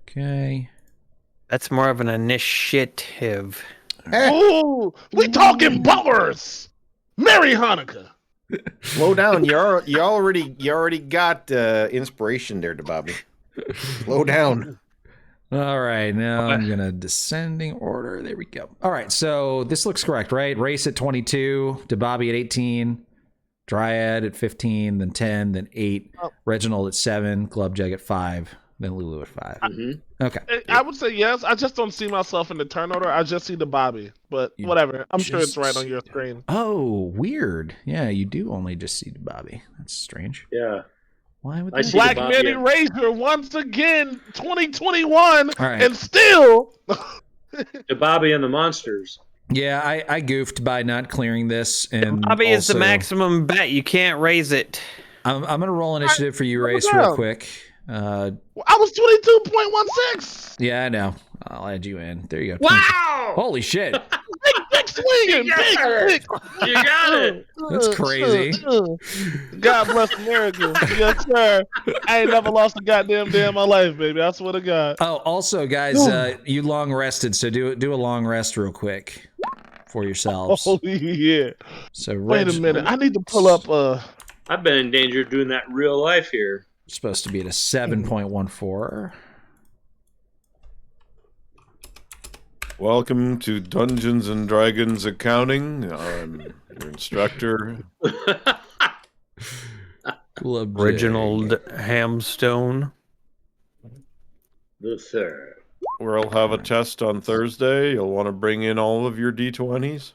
Okay. That's more of an initiative. oh, we talking bars. Merry Hanukkah. Slow down. You already got inspiration there, Bobby. Slow down. All right, now I'm going to descending order. There we go. All right, so this looks correct, right? Race at 22, Bobby at 18, Dryad at 15, then 10, then 8, Reginald at 7, Glubjag at 5, then Lulu at 5. Okay. I would say yes. I just don't see myself in the turn order. I just see the Bobby. But whatever. I'm sure it's right on your screen. Oh, weird. Yeah, you do only just see the Bobby. That's strange. Yeah. Why would I that? see Black the Bobby Midi and- Razor once again, 2021, right. and still. The Bobby and the Monsters. Yeah, I goofed by not clearing this. And Bobby is the also, maximum bet. You can't raise it. I'm going to roll initiative for you, What Race, was real that? quick. I was 22.16. Yeah, I know. I'll add you in. There you go. Wow! Holy shit. Big swinging. Yes, Big. You got it. That's crazy. God bless America. Yes, sir. I ain't never lost a goddamn day in my life, baby. I swear to God. Oh, also, guys, you long rested, so do a long rest real quick for yourselves. Holy yeah. So Wait a minute. I need to pull up. I've been in danger of doing that in real life here. supposed to be at a 7.14. Welcome to Dungeons and Dragons Accounting. I'm your instructor. Reginald Hamstone. The third. We'll have a test on Thursday. You'll want to bring in all of your D20s.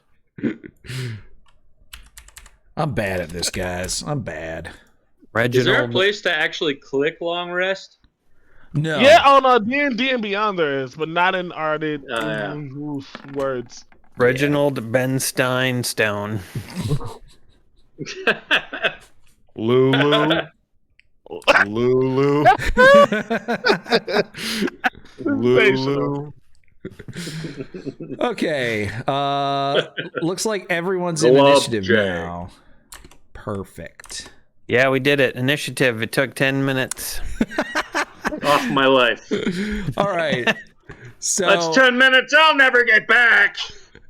I'm bad at this, guys. I'm bad. Reginald. Is there a place to actually click long rest? No. Yeah, on D&D and Beyond there is, but not in Arded words. Reginald Benstein Stone. Lulu. Lulu. Lulu. Okay. Looks like everyone's in Glub initiative J. now. Perfect. Yeah, we did it. Initiative. It took 10 minutes. Off my life. All right. So That's 10 minutes I'll never get back.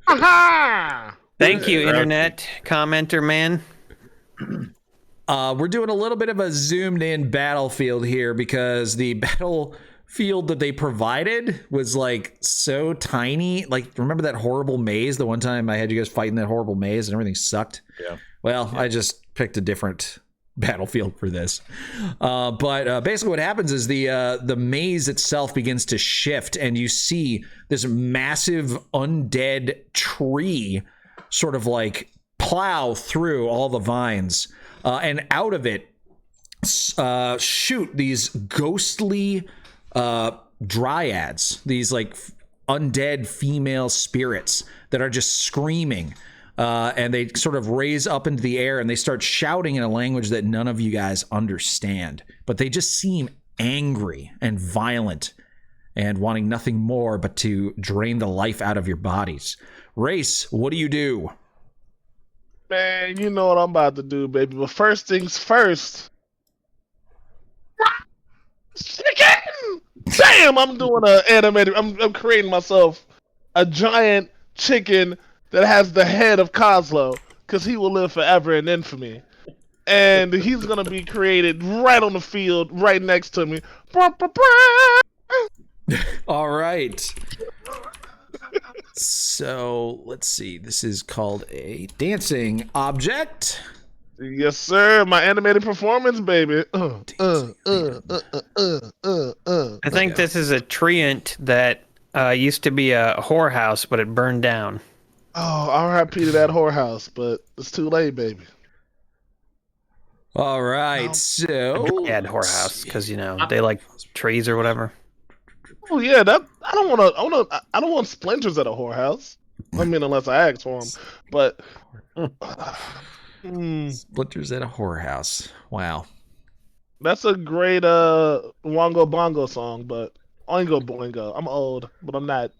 Aha! Thank you, internet commenter man. we're doing a little bit of a zoomed in battlefield here because the battlefield that they provided was like so tiny. Like, remember that horrible maze? The one time I had you guys fighting that horrible maze and everything sucked? Yeah. Well, I just picked a different battlefield for this. But basically what happens is the maze itself begins to shift and you see this massive undead tree sort of like plow through all the vines. And out of it shoot these ghostly dryads, these like undead female spirits that are just screaming. And they sort of raise up into the air and they start shouting in a language that none of you guys understand. But they just seem angry and violent and wanting nothing more but to drain the life out of your bodies. Race, what do you do? Man, you know what I'm about to do, baby. But first things first. Chicken! Damn, I'm doing an animated. I'm creating myself a giant chicken that has the head of Kozlo, because he will live forever in infamy. And he's going to be created right on the field, right next to me. All right. So, let's see. This is called a dancing object. Yes, sir. My animated performance, baby. I think this is a treant that used to be a whorehouse, but it burned down. Oh, R.I.P. to that whorehouse, but it's too late, baby. All right, so Yeah, whorehouse, because they like trees or whatever. Oh yeah, that I don't want splinters at a whorehouse. I mean, unless I ask for them. But splinters at a whorehouse. Wow. That's a great Wongo Bongo song, but Oingo Boingo. I'm old, but I'm not.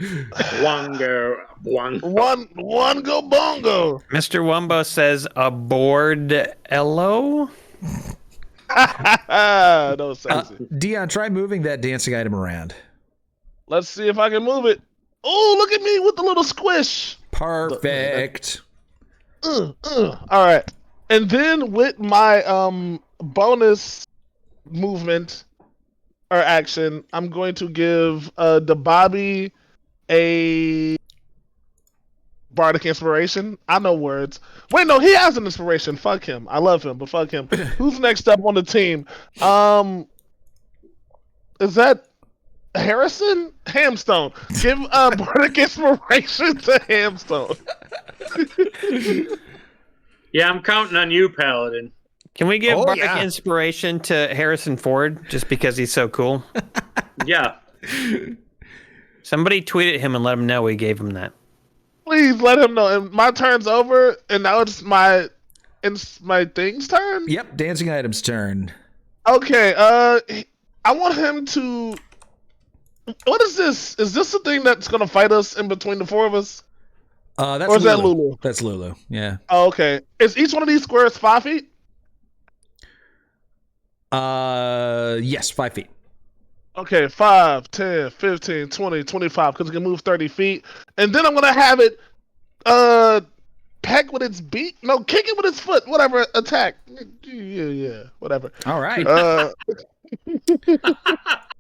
Wongo Wongo Bongo. Mr. Wumbo says aboard Ello. No, sexy. Dion, try moving that dancing item around. Let's see if I can move it. Oh, look at me with the little squish. Perfect. All right. And then with my bonus movement or action, I'm going to give the Bobby a bardic inspiration. I know words. Wait, no, he has an inspiration. Fuck him. I love him, but fuck him. Who's next up on the team? Is that Harrison? Hamstone. Give bardic inspiration to Hamstone. Yeah, I'm counting on you, Paladin. Can we give bardic inspiration to Harrison Ford just because he's so cool? Yeah. Somebody tweeted him and let him know we gave him that. Please let him know. And my turn's over, and now it's my thing's turn. Yep, dancing item's turn. Okay. I want him to. What is this? Is this the thing that's gonna fight us in between the four of us? That's or is that Lulu? That's Lulu. Yeah. Oh, okay. Is each one of these squares 5 feet? Yes, 5 feet. Okay, 5, 10, 15, 20, 25, because it can move 30 feet. And then I'm going to have it peck with its beak. No, kick it with its foot. Whatever, attack. Yeah, whatever. All right. I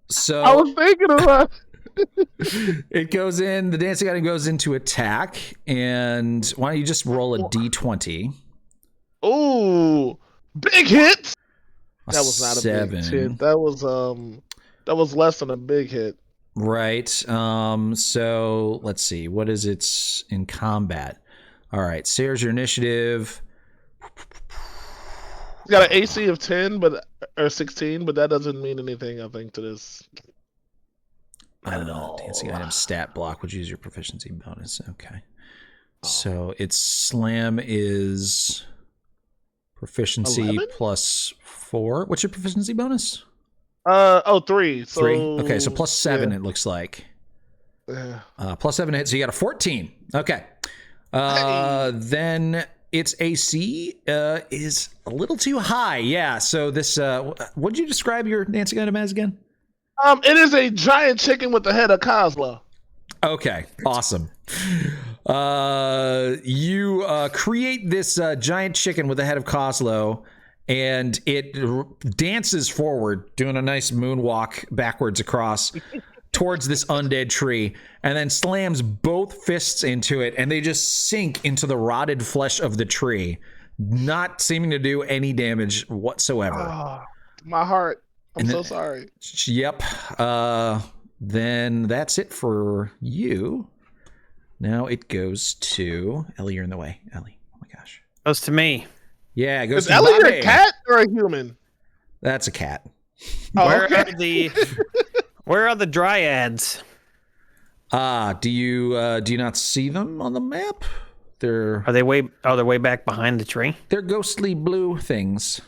So was thinking of that. It goes in. The dancing item goes into attack, and why don't you just roll a d20? Ooh, big hit. A That was not a 7. big hit. That was less than a big hit. Right. So let's see. What is it in combat? All right. Sayre's your initiative. It's got an AC of 10, or 16, but that doesn't mean anything, I think, to this. Dancing item stat block, which is your proficiency bonus. Okay. So its slam is proficiency 11? plus 4. What's your proficiency bonus? 3. So, 3. Okay, so plus 7 it looks like. Yeah. Plus 7 hits, so you got a 14. Okay. Then its AC is a little too high. Yeah, so this, what did you describe your dancing item as again? It is a giant chicken with the head of Kozlo. Okay, awesome. You create this giant chicken with the head of Kozlo, and it dances forward, doing a nice moonwalk backwards across towards this undead tree, and then slams both fists into it, and they just sink into the rotted flesh of the tree, not seeming to do any damage whatsoever. Oh, my heart. I'm so sorry. Yep. Then that's it for you. Now it goes to Ellie. You're in the way, Ellie. Oh my gosh. Goes to me. Yeah, it goes Is to Ellie Bobby. a cat or a human? That's a cat. Oh, Where are the dryads? Do you not see them on the map? They're They're way back behind the tree. They're ghostly blue things.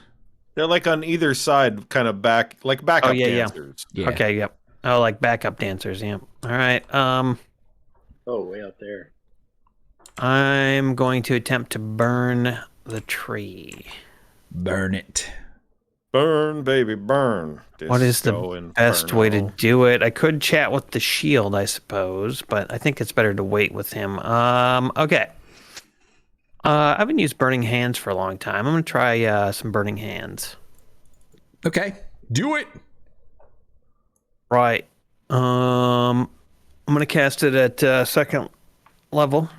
They're like on either side, kind of backup dancers. Yeah. Okay, yep. Oh, like backup dancers, yeah. All right. Oh, way out there. I'm going to attempt to burn the tree. Burn it. Burn, baby, burn. What is the best way to do it? I could chat with the shield, I suppose, but I think it's better to wait with him. Okay. I haven't used burning hands for a long time. I'm going to try some burning hands. Okay. Do it. Right. I'm going to cast it at second level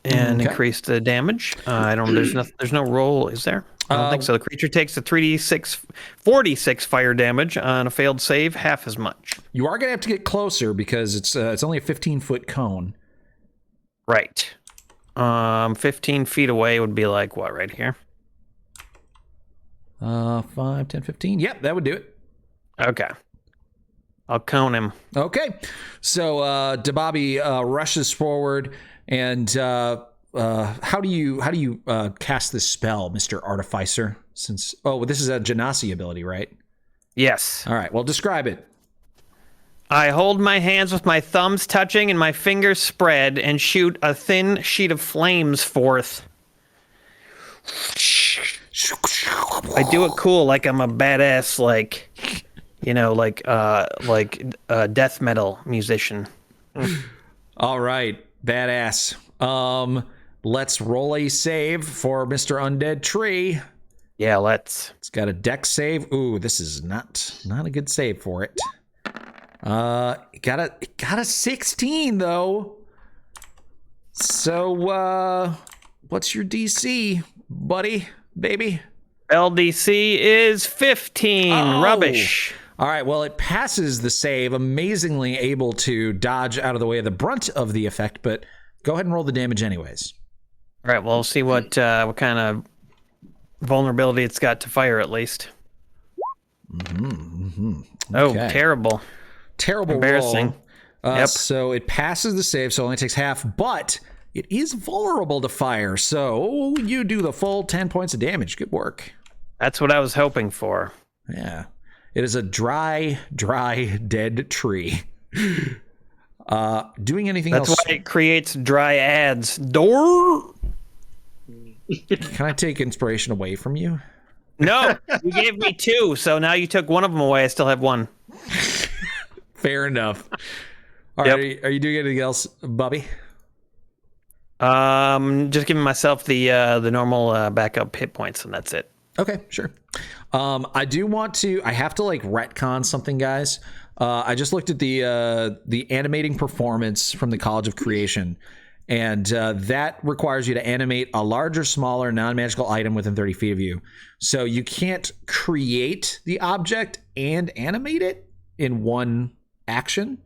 and increase the damage. I don't. There's no roll, is there? I don't think so. The creature takes a 46 fire damage on a failed save, half as much. You are gonna have to get closer because it's only a 15-foot cone. Right. 15 feet away would be like what, right here? 5, 10, 15. Yep, that would do it. Okay. I'll cone him. Okay. So Dababi rushes forward, and how do you cast this spell, Mr. Artificer? Since this is a Genasi ability, right? Yes. All right. Well, describe it. I hold my hands with my thumbs touching and my fingers spread and shoot a thin sheet of flames forth. I do it cool, like I'm a badass, like death metal musician. All right, badass. Let's roll a save for Mr. Undead Tree. Yeah, let's. It's got a dex save. Ooh, this is not a good save for it. Got a 16 though. So what's your DC, buddy, baby? LDC is 15. Oh. Rubbish. All right, well, it passes the save, amazingly able to dodge out of the way of the brunt of the effect, but go ahead and roll the damage anyways. All right, well, we'll see what kind of vulnerability it's got to fire at least. Okay. Oh, terrible. Terrible Embarrassing. roll. Yep. So it passes the save, so it only takes half, but it is vulnerable to fire, so you do the full 10 points of damage. Good work. That's what I was hoping for. Yeah. It is a dry, dead tree. Doing anything else? That's why it creates dry ads. Door? Can I take inspiration away from you? No, you gave me 2, so now you took one of them away. I still have 1. Fair enough. All right, are you doing anything else, Bubby? Just giving myself the normal backup hit points, and that's it. Okay, sure. I have to retcon something, guys. I just looked at the animating performance from the College of Creation, and that requires you to animate a larger, smaller, non-magical item within 30 feet of you. So you can't create the object and animate it in one action.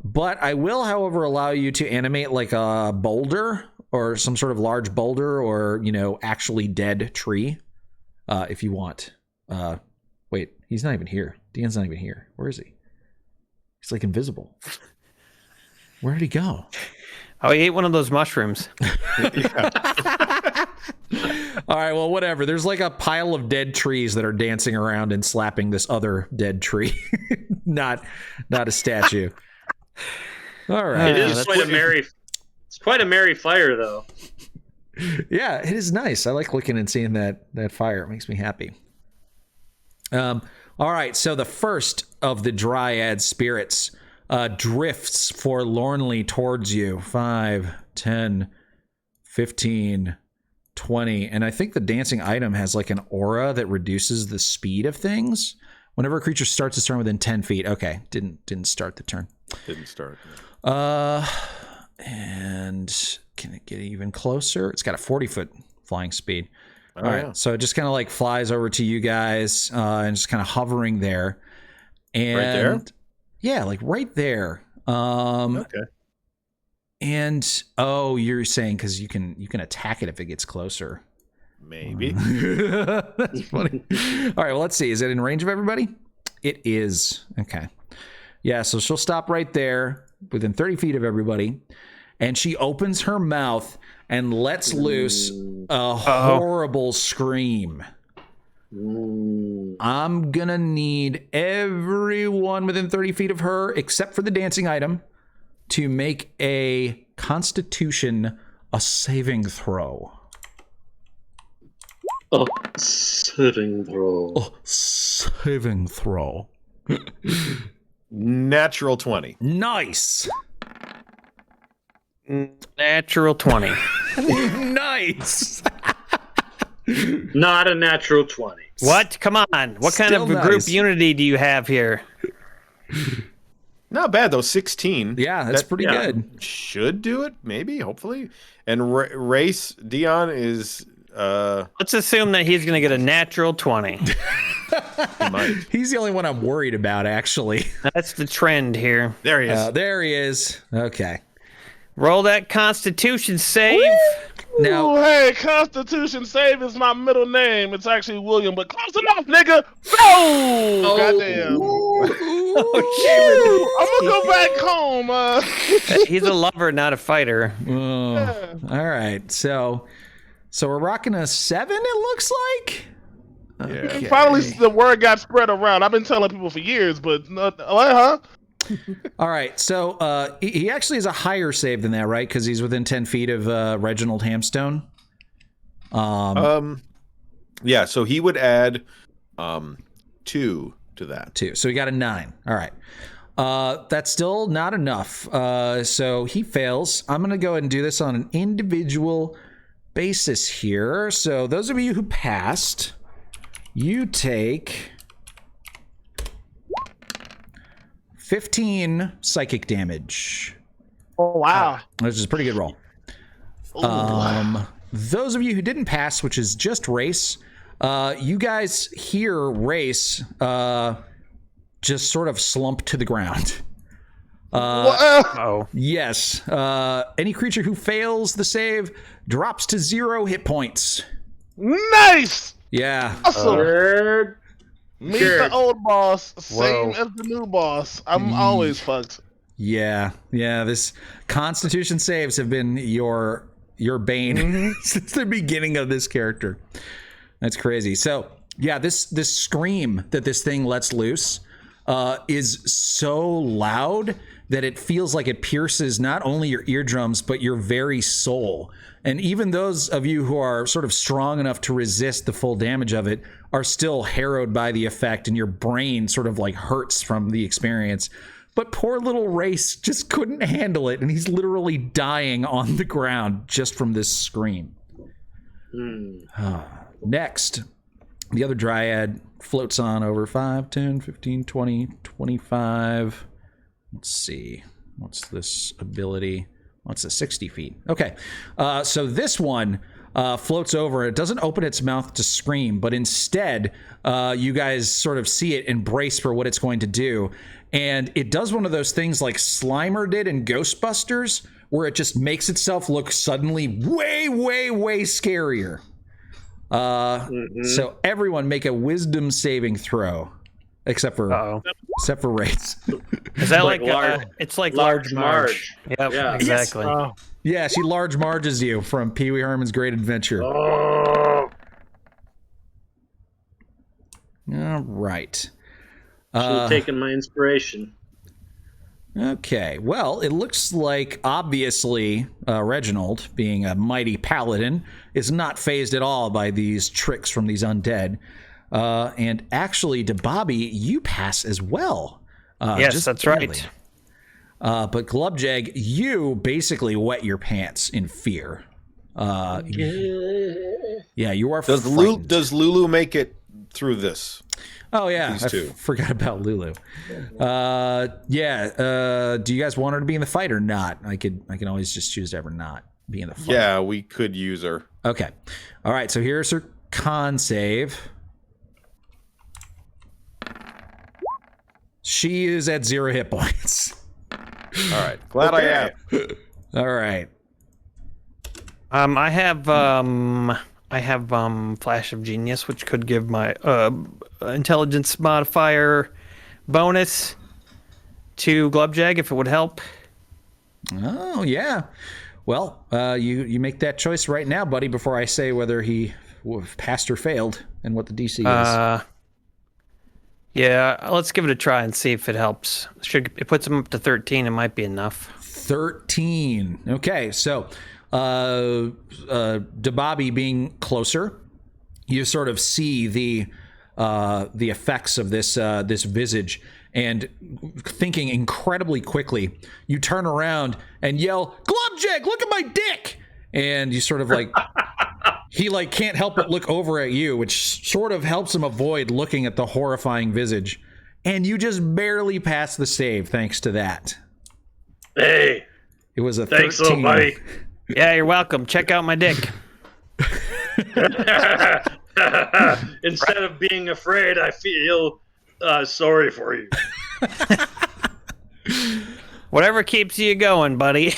But I will, however, allow you to animate like a boulder or some sort of large boulder or, actually dead tree if you want. Wait, he's not even here. Dean's not even here. Where is he? He's like invisible. Where did he go? Oh, he ate one of those mushrooms. All right, well, whatever. There's like a pile of dead trees that are dancing around and slapping this other dead tree. not a statue. All right. It is quite a merry fire, though. Yeah, it is nice. I like looking and seeing that fire. It makes me happy. All right, so the first of the Dryad spirits drifts forlornly towards you. 5, 10, 15, 20. And I think the dancing item has like an aura that reduces the speed of things. Whenever a creature starts its turn within 10 feet. Okay, didn't start the turn. Didn't start. And can it get even closer? It's got a 40-foot flying speed. All right, so it just kind of like flies over to you guys and just kind of hovering there. And right there? Yeah, like right there. Okay. And you're saying because you can attack it if it gets closer. Maybe. That's funny. All right, well, let's see. Is it in range of everybody? It is. Okay. Yeah, so she'll stop right there within 30 feet of everybody. And she opens her mouth and lets loose a horrible scream. I'm going to need everyone within 30 feet of her, except for the dancing item, to make a Constitution saving throw. Saving throw. Saving throw. Natural 20. Nice. Natural 20. Nice. Not a natural 20. What? Come on. What kind of group unity do you have here? Not bad, though. 16. Yeah, that's pretty good. Should do it, maybe, hopefully. And race, Dion is... Let's assume that he's going to get a natural 20. He might. He's the only one I'm worried about, actually. That's the trend here. There he is. There he is. Okay. Roll that Constitution save. Now, hey, Constitution save is my middle name. It's actually William, but close enough, nigga. Oh, goddamn. I'm gonna go back home. He's a lover, not a fighter. All right. So we're rocking a 7, it looks like. Yeah. Finally, the word got spread around. I've been telling people for years, but All right, so he actually has a higher save than that, right? Because he's within 10 feet of Reginald Hamstone. Yeah, so he would add 2 to that. 2. So he got a 9. All right. That's still not enough. So he fails. I'm going to go ahead and do this on an individual basis here. So those of you who passed, you take 15 psychic damage. Oh, wow. Which is a pretty good roll. Those of you who didn't pass, which is just Race, you guys hear Race just sort of slump to the ground. Yes. Any creature who fails the save drops to 0 hit points. Nice! Yeah. Awesome. Meet the old boss, same as the new boss. I'm always fucked. Yeah. This Constitution saves have been your bane since the beginning of this character. That's crazy. So yeah, this scream that this thing lets loose is so loud that it feels like it pierces not only your eardrums but your very soul. And even those of you who are sort of strong enough to resist the full damage of it are still harrowed by the effect, and your brain sort of like hurts from the experience. But poor little Race just couldn't handle it, and he's literally dying on the ground just from this scream. Next, The other dryad floats on over 5, 10, 15, 20, 25. Let's see. What's this ability? What's the 60 feet? Okay. So this one floats over. It doesn't open its mouth to scream, but instead, you guys sort of see it and brace for what it's going to do. And it does one of those things like Slimer did in Ghostbusters, where it just makes itself look suddenly way, way, way scarier. So everyone make a wisdom saving throw, except for Race. Is that like it's like Large Marge? Yep, yeah, exactly. Oh. Yeah, she Large Marges you from Pee Wee Herman's Great Adventure. Oh. All right. Should have taken my inspiration. Okay, well, it looks like, obviously, Reginald, being a mighty paladin, is not fazed at all by these tricks from these undead. And actually, to Bobby, you pass as well. Yes, that's barely. Right. But Glubjag, you basically wet your pants in fear. Yeah, you are frightened. Does Lulu make it through this? Oh yeah, I forgot about Lulu. Yeah. Do you guys want her to be in the fight or not? I can always just choose to ever not be in the fight. Yeah, we could use her. Okay. All right. So here's her con save. She is at 0 hit points. All right. Glad I am. All right. I have Flash of Genius, which could give my intelligence modifier bonus to Glubjag if it would help. Oh yeah. Well, you make that choice right now, buddy, before I say whether he passed or failed and what the DC is. Yeah, let's give it a try and see if it helps. It puts him up to 13. It might be enough. 13. Okay, so Bobby being closer, you sort of see the effects of this visage, and thinking incredibly quickly, you turn around and yell, "Glubjag, look at my dick!" And you sort of like he like can't help but look over at you, which sort of helps him avoid looking at the horrifying visage. And you just barely pass the save thanks to that. Hey, it was a 13. Thanks, little buddy. Yeah, you're welcome. Check out my dick. Instead of being afraid, I feel sorry for you. Whatever keeps you going, buddy.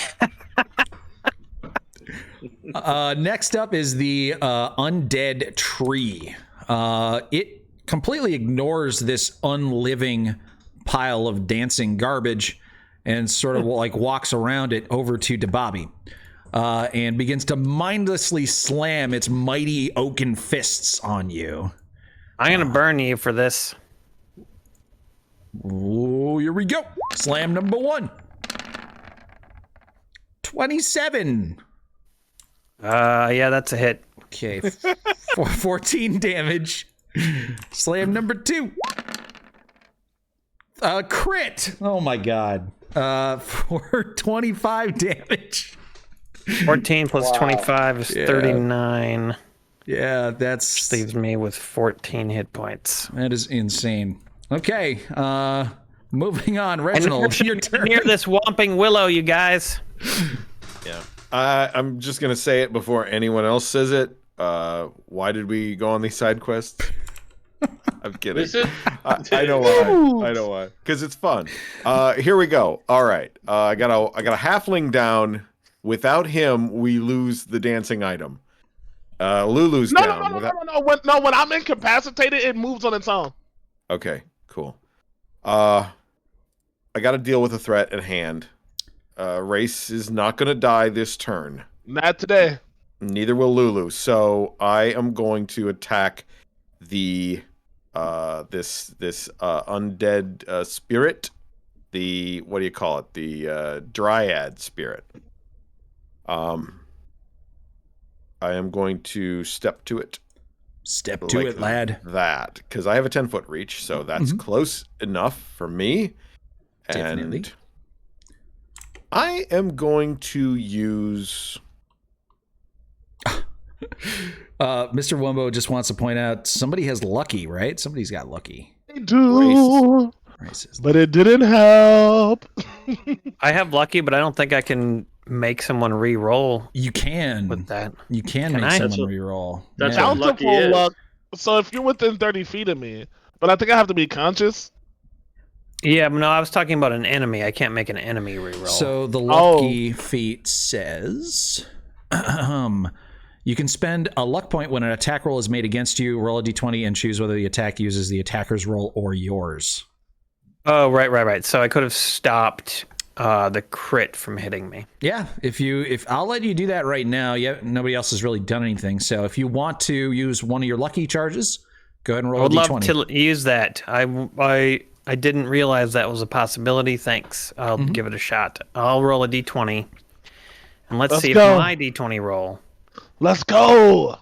Next up is the undead tree. It completely ignores this unliving pile of dancing garbage and sort of like walks around it over to Bobby. And begins to mindlessly slam its mighty oaken fists on you. I'm going to burn you for this. Oh, here we go. Slam number 1. 27. Yeah, that's a hit. Okay. 14 damage. Slam number 2. Crit. Oh my god. For 25 damage. 14 plus 25 is 39. Yeah, that leaves me with 14 hit points. That is insane. Okay, moving on. Reginald, your turn. Near this Whomping Willow, you guys. Yeah. I'm just going to say it before anyone else says it. Why did we go on these side quests? I'm kidding. I know why. I know why. Because it's fun. Here we go. All right. I got a halfling down. Without him, we lose the dancing item. Lulu's down. No. When I'm incapacitated, it moves on its own. Okay, cool. I got to deal with a threat at hand. Race is not going to die this turn. Not today. Neither will Lulu. So I am going to attack the this undead spirit. The what do you call it? The dryad spirit. I am going to step to it. Step to it, lad. That, because I have a 10-foot reach, so that's close enough for me. Definitely. And I am going to use Mr. Wumbo just wants to point out somebody has lucky, right? Somebody's got lucky. I do. Racist. But it didn't help. I have lucky, but I don't think I can make someone re-roll You can. with that. You can Can make I? someone reroll. That's Yeah. what lucky Bountiful is. luck. So if you're within 30 feet of me, but I think I have to be conscious. Yeah, but no, I was talking about an enemy. I can't make an enemy re-roll. So the lucky feat says you can spend a luck point when an attack roll is made against you. Roll a d20 and choose whether the attack uses the attacker's roll or yours. Oh, right. So I could have stopped the crit from hitting me. Yeah, if I'll let you do that right now. Yeah, nobody else has really done anything. So if you want to use one of your lucky charges, go ahead and roll I would a love d20. to use that. I didn't realize that was a possibility. Thanks. I'll give it a shot. I'll roll a d20. And let's see go. if my d20 roll. Let's go.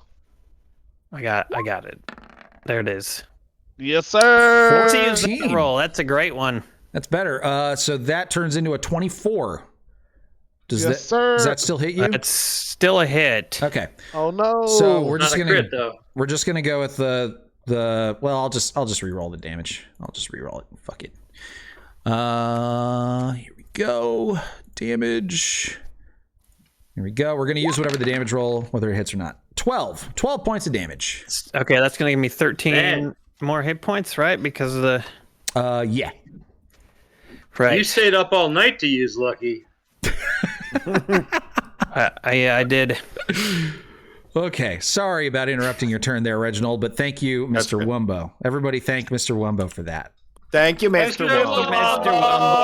I got it. There it is. Yes, sir. Let's use that 14. roll. That's a great one. That's better. So that turns into a 24. Yes, sir. Does that still hit you? It's still a hit. Okay. Oh no. So we're Not just a gonna crit though. we're just gonna go with the well. I'll just re-roll the damage. I'll just re-roll it. Fuck it. Here we go. Damage. Here we go. We're gonna use whatever the damage roll, whether it hits or not. 12 points of damage. Okay, that's going to give me 13 Man. more hit points, right? Because of the... Yeah. Right. You stayed up all night to use lucky. I did. Okay. Sorry about interrupting your turn there, Reginald, but thank you, Mr. Wumbo. Everybody thank Mr. Wumbo for that. Thank you, Mr. Mr.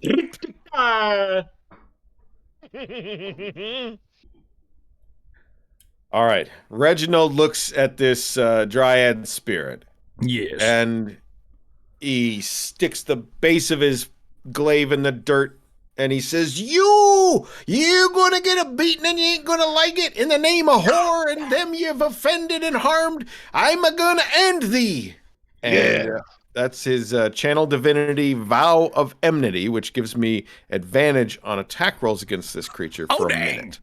Mr. All right. Reginald looks at this dryad spirit Yes. and he sticks the base of his glaive in the dirt and he says, you're gonna get a beating and you ain't gonna like it. In the name of horror and them you've offended and harmed, I'm gonna end thee. And that's his channel divinity vow of enmity, which gives me advantage on attack rolls against this creature for a minute.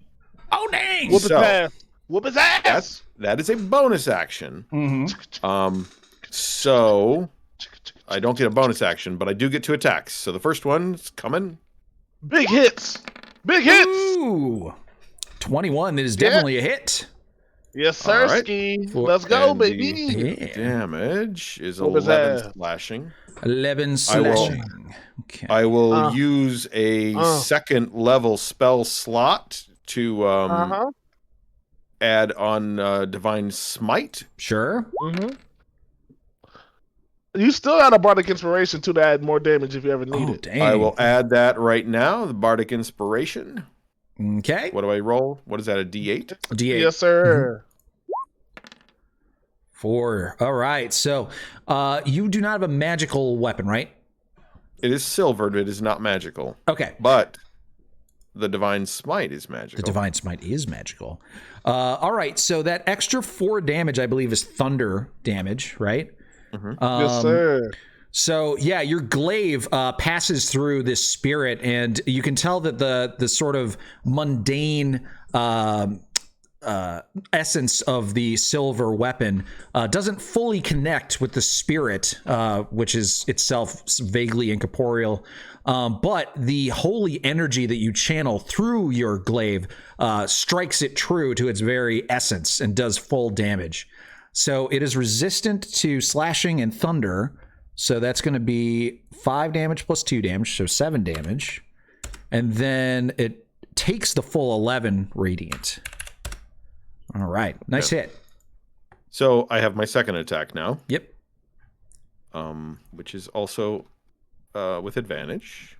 Oh, dang. Whoop his So- ass. Whoop his ass. That is a bonus action. Mm-hmm. So I don't get a bonus action, but I do get 2 attacks. So the first one's coming. Big hits. Big hits. Ooh. 21. That is definitely a hit. Yes, sir. All right. Ski. Let's go, And the baby. Yeah. damage is Whoop his 11 ass. slashing. 11 I will- slashing. Okay. I will Uh. use a second level spell slot to add on Divine Smite. Sure. Mm-hmm. You still got a bardic inspiration too to add more damage if you ever need Oh, it. dang. I will add that right now, the Bardic Inspiration. Okay. What do I roll? What is that, a D8? D8. Yes, sir. 4. All right. So you do not have a magical weapon, right? It is silvered, it is not magical. Okay. But the Divine Smite is magical. The Divine Smite is magical. All right. So that extra 4 damage, I believe, is thunder damage, right? Yes, sir. So yeah, your glaive passes through this spirit, and you can tell that the sort of mundane essence of the silver weapon doesn't fully connect with the spirit, which is itself vaguely incorporeal. But the holy energy that you channel through your glaive strikes it true to its very essence and does full damage. So it is resistant to slashing and thunder. So that's going to be 5 damage plus 2 damage, so 7 damage. And then it takes the full 11 radiant. All right. Nice hit. So I have my second attack now, Yep. which is also with advantage.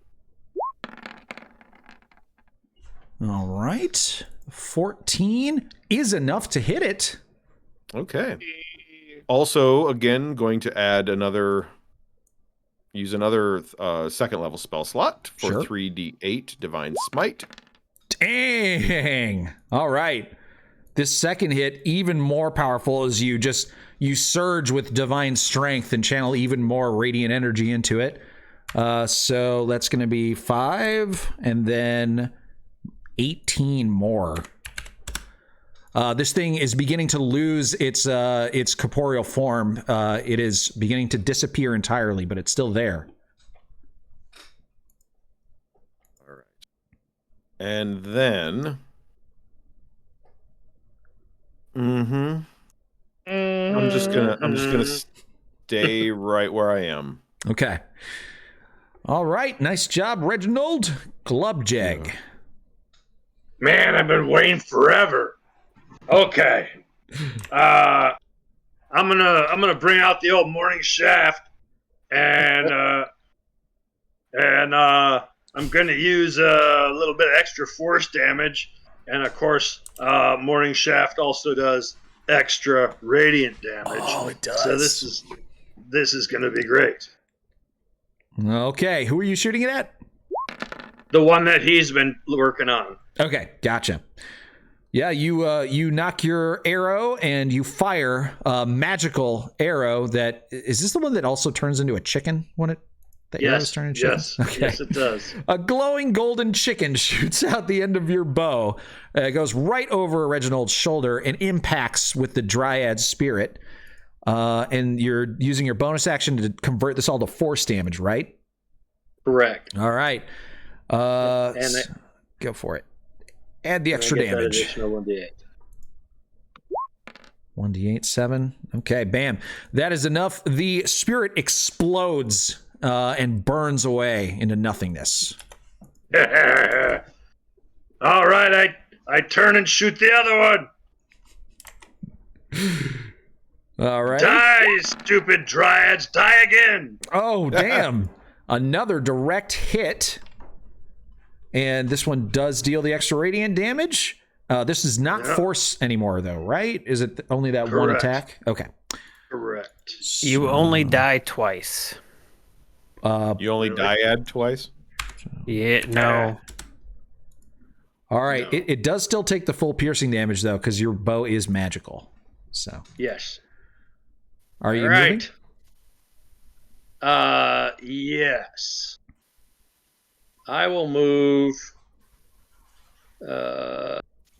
All right. 14 is enough to hit it. Okay. Also, again, going to add use another second level spell slot for Sure. 3d8 Divine Smite. Dang. All right. This second hit, even more powerful as you surge with divine strength and channel even more radiant energy into it. So that's going to be 5 and then 18 more. This thing is beginning to lose its corporeal form. It is beginning to disappear entirely, but it's still there. All right. And then... I'm just gonna stay right where I am. Okay. All right. Nice job, Reginald. Glubjag. Yeah. Man, I've been waiting forever. Okay. I'm gonna bring out the old morning shaft, and I'm gonna use a little bit of extra force damage, and of course, morning shaft also does extra radiant damage. Oh, it does. So this is gonna be great. Okay. Who are you shooting it at? The one that he's been working on. Okay, gotcha. Yeah, you knock your arrow and you fire a magical arrow that is this the one that also turns into a chicken when it arrows turn into chickens? Okay. Yes, it does. A glowing golden chicken shoots out the end of your bow. It goes right over Reginald's shoulder and impacts with the Dryad spirit. And you're using your bonus action to convert this all to force damage, right? Correct. All right. Go for it. Add the extra damage. 1d8. 1d8, 7. Okay, bam. That is enough. The spirit explodes and burns away into nothingness. All right, I turn and shoot the other one. All right. Die, stupid dryads. Die again. Oh, damn. Another direct hit. And this one does deal the extra radiant damage. This is not force anymore, though, right? Is it only that one attack? Okay. Correct. You only die twice. You only dyad twice? Yeah, no. All right. No. It does still take the full piercing damage, though, because your bow is magical. So. Yes. Are you moving? Yes. I will move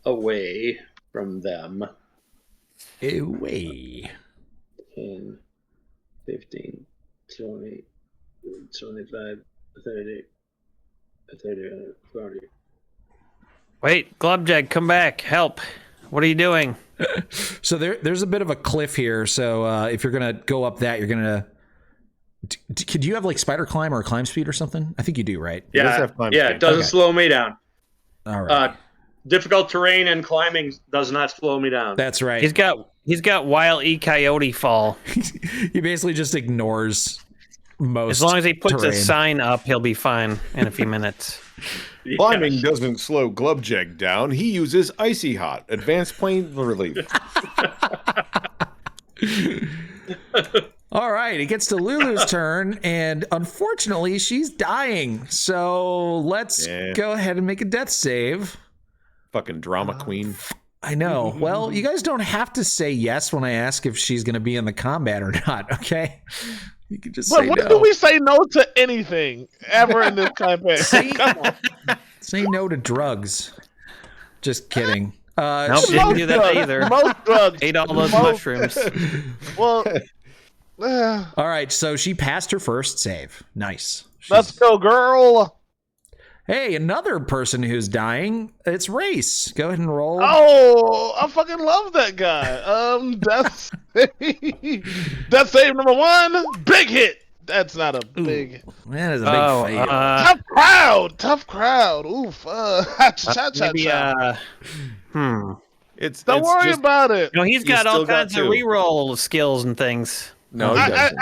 away from them. Away. 10, 15, 20, 25, 30, 40. Wait, Glubjag, come back. Help. What are you doing? So there's a bit of a cliff here. So if you're going to go up that, you're going to... Could you have like spider climb or climb speed or something? I think you do, right? Yeah, it doesn't slow me down. All right. Difficult terrain and climbing does not slow me down. That's right. He's got Wild E Coyote fall. He basically just ignores most. As long as he puts terrain. a sign up, he'll be fine in a few minutes. Yes. Climbing doesn't slow Glubjag down. He uses Icy Hot, advanced plane relief. All right, it gets to Lulu's turn, and unfortunately, she's dying. So let's go ahead and make a death save. Fucking drama queen. I know. Well, you guys don't have to say yes when I ask if she's going to be in the combat or not, okay? You can just say no. When do we say no to anything ever in this campaign? Say no to drugs. Just kidding. Nope, didn't do that either. Most drugs. Ate all those mushrooms. Well... All right, so she passed her first save. Nice. Let's go, girl. Hey, another person who's dying. It's Race. Go ahead and roll. Oh, I fucking love that guy. Death save number 1. Big hit. That's not a big. That is a big Tough fail. Tough crowd. Oof. Maybe, Don't worry about it. No, he's got all kinds of reroll skills and things. No, guys,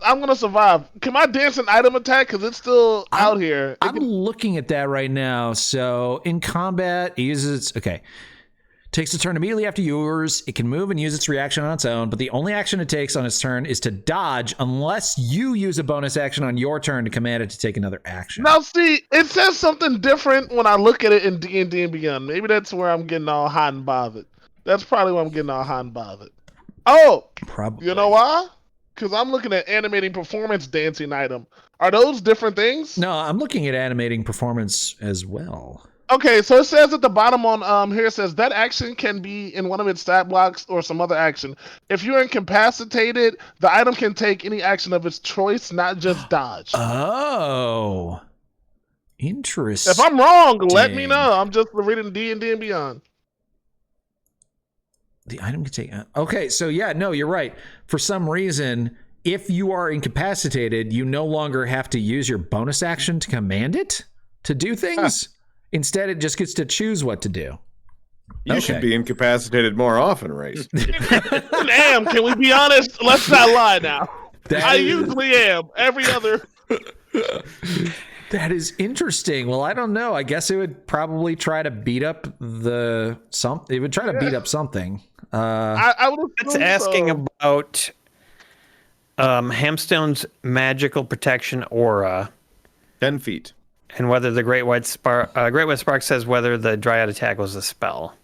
I'm gonna survive. Can my dancing item attack? Because it's still out here. I'm looking at that right now. So in combat, it uses takes a turn immediately after yours. It can move and use its reaction on its own, but the only action it takes on its turn is to dodge, unless you use a bonus action on your turn to command it to take another action. Now, see, it says something different when I look at it in D&D and Beyond. Maybe that's where I'm getting all hot and bothered. That's probably why I'm getting all hot and bothered. Oh, probably. You know why? Because I'm looking at animating performance dancing item. Are those different things? No, I'm looking at animating performance as well. Okay, so it says at the bottom on here, it says that action can be in one of its stat blocks or some other action. If you're incapacitated, the item can take any action of its choice, not just dodge. Oh, interesting. If I'm wrong, let me know. I'm just reading D&D and Beyond. The item can take... Okay, so yeah, no, you're right. For some reason, if you are incapacitated, you no longer have to use your bonus action to command it to do things. Instead, it just gets to choose what to do. You should be incapacitated more often, Race. Damn, can we be honest? Let's not lie now. I usually am. Every other... That is interesting. Well, I don't know. I guess it would probably try to beat up the... It would try to beat up something. I would It's asking about Hamstone's magical protection aura. 10 feet. And whether the Great White Spark says whether the Dryad attack was a spell.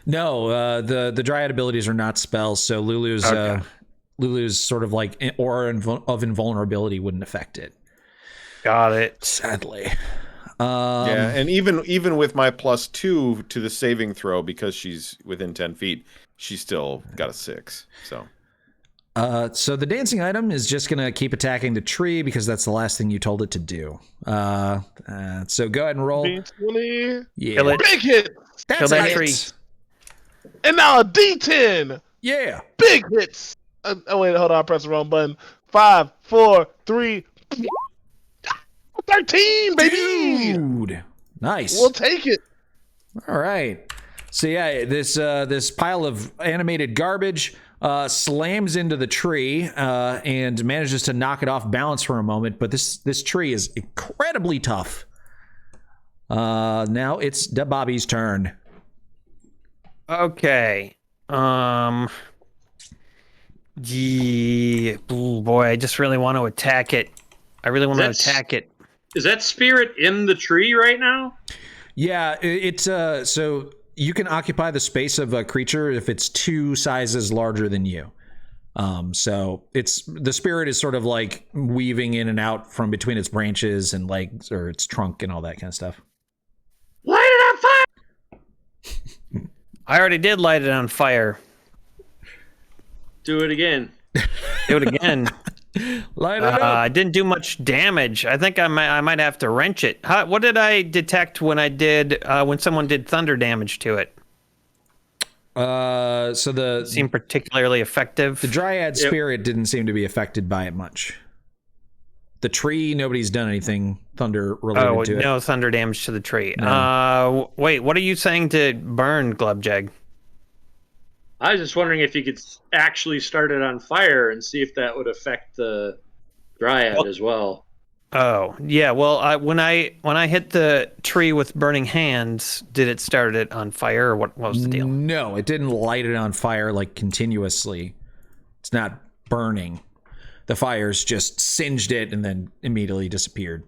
No, the Dryad abilities are not spells, so Lulu's sort of like aura of invulnerability wouldn't affect it. Got it. Sadly. Yeah, and even with my +2 to the saving throw, because she's within 10 feet, she's still got a 6. So the dancing item is just going to keep attacking the tree because that's the last thing you told it to do. So go ahead and roll. D20. Yeah. Kill it. Big hit. Kill that tree. And now a D10. Yeah. Big hits. Oh, wait, hold on. I pressed the wrong button. 5, 4, 3, 13, baby. Dude. Nice. We'll take it. All right. So yeah, this pile of animated garbage slams into the tree and manages to knock it off balance for a moment. But this tree is incredibly tough. Now it's Bobby's turn. Okay. Oh boy, I just really want to attack it. I really want to attack it. Is that spirit in the tree right now? Yeah, it's so you can occupy the space of a creature if it's 2 sizes larger than you. So the spirit is sort of like weaving in and out from between its branches and legs or its trunk and all that kind of stuff. Light it on fire! I already did light it on fire. Do it again. Do it again. Light it up. I didn't do much damage. I think I might have to wrench it. What did I detect when someone did thunder damage to it? So seemed particularly effective. The Dryad spirit didn't seem to be affected by it much. The tree, nobody's done anything thunder related to it. No thunder damage to the tree. No. Wait, what are you saying to burn, Glubjag? I was just wondering if you could actually start it on fire and see if that would affect the Dryad as well. Oh, yeah. Well, when I hit the tree with burning hands, did it start it on fire, or what was the deal? No, it didn't light it on fire like continuously. It's not burning. The fires just singed it and then immediately disappeared.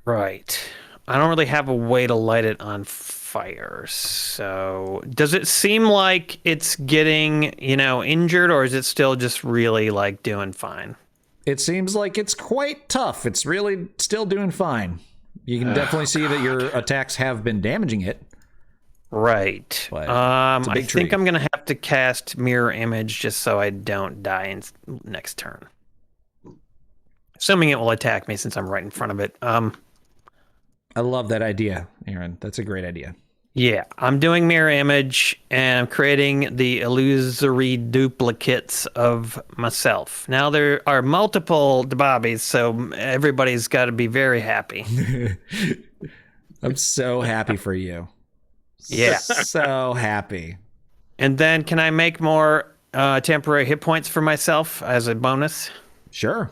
Right. I don't really have a way to light it on fire. So, does it seem like it's getting, injured, or is it still just really like doing fine? It seems like it's quite tough. It's really still doing fine. You can definitely see that your attacks have been damaging it. Right. I think I'm going to have to cast Mirror Image just so I don't die next turn. Assuming it will attack me since I'm right in front of it. I love that idea, Aaron. That's a great idea. Yeah, I'm doing Mirror Image, and I'm creating the illusory duplicates of myself. Now, there are multiple Bobbies, so everybody's got to be very happy. I'm so happy for you. Yeah. So happy. And then, can I make more temporary hit points for myself as a bonus? Sure.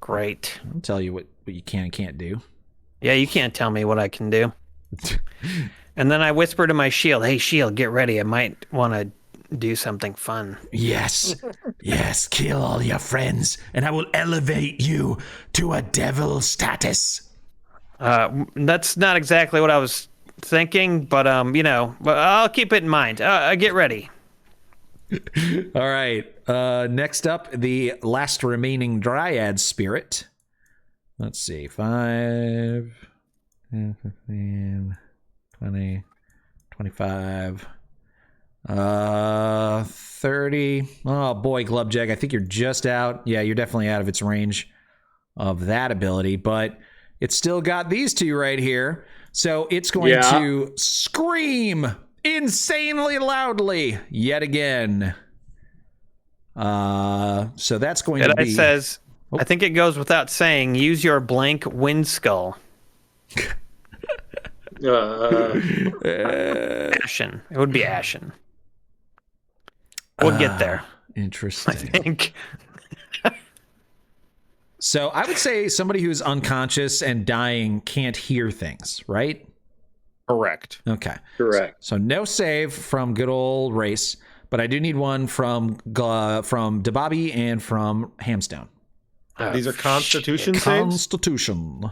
Great. I'll tell you what you can and can't do. Yeah, you can't tell me what I can do. And then I whisper to my shield, "Hey, shield, get ready. I might want to do something fun." Yes. Yes, kill all your friends, and I will elevate you to a devil status. That's not exactly what I was thinking, but but I'll keep it in mind. Get ready. All right. Next up, the last remaining Dryad spirit. Let's see. 5, 10, 15, 20, 25, 30. Oh, boy, Glubjag, I think you're just out. Yeah, you're definitely out of its range of that ability, but it's still got these two right here. So it's going to scream insanely loudly yet again. So that's going to be... It says, I think it goes without saying, use your blank wind skull. Ashen. It would be ashen. We'll get there. Interesting. I think. So I would say somebody who's unconscious and dying can't hear things, right? Correct. Okay. Correct. So no save from good old Race, but I do need one from Dababi and from Hamstone. These are Constitution saves? Constitution.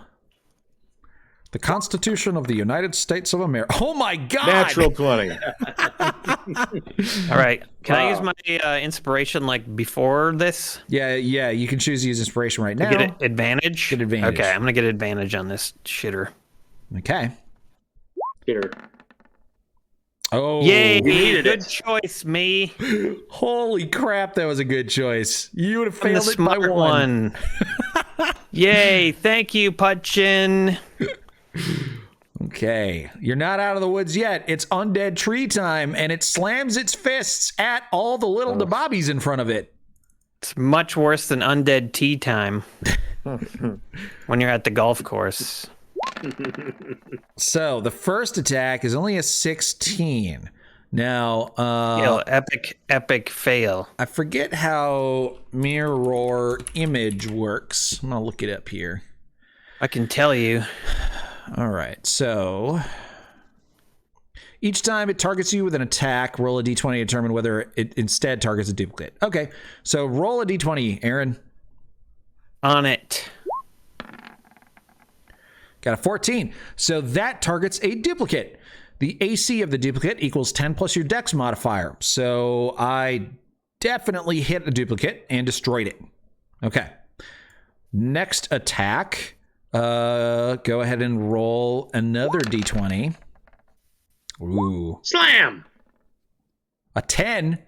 The Constitution of the United States of America. Oh my God! Natural 20. All right. Can I use my inspiration like before this? Yeah, you can choose to use inspiration right now. Get advantage? Get advantage. Okay, I'm going to get advantage on this shitter. Okay. Here. Oh, yay! You needed Good it. choice, me. Holy crap, that was a good choice. You would have I'm the failed it by smart one. Yay! Thank you, Putchin. Okay, you're not out of the woods yet. It's undead tree time, and it slams its fists at all the little Dababis in front of it. It's much worse than undead tea time when you're at the golf course. So the first attack is only a 16. Now, epic fail. I forget how mirror image works. I'm gonna look it up here. I can tell you. All right, so each time it targets you with an attack, roll a d20 to determine whether it instead targets a duplicate. Okay, so roll a d20, Aaron. On it. Got a 14. So that targets a duplicate. The AC of the duplicate equals 10 plus your dex modifier. So I definitely hit a duplicate and destroyed it. Okay. Next attack. Go ahead and roll another d20. Ooh. Slam! A 10.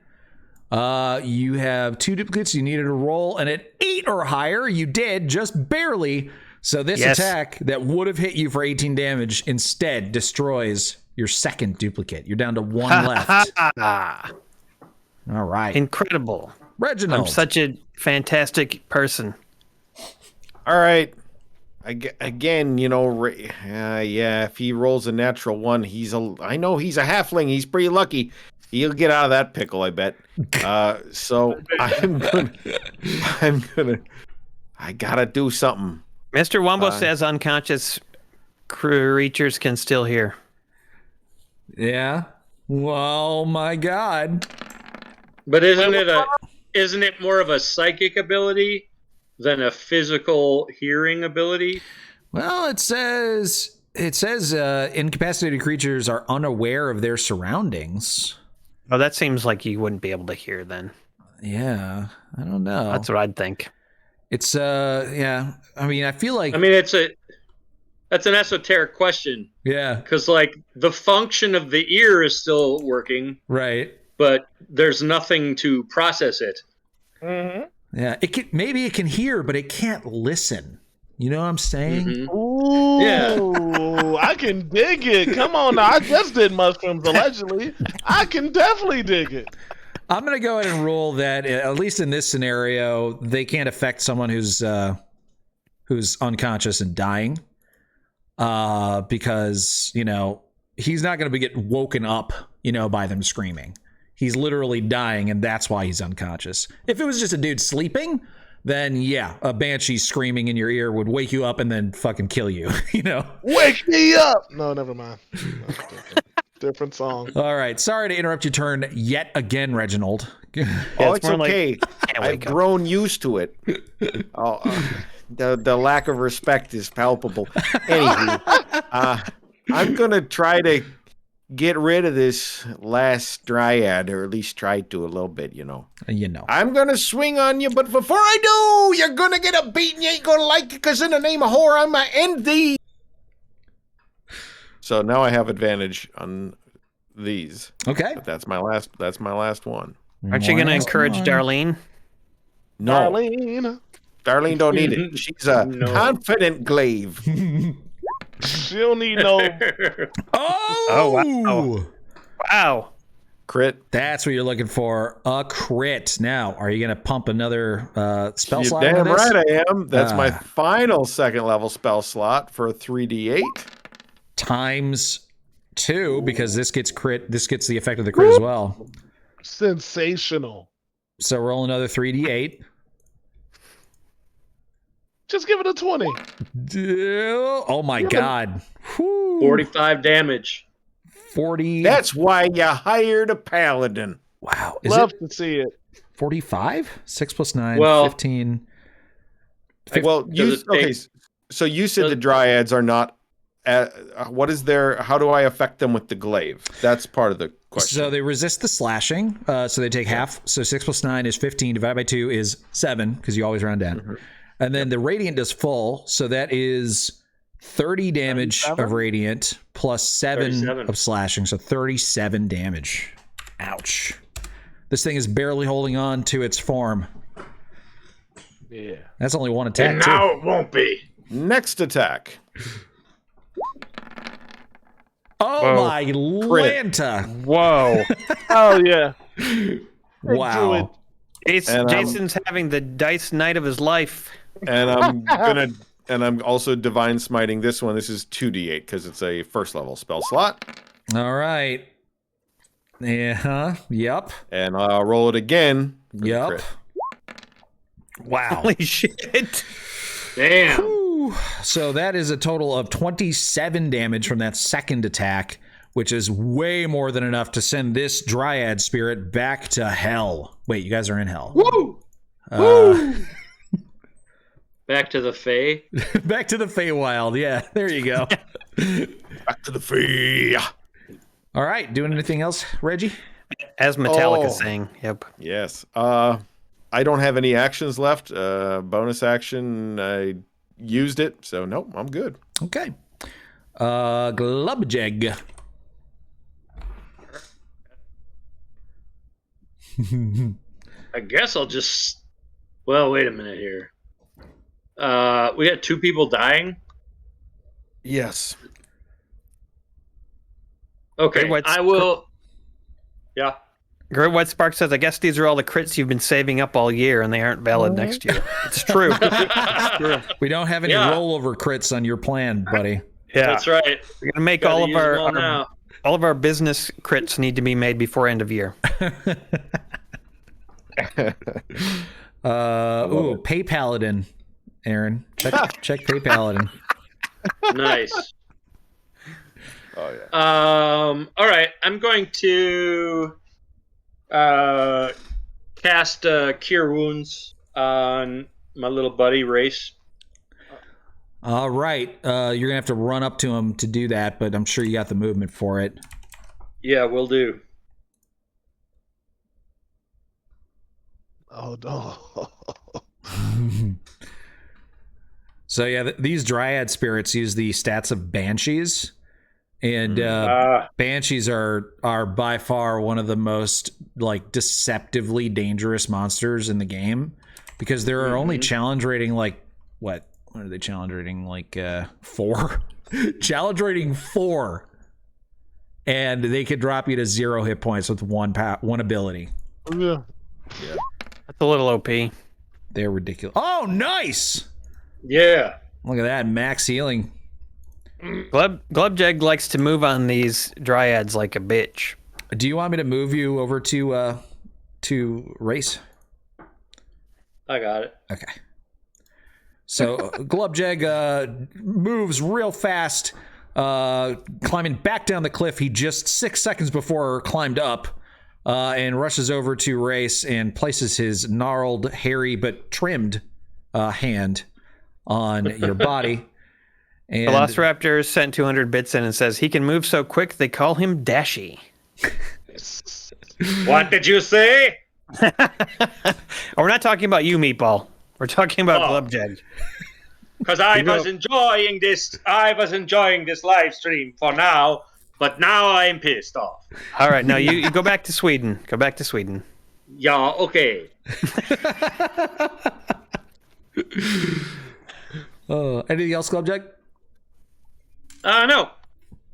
You have 2 duplicates. You needed a roll, and at 8 or higher, you did, just barely. So this attack that would have hit you for 18 damage instead destroys your second duplicate. You're down to 1 left. All right. Incredible. Reginald. I'm such a fantastic person. All right. Again, you know, if he rolls a natural 1, I know he's a halfling. He's pretty lucky. He'll get out of that pickle, I bet. So I gotta do something. Mr. Wumbo says unconscious creatures can still hear. Yeah. Well, my God. But isn't it more of a psychic ability than a physical hearing ability? Well, it says incapacitated creatures are unaware of their surroundings. Oh, that seems like you wouldn't be able to hear then. Yeah, I don't know. That's what I'd think. It's yeah. I mean, I feel like that's an esoteric question. Yeah, because like the function of the ear is still working, right? But there's nothing to process it. Mm-hmm. Yeah, maybe it can hear, but it can't listen. You know what I'm saying? Mm-hmm. Ooh, yeah. I can dig it. Come on now. I just did mushrooms, allegedly. I can definitely dig it. I'm going to go ahead and rule that, at least in this scenario, they can't affect someone who's unconscious and dying. Because, you know, he's not going to get woken up, you know, by them screaming. He's literally dying, and that's why he's unconscious. If it was just a dude sleeping, then yeah, a banshee screaming in your ear would wake you up and then fucking kill you, you know? Wake me up! No, never mind. No, different song. All right, sorry to interrupt your turn yet again, Reginald. It's okay. I've grown used to it. The lack of respect is palpable. Anywho, I'm gonna try to get rid of this last dryad, or at least try to a little bit, I'm going to swing on you, but before I do, you're going to get a beat and you ain't going to like it, because in the name of horror, I'm going to end thee. So now I have advantage on these. Okay. But that's my last one. Aren't you going to encourage Darlene? No. Darlene don't need it. She's a confident glaive. She'll need no. Oh! Wow. Crit. That's what you're looking for. A crit. Now, are you going to pump another spell You're slot? damn right I am. That's my final second level spell slot for a 3d8. Times 2, because this gets crit. This gets the effect of the crit as well. Sensational. So roll another 3d8. Just give it a 20. Oh my god. Whew. 45 damage. 40. That's why you hired a paladin. Wow. Love to see it. 45? 6 plus 9, Well, 15. Well, so you said the dryads are not. How do I affect them with the glaive? That's part of the question. So they resist the slashing. So they take half. So 6 plus 9 is 15. Divided by 2 is 7, because you always round down. Mm-hmm. And then the radiant does full. So that is 30 damage 37? Of radiant plus 7 of slashing. So 37 damage. Ouch. This thing is barely holding on to its form. Yeah. That's only one attack. And now it won't be. Next attack. Oh my Lanta. Whoa. Oh yeah. Wow. Jason's having the dice night of his life. And I'm also divine smiting this one. This is 2d8 because it's a first level spell slot. All right. Yeah. Yep. And I'll roll it again. Yep. Wow. Holy shit. Damn. Whew. So that is a total of 27 damage from that second attack, which is way more than enough to send this dryad spirit back to hell. Wait, you guys are in hell. Woo! Woo! Back to the Fae. Back to the Feywild. Yeah, there you go. Back to the Fae. All right, doing anything else, Reggie? As Metallica sang. Yep. Yes. I don't have any actions left. Bonus action, I used it, so nope, I'm good. Okay. Glubjeg. I guess I'll just. Well, wait a minute here. We got 2 people dying. Yes. Okay, I will. Yeah. Great White Spark says, I guess these are all the crits you've been saving up all year and they aren't valid next year. It's true. It's true. We don't have any rollover crits on your plan, buddy. Yeah. That's right. We're going to make all of our business crits need to be made before end of year. Pay Paladin, Aaron. Check Pay Paladin. Nice. Oh yeah. All right. I'm going to cast Cure Wounds on my little buddy Race. All right. You're gonna have to run up to him to do that, but I'm sure you got the movement for it. Yeah, will do. Oh no. So yeah, these dryad spirits use the stats of banshees, and banshees are by far one of the most like deceptively dangerous monsters in the game, because there are only challenge rating like what are they challenge rating like 4 challenge rating 4, and they could drop you to 0 hit points with one ability. Yeah. That's a little OP. They're ridiculous. Oh, nice. Yeah. Look at that, max healing. Glubjeg likes to move on these dryads like a bitch. Do you want me to move you over to Race? I got it. Okay. So Glubjeg moves real fast, climbing back down the cliff he just 6 seconds before climbed up, and rushes over to Race and places his gnarled, hairy but trimmed hand on your body. And Velociraptor sent 200 bits in and says he can move so quick they call him Dashy. What did you say? We're not talking about you, Meatball. We're talking about Glubjag. Because I was enjoying this live stream for now, but now I'm pissed off. All right, now you go back to Sweden. Go back to Sweden. Yeah, okay. Anything else, Glubjag? No.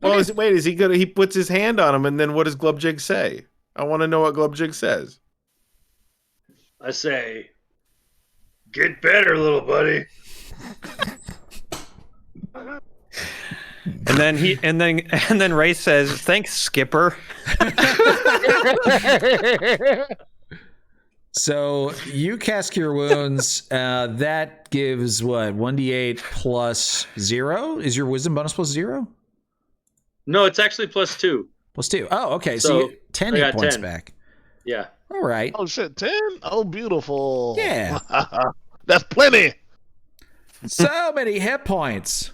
Well, is he gonna? He puts his hand on him, and then what does Glubjig say? I want to know what Glubjig says. I say, get better, little buddy. And then Ray says, "Thanks, Skipper." So you cast Cure Wounds. That gives what? 1d8 plus 0? Is your wisdom bonus plus 0? No, it's actually plus 2. Plus 2. Oh, okay. So you get 10 hit points 10. back. Yeah. All right. Oh shit, 10? Oh, beautiful. Yeah. That's plenty. So many hit points.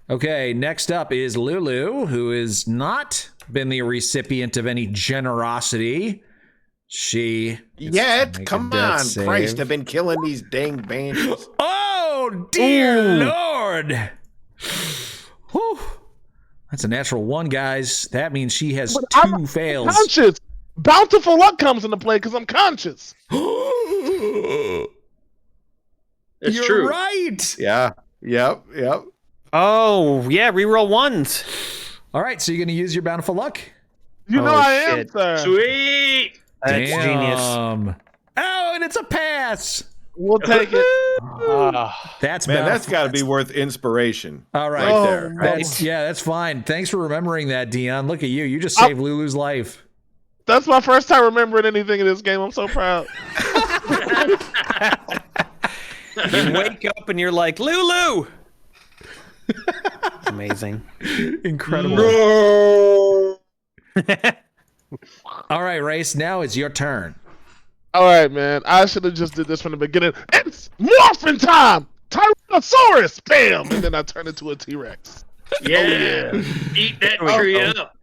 Okay, next up is Lulu, who has not been the recipient of any generosity. She Come on, Christ! I've been killing these dang banshees. Oh dear Lord! Whew. That's a natural 1, guys. That means she has 2 fails. Conscious. Bountiful luck comes into play because I'm conscious. It's You're true. right. Yeah. Yep. Oh yeah, reroll 1s. All right, so you're going to use your bountiful luck. You know I am, shit. sir. Sweet. That's genius. Oh, and it's a pass. We'll take it. That's Man, that's bountiful. got to be worth inspiration. All right. Right there. That's fine. Thanks for remembering that, Dion. Look at you. You just saved Lulu's life. That's my first time remembering anything in this game. I'm so proud. You wake up and you're like, Lulu! Amazing. Incredible. No. All right, Race, now it's your turn. All right, man. I should have just did this from the beginning. It's morphin' time! Tyrannosaurus! Bam! And then I turn into a T-Rex. Yeah. Eat that tree up.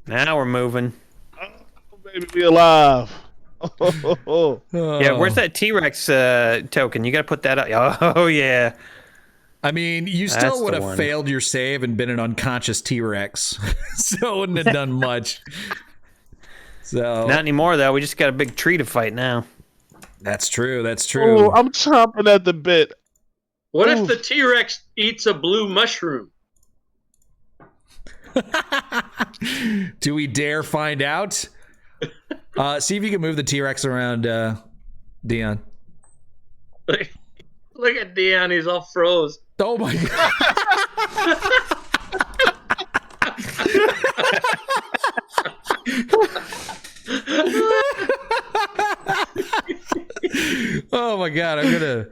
Now we're moving. Oh, baby, be alive. Yeah, where's that T-Rex token? You got to put that up. Oh, yeah. I mean, you That's still the would have one. failed your save and been an unconscious T-Rex. So it wouldn't have done much. So Not anymore, though. We just got a big tree to fight now. that's true. That's true. Oh, I'm chomping at the bit. What if the T-Rex eats a blue mushroom? Do we dare find out? See if you can move the T-Rex around, Dion. Look at Dion, he's all froze. Oh my god. Oh my god, I gotta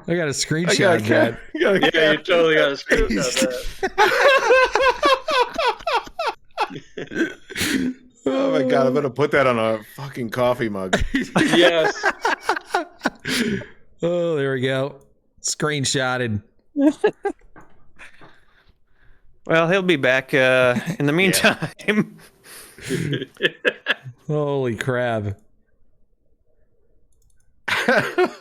screenshot that. Yeah, you totally got to screenshot that. Oh my god, I'm gonna put that on a fucking coffee mug. Yes. Oh, there we go. Screenshotted. Well, he'll be back in the meantime. Holy crap.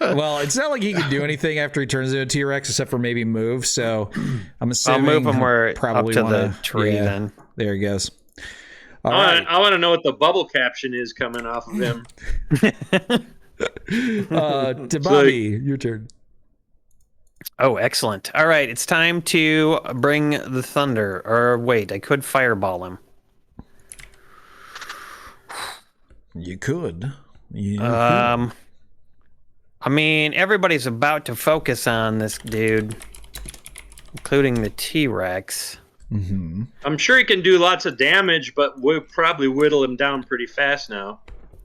Well, it's not like he can do anything after he turns into a T-Rex except for maybe move, so I'm I'll assuming move him where probably up to wanna, the tree then. There he goes. All right. I want to know what the bubble caption is coming off of him. To Bobby, your turn. Oh, excellent. All right, it's time to bring the thunder. Or wait, I could fireball him. You could. I mean, everybody's about to focus on this dude, including the T-Rex. Mm-hmm. I'm sure he can do lots of damage, but we'll probably whittle him down pretty fast now.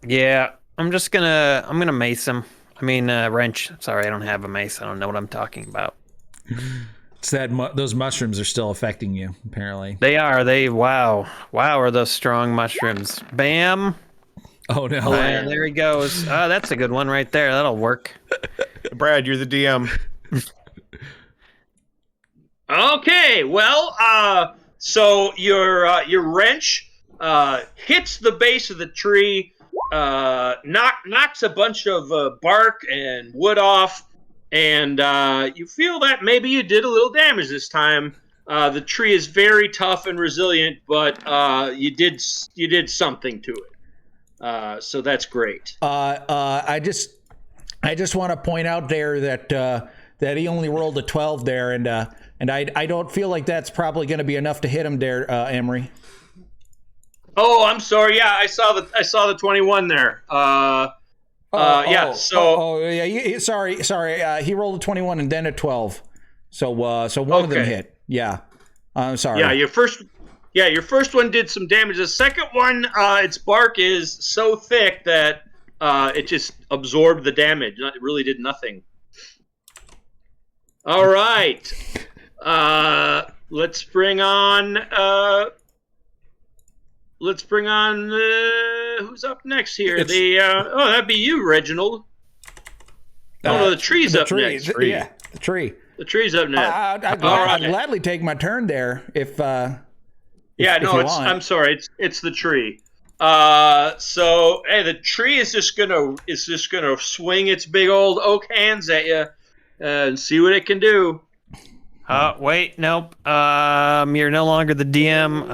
Yeah, I'm gonna mace him. I mean, wrench. Sorry, I don't have a mace. I don't know what I'm talking about. It's that those mushrooms are still affecting you, apparently. They are. Wow, are those strong mushrooms? Bam. Oh no! And there he goes. Oh, that's a good one right there. That'll work. Brad, you're the DM. Okay, well, so your wrench hits the base of the tree, knocks a bunch of bark and wood off, and you feel that maybe you did a little damage this time. The tree is very tough and resilient, but you did something to it. So that's great. I just want to point out there that he only rolled a 12 there, and I don't feel like that's probably going to be enough to hit him there, Emery. Oh, I'm sorry. Yeah, I saw the 21 there. Sorry. He rolled a 21 and then a 12. So one of them hit. Yeah. I'm sorry. Yeah, your first one did some damage. The second one, its bark is so thick that it just absorbed the damage. It really did nothing. All right. Let's bring on who's up next here? That'd be you, Reginald. No, the tree's up next. Yeah, the tree. The tree's up next. I'd gladly take my turn there if I'm sorry. It's the tree. So the tree is just gonna swing its big old oak hands at you and see what it can do. Wait, nope. You're no longer the DM.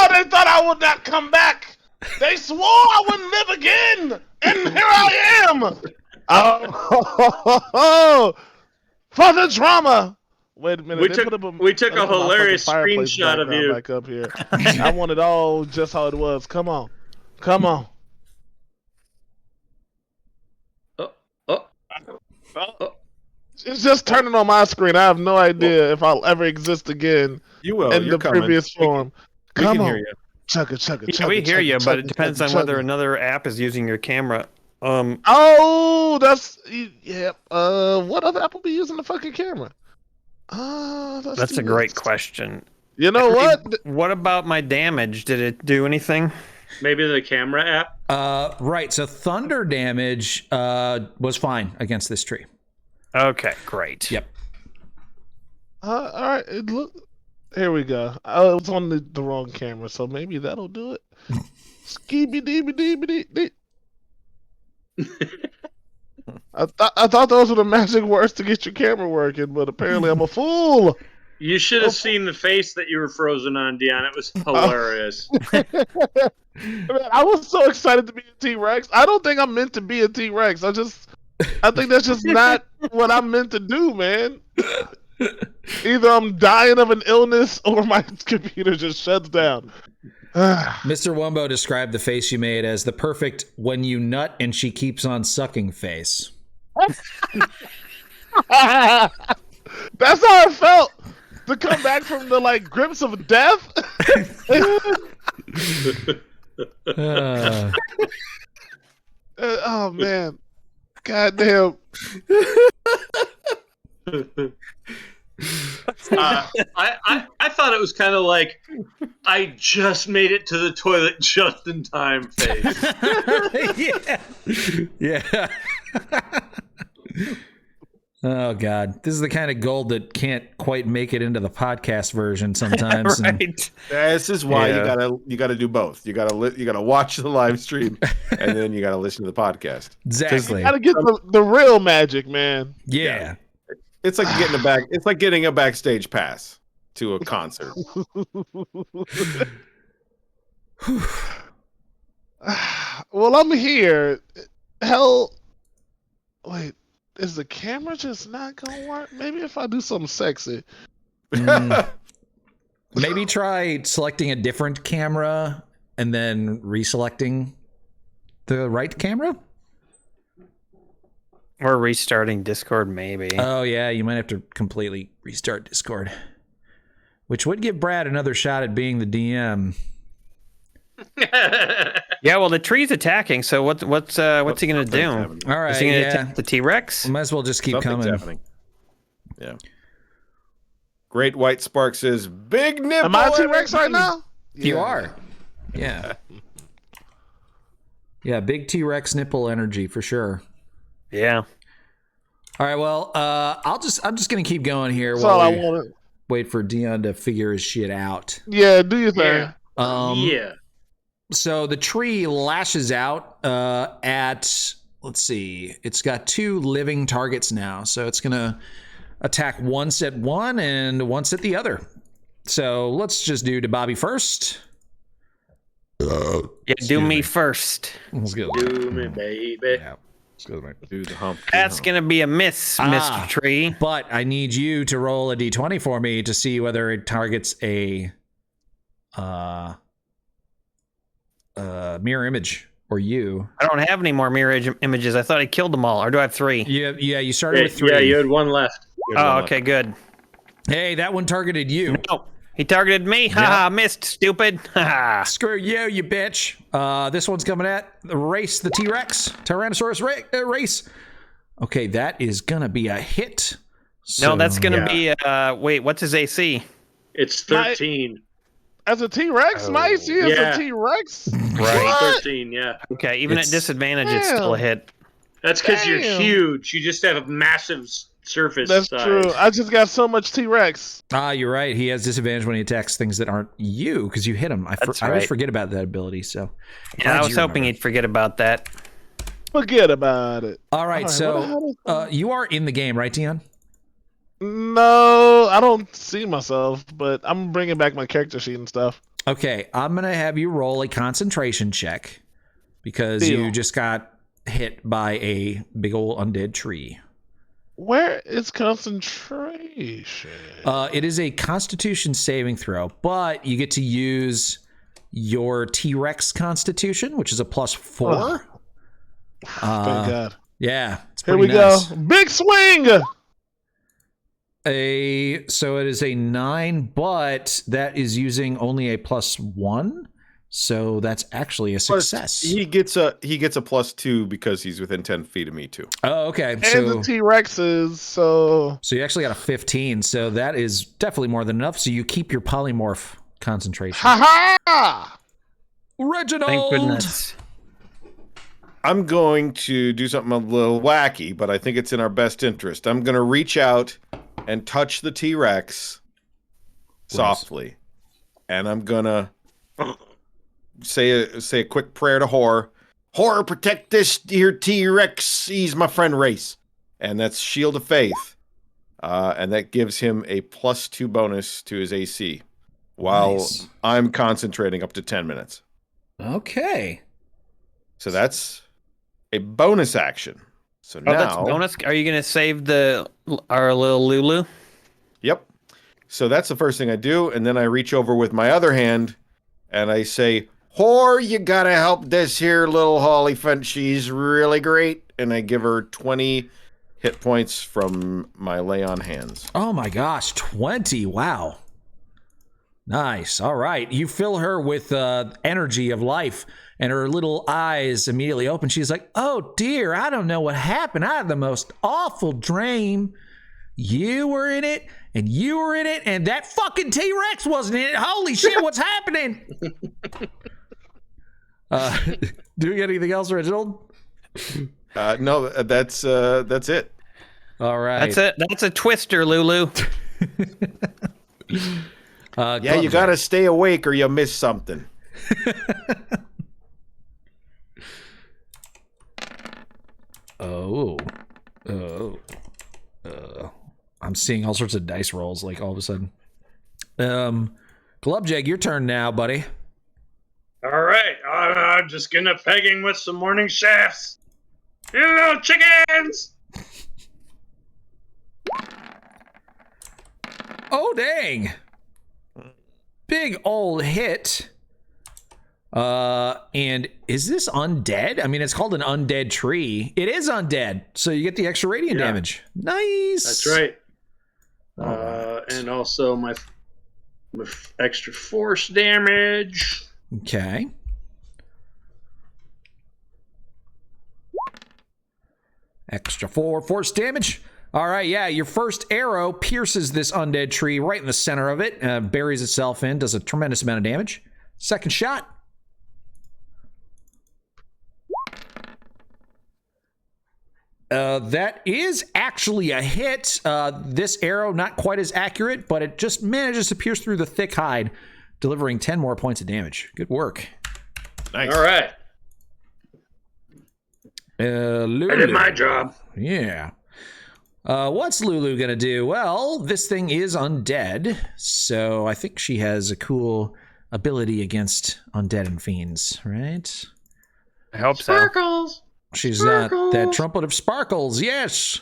They thought I would not come back. They swore I wouldn't live again, and here I am. For the drama. Wait a minute. We took a hilarious screenshot of you. Back up here. I want it all just how it was. Come on. It's just turning on my screen. I have no idea if I'll ever exist again. You will. In the previous form. We can hear you. Chugga. We hear you, but it depends on whether another app is using your camera. That's yeah. What other app will be using the fucking camera? That's a great question. You know what? What about my damage? Did it do anything? Maybe the camera app. Right. So thunder damage was fine against this tree. Okay, great. Yep. All right. Here we go. I was on the wrong camera, so maybe that'll do it. Skeeby deeby. I thought those were the magic words to get your camera working, but apparently I'm a fool. You should have seen the face that you were frozen on, Dion. It was hilarious. Man, I was so excited to be a T-Rex. I don't think I'm meant to be a T-Rex. I think that's just not what I'm meant to do, man. Either I'm dying of an illness or my computer just shuts down. Mr. Wumbo described the face you made as the perfect when you nut and she keeps on sucking face. That's how I felt to come back from the grips of death. Oh man, goddamn. I thought it was kind of like I just made it to the toilet just in time face. Yeah. Oh God, this is the kind of gold that can't quite make it into the podcast version sometimes. Right. This is why you gotta do both. You gotta watch the live stream and then you gotta listen to the podcast. Exactly. You gotta get the real magic, man. Yeah. It's like getting a backstage pass to a concert. Well, I'm here. Hell, wait. Is the camera just not gonna work? Maybe if I do something sexy. Maybe try selecting a different camera and then reselecting the right camera? Or restarting Discord, maybe. Oh, yeah, you might have to completely restart Discord. Which would give Brad another shot at being the DM. Yeah, well, the tree's attacking, so what's he going to do? All right, is he going to attack the T-Rex? Might as well just keep Something's coming. happening. Yeah. Great White Spark says, big nipple. Am I a T-Rex right now? You are. Yeah. Yeah, big T-Rex nipple energy for sure. Yeah. All right, well, I'm just gonna keep going here That's all I while we wanted. wait for Dion to figure his shit out. Yeah, do your thing. Yeah. So the tree lashes out at, let's see, it's got 2 living targets now. So it's gonna attack once at one and once at the other. So let's just do to Bobby first. Yeah, do me first. Let's go. Do me, baby. Yeah. Let's go. Do the hump. That's gonna be a miss, Mr. Tree. But I need you to roll a d20 for me to see whether it targets a mirror image or you. I don't have any more mirror images. I thought I killed them all. Or do I have 3? Yeah, you started with 3. Yeah, you had one left. Oh, okay, good. Hey, that one targeted you. No, he targeted me. Haha, missed, stupid. Haha. Screw you, you bitch. This one's coming at the race, the T-Rex, Tyrannosaurus race. Okay, that is gonna be a hit. No, that's gonna be. Wait, what's his AC? It's 13. As a T-Rex? My AC is Yeah. a T-Rex? Right. 13, yeah. Okay, even at disadvantage, it's still a hit. That's because you're Damn. huge. You just have a massive surface That's size. true. I just got so much T-Rex. You're right. He has disadvantage when he attacks things that aren't you because you hit him. I always right. forget about that ability. So Yeah, I was hoping he'd forget about that. Forget about it. All right, All right, so you are in the game, right, Dion? No, I don't see myself, but I'm bringing back my character sheet and stuff. Okay, I'm gonna have you roll a concentration check because Deal. you just got hit by a big old undead tree. Where is concentration? It is a Constitution saving throw, but you get to use your T-Rex Constitution, which is a +4. Thank God. Yeah, it's Here pretty we nice. go. Big swing! So it is a 9, but that is using only a +1, so that's actually a success. He gets a +2 because he's within 10 feet of me too. Oh, okay. And the T-Rexes, so So you actually got a 15, so that is definitely more than enough. So you keep your polymorph concentration. ha! Reginald! Thank goodness. I'm going to do something a little wacky, but I think it's in our best interest. I'm going to reach out and touch the T-Rex softly, and I'm going to say a quick prayer to Horror. Horror, protect this here T-Rex. He's my friend Race. And that's Shield of Faith. And that gives him a +2 bonus to his AC while Nice. I'm concentrating up to 10 minutes. Okay. So that's a bonus action. So Oh, now, that's bonus. Are you gonna save our little Lulu? Yep. So that's the first thing I do, and then I reach over with my other hand, and I say, "Whore, you gotta help this here little Hollyphant. She's really great." And I give her 20 hit points from my lay on hands. Oh my gosh, 20. Wow. Nice. All right. You fill her with energy of life, and her little eyes immediately open. She's like, "Oh dear, I don't know what happened. I had the most awful dream. You were in it, and you were in it, and that fucking T-Rex wasn't in it. Holy shit, what's happening?" Do you get anything else, Reginald? No, that's it. All right. That's a twister, Lulu. Yeah, you gotta stay awake or you'll miss something. I'm seeing all sorts of dice rolls, like all of a sudden. Glubjag, your turn now, buddy. All right. I'm just going to peg him with some morning shafts. You little chickens! Oh, dang. Big old hit. And is this undead? I mean, it's called an undead tree. It is undead, so you get the extra radiant damage. Nice. That's right. And also my extra force damage. Okay. Extra 4 force damage. All right, yeah, your first arrow pierces this undead tree right in the center of it, buries itself in, does a tremendous amount of damage. Second shot. That is actually a hit. This arrow, not quite as accurate, but it just manages to pierce through the thick hide, delivering 10 more points of damage. Good work. Nice. All right. Lulu. I did my job. Yeah. What's Lulu gonna do? Well, this thing is undead, so I think she has a cool ability against undead and fiends, right? I hope so. Sparkles. She's that trumpet of sparkles, yes.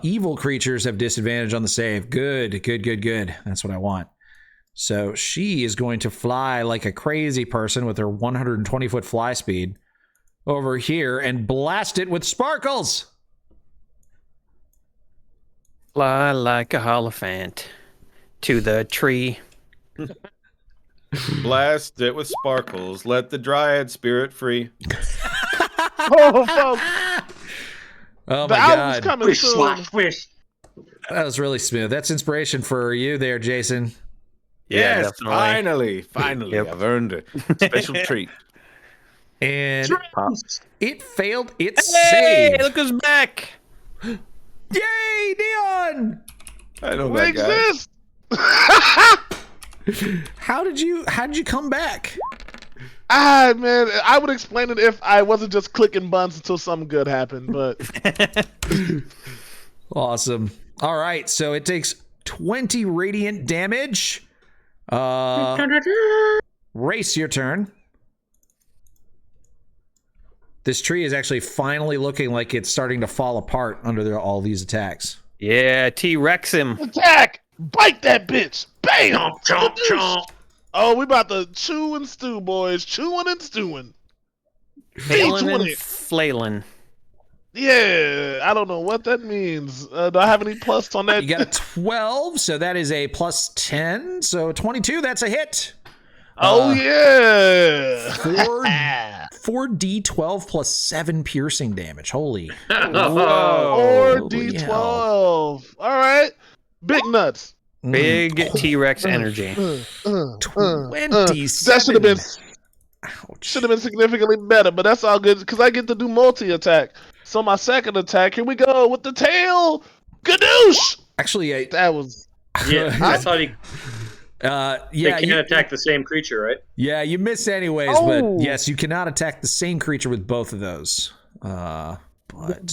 Evil creatures have disadvantage on the save. Good. That's what I want. So she is going to fly like a crazy person with her 120-foot fly speed over here and blast it with sparkles. Fly like a holophant to the tree. Blast it with sparkles. Let the dryad spirit free. Oh, folks. Oh The my album's god. coming Wish, soon. slash, wish. That was really smooth. That's inspiration for you there, Jason. Yeah, Yes, definitely. finally, Yep. I've earned it. Special treat. And Dreams. it failed its Hey, save. look who's back. Yay, Dion! I know We that guy. exist. How did you come back? Man, I would explain it if I wasn't just clicking buttons until something good happened, but Awesome. All right, so it takes 20 radiant damage. Race, your turn. This tree is actually finally looking like it's starting to fall apart under all these attacks. Yeah, T-Rex him. attack! Bite that bitch! Bam! Chomp, chomp, chomp. Oh, we about to chew and stew, boys. Chewing and stewing. Phelan and 20. flailing. Yeah, I don't know what that means. Do I have any plus on that? You got a 12, so that is a plus 10. So 22, that's a hit. Oh, yeah. 4d12 plus 7 piercing damage. Holy. Whoa. Or D12. All right. Big nuts. Big T-Rex energy. 27. That should have been significantly better, but that's all good because I get to do multi-attack. So my second attack, here we go with the tail. Gadoosh! Actually, That was Yeah, I thought he. yeah, They can't attack the same creature, right? Yeah, you miss anyways, Oh. but yes, you cannot attack the same creature with both of those. But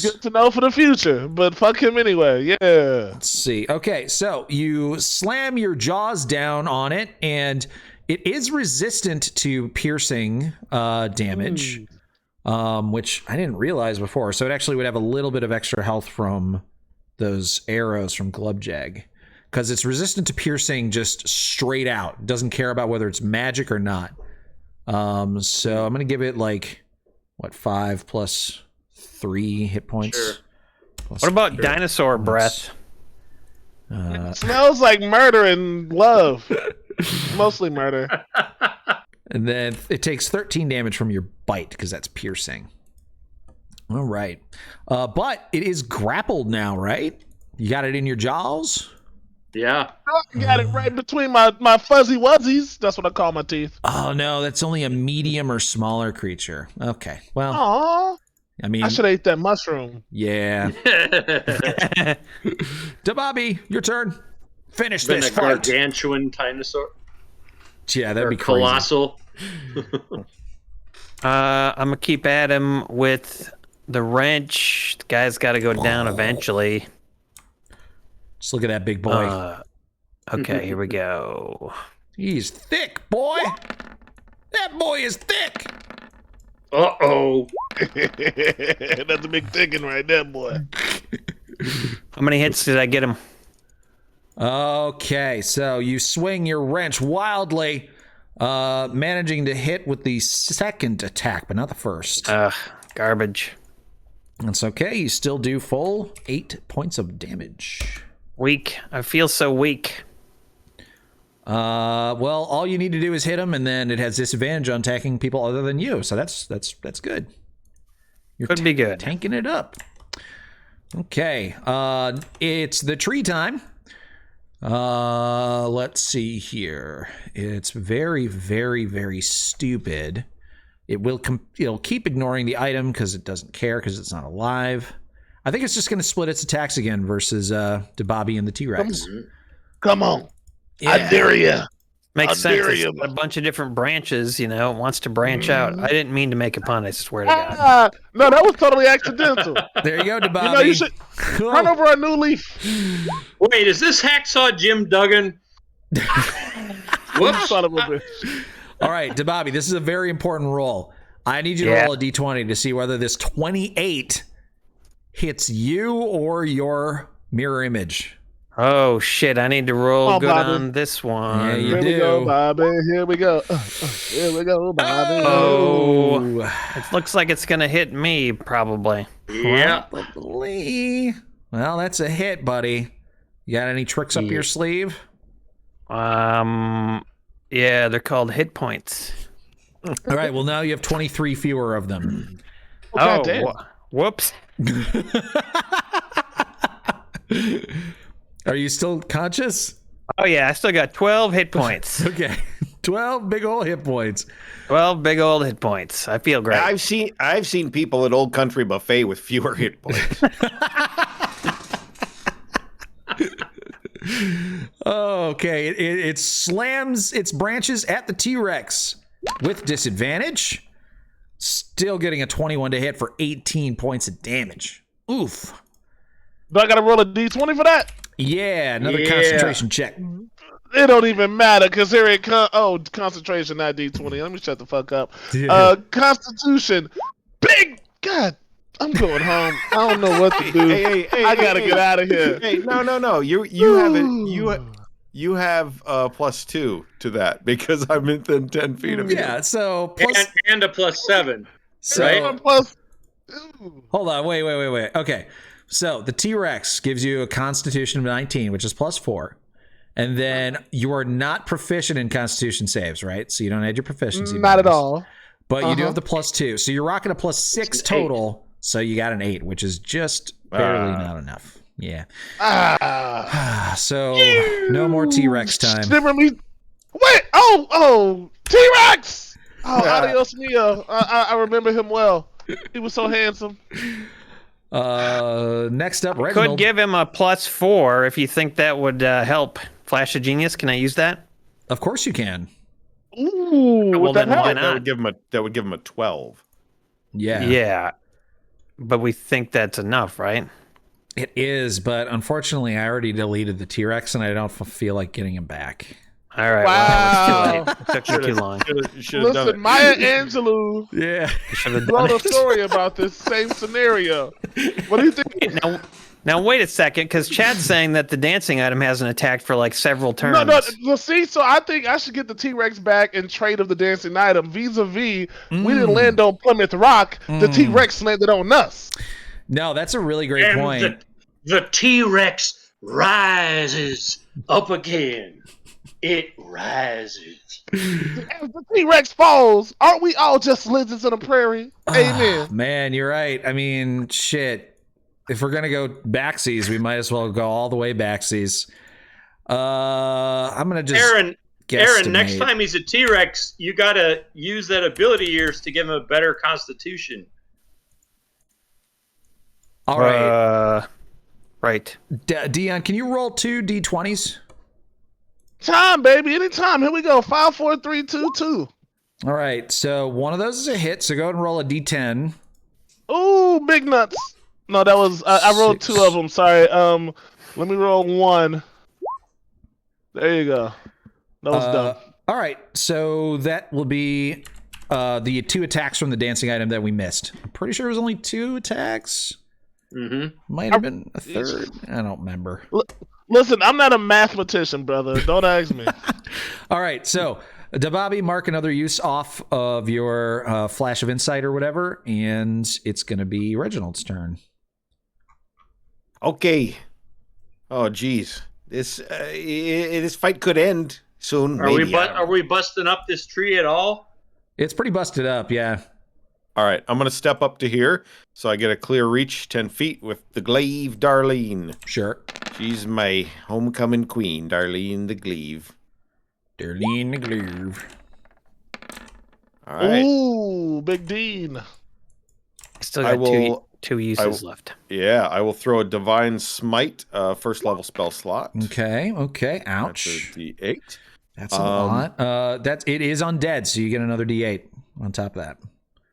good to know for the future, but fuck him anyway. Yeah. let's see. Okay, so you slam your jaws down on it, and it is resistant to piercing damage, which I didn't realize before. So it actually would have a little bit of extra health from those arrows from Glubjag, because it's resistant to piercing just straight out. It doesn't care about whether it's magic or not. So I'm gonna give it like 5 plus 3 hit points. Sure. Plus What about 8 dinosaur breath? Smells like murder and love. Mostly murder. And then it takes 13 damage from your bite because that's piercing. All right. But it is grappled now, right? You got it in your jaws? Yeah. I got it right between my fuzzy wuzzies. That's what I call my teeth. Oh, no, that's only a medium or smaller creature. Okay. Well, Aw. I mean, I should have ate that mushroom. yeah. Dababi, your turn. Finish Been this a fight. gargantuan dinosaur. Yeah, that'd Or be crazy. colossal. I'm gonna keep at him with the wrench. The guy's got to go down eventually. Just look at that big boy. Okay, here we go. He's thick, boy. That boy is thick. Uh-oh. That's a big thinking right there, boy. How many hits did I get him? Okay, so you swing your wrench wildly, managing to hit with the second attack, but not the first. Garbage. That's okay. You still do full 8 points of damage. Weak. I feel so weak. Well, all you need to do is hit him, and then it has disadvantage on attacking people other than you. So that's good. You're Could be good. Tanking it up. Okay. It's the tree time. Let's see here. It's very, very, very stupid. It'll keep ignoring the item because it doesn't care because it's not alive. I think it's just going to split its attacks again versus Dababi and the T-Rex. Come on. Yeah. I dare you. Makes sense. It's a bunch of different branches, it wants to branch out. I didn't mean to make a pun, I swear to God. No, that was totally accidental. There you go, Dababi. You should turn over a new leaf. Wait, is this Hacksaw Jim Duggan? Whoops. Son of a bitch. All right, Dababi, this is a very important roll. I need you to roll a d20 to see whether this 28 hits you or your mirror image. Oh, shit. I need to roll good on this one. Yeah, you Here do. we go, Bobby. Here we go. Here we go, Bobby. Oh. It looks like it's going to hit me, probably. Yeah. Probably. Well, that's a hit, buddy. You got any tricks up your sleeve? Yeah, they're called hit points. All right, well, now you have 23 fewer of them. Oh, whoops. Are you still conscious? Oh, yeah, I still got 12 hit points. Okay. 12 big old hit points. 12 big old hit points. I feel great. I've seen people at Old Country Buffet with fewer hit points. Okay. It slams its branches at the T-Rex with disadvantage. Still getting a 21 to hit for 18 points of damage. Oof. Do I got to roll a d20 for that? Yeah, another concentration check. It don't even matter because here it comes. Oh, concentration, not d20. Let me shut the fuck up. Constitution. Big God. I'm going home. I don't know what to do. Hey, I gotta get out of here. Hey, no. You have it. You have +2 to that because I'm within 10 feet of you. Yeah, so plus, And a +7. so right? Plus, hold on, wait. Okay, so the T-Rex gives you a Constitution of 19, which is +4, and then you are not proficient in Constitution saves, right? So you don't add your proficiency. not at bonus, all. but you do have the +2, so you're rocking a +6 total. So you got an 8, which is just barely not enough. Yeah. So no more T-Rex time. Shiver me. Wait. Oh, T-Rex. Oh, adios mio. I remember him well. He was so handsome. Next up, Reginald. Could give him a +4 if you think that would help. Flash of Genius, can I use that? Of course you can. Ooh, Well, would that then help? why That not? would give him a 12. Yeah. Yeah. But we think that's enough, right? It is, but unfortunately, I already deleted the T-Rex, and I don't feel like getting him back. All right. Wow. Well, it took me too long. You should have done it. Listen, Maya Angelou Yeah. Should have wrote done a story about this same scenario. What do you think? it. Now wait a second, because Chad's saying that the dancing item hasn't attacked for like several turns. No. See, so I think I should get the T-Rex back and trade of the dancing item. Vis-a-vis, we didn't land on Plymouth Rock. The T-Rex landed on us. No, that's a really great point. The T-Rex rises up again. It rises. As the T-Rex falls, aren't we all just lizards in a prairie? Amen. Man, you're right. I mean, shit. If we're gonna go backsies, we might as well go all the way backsies. I'm gonna just Aaron, guesstimate. next time he's a T-Rex, you gotta use that ability of yours to give him a better constitution. All right, Right. Dion, can you roll 2 d20s? Time, baby. Anytime. Here we go. 5, 4, 3, 2, 2. All right, so one of those is a hit. So go ahead and roll a d10. Ooh, big nuts. No, that was I rolled 2 of them. Sorry. Let me roll 1. There you go. That was done. All right, so that will be the 2 attacks from the dancing item that we missed. I'm pretty sure it was only 2 attacks. Might have been a third. I don't remember. Listen, I'm not a mathematician, brother. Don't ask me. All right, so Dababi, mark another use off of your Flash of Insight or whatever, and it's going to be Reginald's turn. Okay. Oh, geez. This fight could end soon. Are we busting up this tree at all? It's pretty busted up, yeah. All right, I'm going to step up to here so I get a clear reach 10 feet with the glaive Darlene. Sure. She's my homecoming queen, Darlene the Glaive. Darlene the Glaive. All right. Ooh, Big Dean. Still got 2 uses left. Yeah, I will throw a Divine Smite, first level spell slot. Okay. Ouch. That's a D8. That's a lot. It is undead, so you get another D8 on top of that.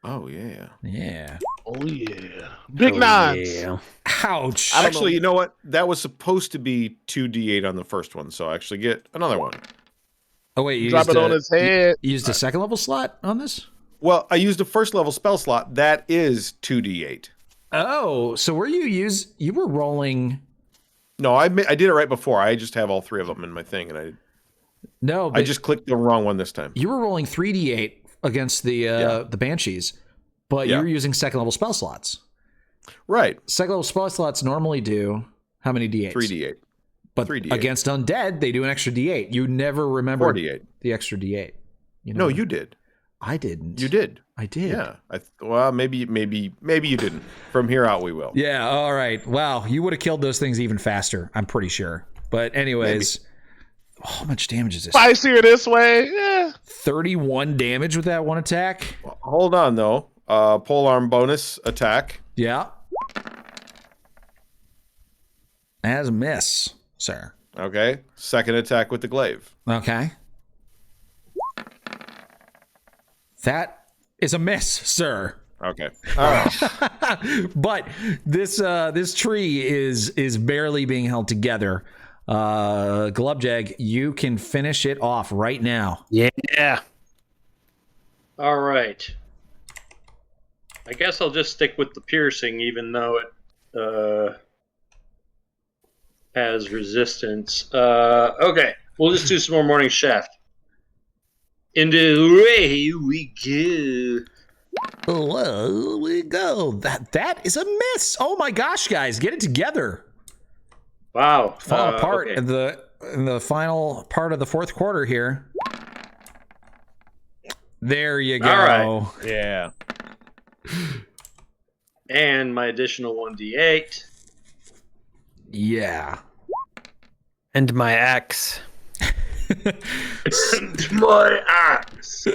Oh yeah. Yeah. Oh yeah. Big nines. Yeah. Ouch. Actually, you know what? That was supposed to be 2d8 on the first one, so I actually get another one. Oh wait, you Drop used it on his head. You used a second level slot on this? Well, I used a first level spell slot. That is 2d8. Oh, so you were rolling? No, I did it right before. I just have all 3 of them in my thing, and I just clicked the wrong one this time. You were rolling 3d8 against the Banshees, but you were using second level spell slots. Right. Second level spell slots normally do how many d8s? 3d8. But 3d8. Against undead, they do an extra d8. You never remember 4d8. the extra d8. No, you did. I didn't. You did. I did. Yeah. Well, maybe you didn't. From here out, we will. Yeah. All right. Wow. You would have killed those things even faster. I'm pretty sure. But anyways, how much damage is this? Spicier this way. Yeah. 31 damage with that one attack. Well, hold on though. Polearm bonus attack. Yeah. As a miss, sir. Okay. Second attack with the glaive. Okay. That is a miss, sir. Okay. All right. But this tree is barely being held together. Glubjag, you can finish it off right now. Yeah. All right. I guess I'll just stick with the piercing, even though it has resistance. Okay, we'll just do some more morning shaft. And away we go. Well, we go. That is a miss. Oh my gosh, guys, get it together. Wow. Fall apart okay. in the final part of the fourth quarter here. There you go. All right. Yeah. And my additional 1d8. Yeah. And my axe. My axe.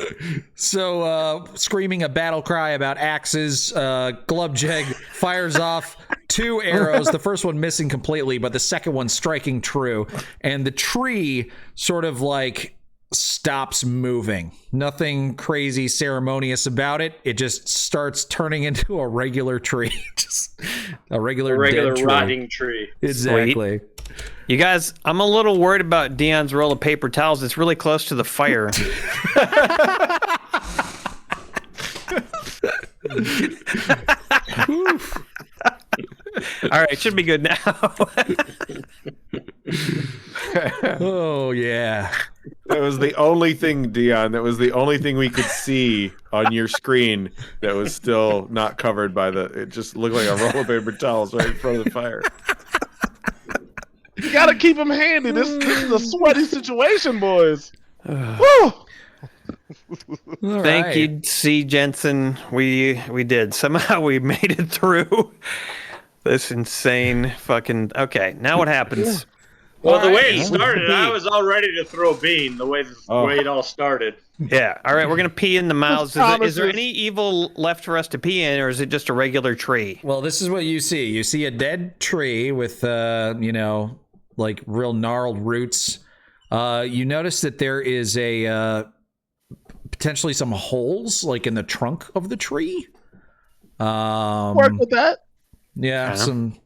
So, screaming a battle cry about axes, Glubjag fires off 2 arrows, the first one missing completely, but the second one striking true. And the tree sort of like stops moving. Nothing crazy ceremonious about it. It just starts turning into a regular tree. Just a regular dead tree. rotting tree. Exactly. Sweet. You guys, I'm a little worried about Dion's roll of paper towels. It's really close to the fire. All right, should be good now. Oh, yeah. That was the only thing, Dion. That was the only thing we could see on your screen that was still not covered by it just looked like a roll of paper towels right in front of the fire. You gotta keep them handy. This is a sweaty situation, boys. Woo! Thank you, C. Jensen. We did. Somehow we made it through this insane fucking... Okay, now what happens? Well, the way it started, I was all ready to throw bean, the way it all started. Yeah, all right, we're going to pee in the mouths. Is there any evil left for us to pee in, or is it just a regular tree? Well, this is what you see. You see a dead tree with, like real gnarled roots. You notice that there is potentially some holes, like in the trunk of the tree. Work with that. Yeah, some,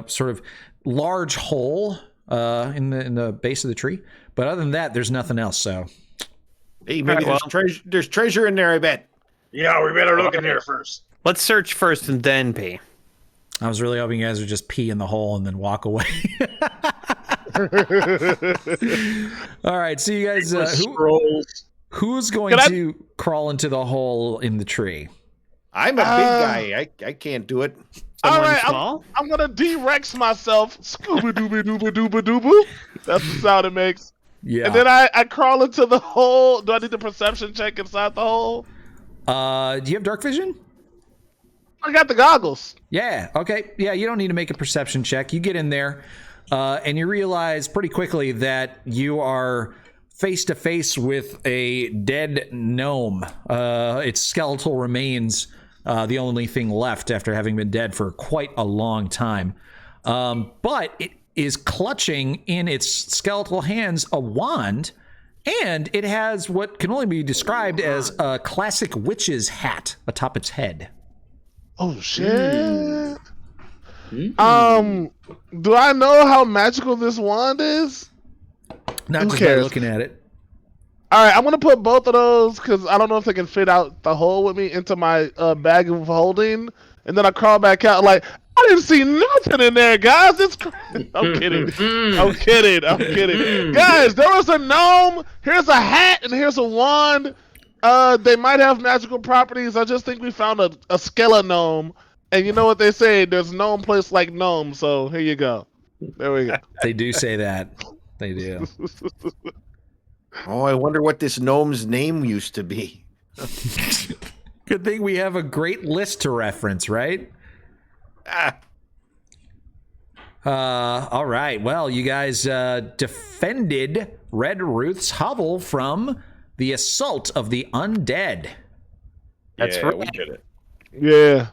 sort of large hole in the base of the tree. But other than that, there's nothing else. So, hey, maybe there's treasure in there, I bet. Yeah, we better look in there first. Let's search first and then pee. I was really hoping you guys would just pee in the hole and then walk away. All right, so you guys, who's going to crawl into the hole in the tree? I'm a big guy. I can't do it. All right, I'm gonna D-Rex myself. Scooby dooby dooba dooba dooba. That's the sound it makes. Yeah. And then I crawl into the hole. Do I need the perception check inside the hole? Do you have dark vision? I got the goggles. Yeah. Okay. Yeah, you don't need to make a perception check. You get in there, and you realize pretty quickly that you are face to face with a dead gnome. Its skeletal remains the only thing left after having been dead for quite a long time. But it is clutching in its skeletal hands a wand, and it has what can only be described as a classic witch's hat atop its head. Oh shit! Do I know how magical this wand is? Not just by looking at it. All right, I'm gonna put both of those because I don't know if they can fit out the hole with me into my bag of holding, and then I crawl back out like I didn't see nothing in there, guys. It's I'm kidding. I'm kidding. Guys, there was a gnome. Here's a hat and here's a wand. They might have magical properties. I just think we found a skeleton gnome, and you know what they say? There's no place like gnome. So here you go. There we go. They do say that. They do. Oh, I wonder what this gnome's name used to be. Good thing we have a great list to reference, right? All right. Well, you guys defended Red Ruth's hovel from the assault of the undead. That's right. We did it. Yeah.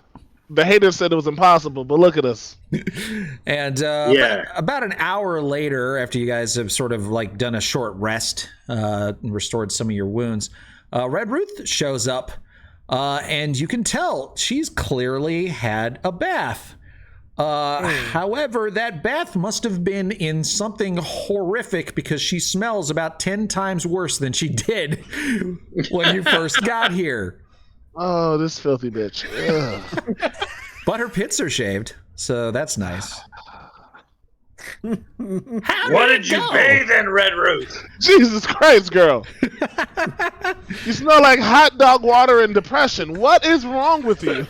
The haters said it was impossible, but look at us. And about an hour later, after you guys have sort of like done a short rest and restored some of your wounds, Red Ruth shows up, and you can tell she's clearly had a bath. However, that bath must have been in something horrific because she smells about 10 times worse than she did when you first got here. Oh, this filthy bitch. But her pits are shaved, so that's nice. What did you bathe in, Red Ruth? Jesus Christ, girl. You smell like hot dog water and depression. What is wrong with you?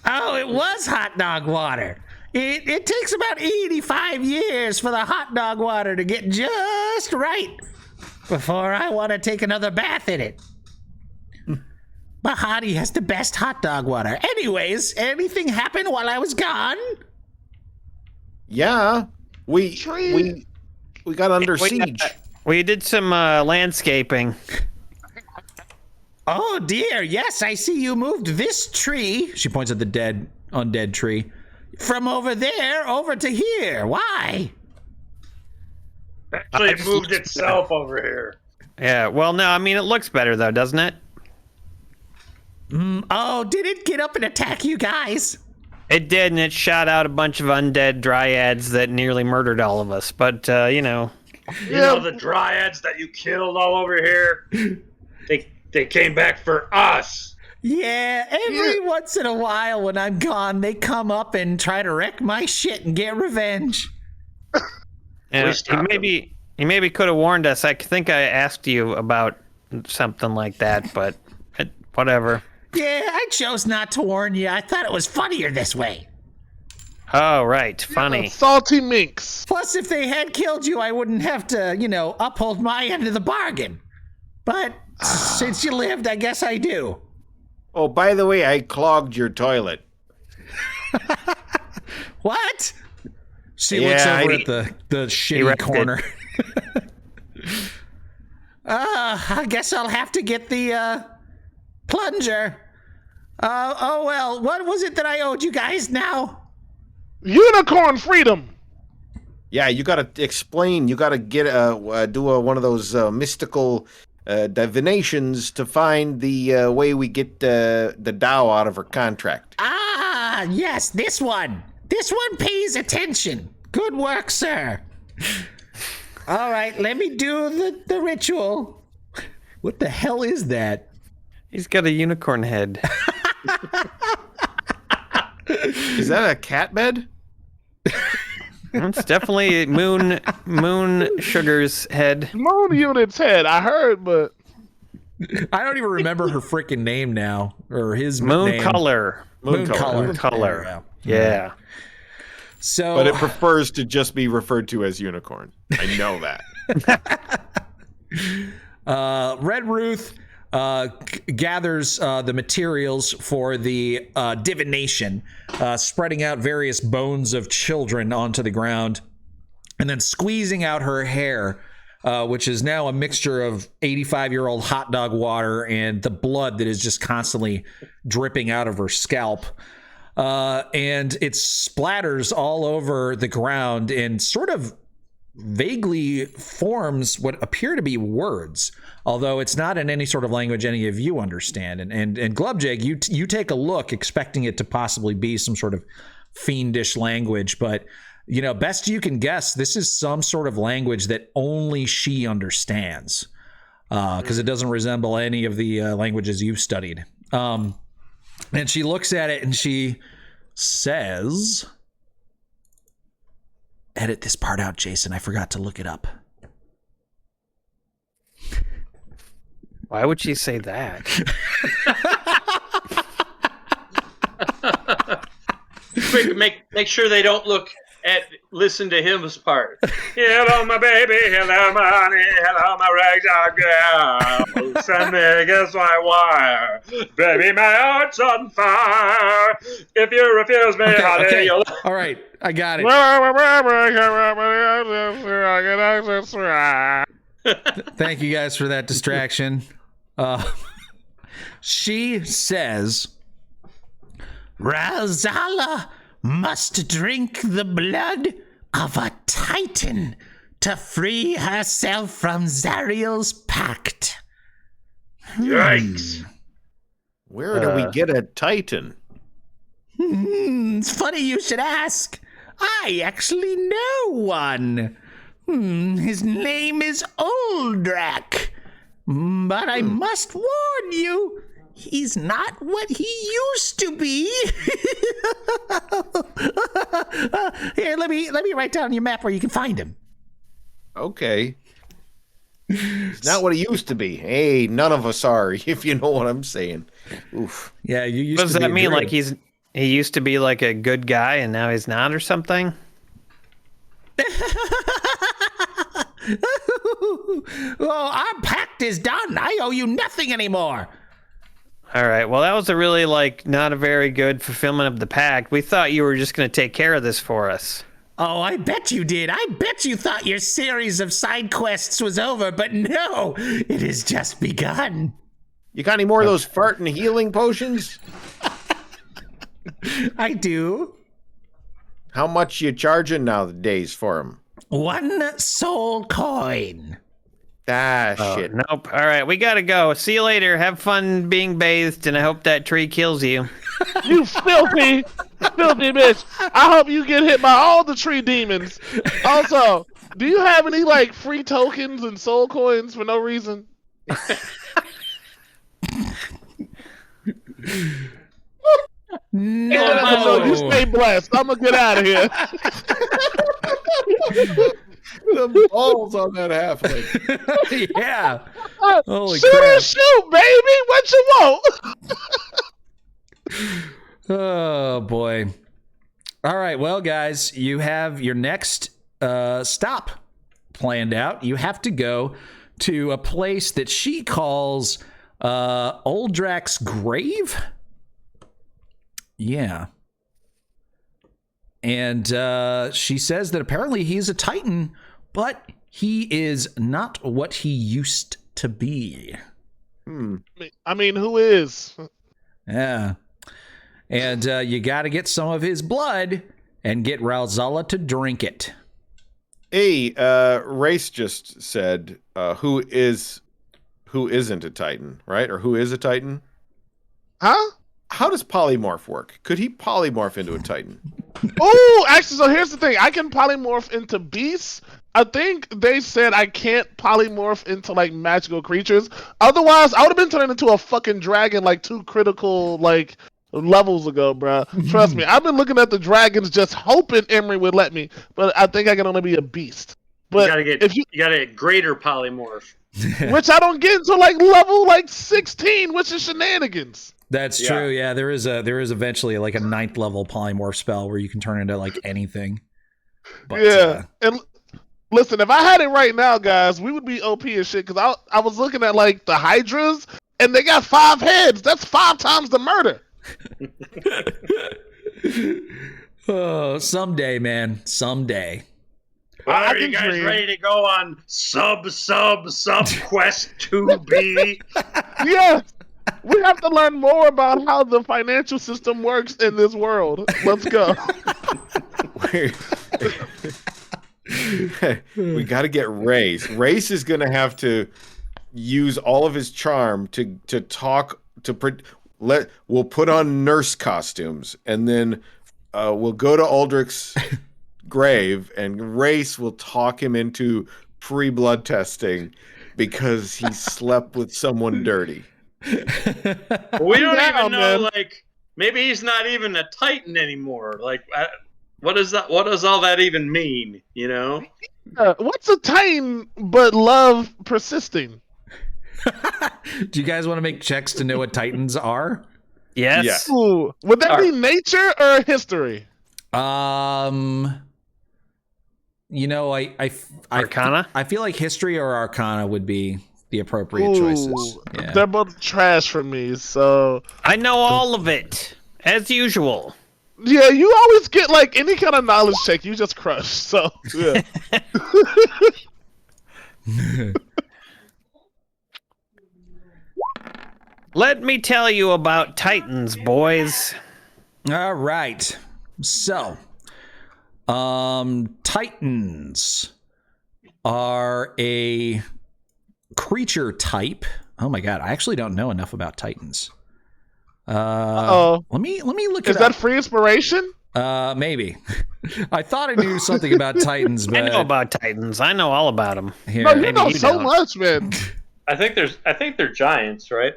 Oh, it was hot dog water. It takes about 85 years for the hot dog water to get just right before I want to take another bath in it. Bahati has the best hot dog water. Anyways, anything happened while I was gone? Yeah, we got under siege. We did some landscaping. Oh dear, yes, I see you moved this tree. She points at the undead tree. From over there over to here. Why? Actually, it moved itself over here. Yeah, well, no, I mean, it looks better, though, doesn't it? Oh, did it get up and attack you guys? It did, and it shot out a bunch of undead dryads that nearly murdered all of us. But, you know. You know the dryads that you killed all over here? They came back for us. Yeah, every once in a while when I'm gone, they come up and try to wreck my shit and get revenge. Yeah, he maybe could have warned us. I think I asked you about something like that, but whatever. Yeah, I chose not to warn you. I thought it was funnier this way. Oh, right. Funny. Salty minks. Plus, if they had killed you, I wouldn't have to, uphold my end of the bargain. But since you lived, I guess I do. Oh, by the way, I clogged your toilet. What? She looks over at the shitty corner. I guess I'll have to get the plunger. Oh well, what was it that I owed you guys now? Unicorn freedom. Yeah, you gotta explain. You gotta get do one of those mystical divinations to find the way we get the Dow out of her contract. Ah, yes, this one. This one pays attention. Good work, sir. All right, let me do the ritual. What the hell is that? He's got a unicorn head. Is that a cat bed? It's definitely Moon Sugar's head. Moon Unit's head, I heard, but I don't even remember her freaking name now, or his Moon name. Color. Moon Color. Yeah. So, but it prefers to just be referred to as unicorn. I know that. Red Ruth gathers the materials for the divination, spreading out various bones of children onto the ground, and then squeezing out her hair. which is now a mixture of 85-year-old hot dog water and the blood that is just constantly dripping out of her scalp. And it splatters all over the ground and sort of vaguely forms what appear to be words, although it's not in any sort of language any of you understand. And Glubjig, you take a look expecting it to possibly be some sort of fiendish language, but best you can guess, this is some sort of language that only she understands, because it doesn't resemble any of the languages you've studied. And she looks at it and she says, edit this part out, Jason. I forgot to look it up. Why would she say that? Quick, make sure they don't listen to him's part. Hello, my baby. Hello, my honey. Hello, my ragdoll girl. Send me against my wire. Baby, my heart's on fire. If you refuse me, honey, Okay. you'll... All right, I got it. Thank you guys for that distraction. She says, Razala must drink the blood of a titan to free herself from Zariel's pact. Yikes. Where do we get a titan? It's funny you should ask. I actually know one. His name is Uldrak. But I must warn you, he's not what he used to be. Here, let me write down your map where you can find him. Okay. He's not what he used to be. Hey, none of us are, if you know what I'm saying. Oof. Yeah, you used What does to be that a mean? druid. Like he used to be like a good guy and now he's not or something? Well, our pact is done. I owe you nothing anymore. All right. Well, that was a really not a very good fulfillment of the pact. We thought you were just going to take care of this for us. Oh, I bet you did. I bet you thought your series of side quests was over, but no, it has just begun. You got any more of those fart and healing potions? I do. How much you charging nowadays for them? 1 soul coin. Shit. Nope. All right. We got to go. See you later. Have fun being bathed, and I hope that tree kills you. You filthy bitch. I hope you get hit by all the tree demons. Also, do you have any free tokens and soul coins for no reason? No. You stay blessed. I'm gonna get out of here. The balls on that halfling. Yeah. Holy shoot crap. and shoot, baby. What you want? Oh, boy. All right. Well, guys, you have your next stop planned out. You have to go to a place that she calls Uldrak's grave. Yeah. And she says that apparently he's a titan, but he is not what he used to be. I mean, who is? Yeah. And you got to get some of his blood and get Ralzala to drink it. Hey, Race just said, who isn't a titan, right? Or who is a titan? Huh? How does polymorph work? Could he polymorph into a titan? Oh, actually, so here's the thing. I can polymorph into beasts. I think they said I can't polymorph into magical creatures. Otherwise, I would have been turned into a fucking dragon 2 critical levels ago, bro. Trust me. I've been looking at the dragons just hoping Emery would let me, but I think I can only be a beast. But you gotta get greater polymorph. which I don't get until level 16, which is shenanigans. That's true. Yeah, there is eventually a 9th level polymorph spell where you can turn into anything. But, yeah. And listen, if I had it right now, guys, we would be OP as shit. Because I was looking at the hydras, and they got 5 heads. That's 5 times the murder. Oh, someday, man. Someday. Are you guys ready to go on sub quest 2B? Yes. We have to learn more about how the financial system works in this world. Let's go. We got to get Race. Race is going to have to use all of his charm to talk to we'll put on nurse costumes, and then we'll go to Aldrich's grave, and Race will talk him into pre-blood testing because he slept with someone dirty. We don't even know, like, maybe he's not even a Titan anymore. Like, what does all that even mean, you know? What's a Titan but love persisting? Do you guys want to make checks to know what Titans are? Yes. Ooh, would that be nature or history? You know, Arcana? I feel like history or Arcana would be the appropriate choices. Yeah. They're both trash for me, so I know all of it, as usual. yeah, you always get like any kind of knowledge check, you just crush. So yeah. Let me tell you about Titans, boys. All right. So, Titans are a creature type. Oh my god, I actually don't know enough about Titans. Let me look it up. Is that free inspiration? Maybe. I thought I knew something about Titans, but I know about Titans. I know all about them. Here. No, you know so much, man. I think they're giants, right?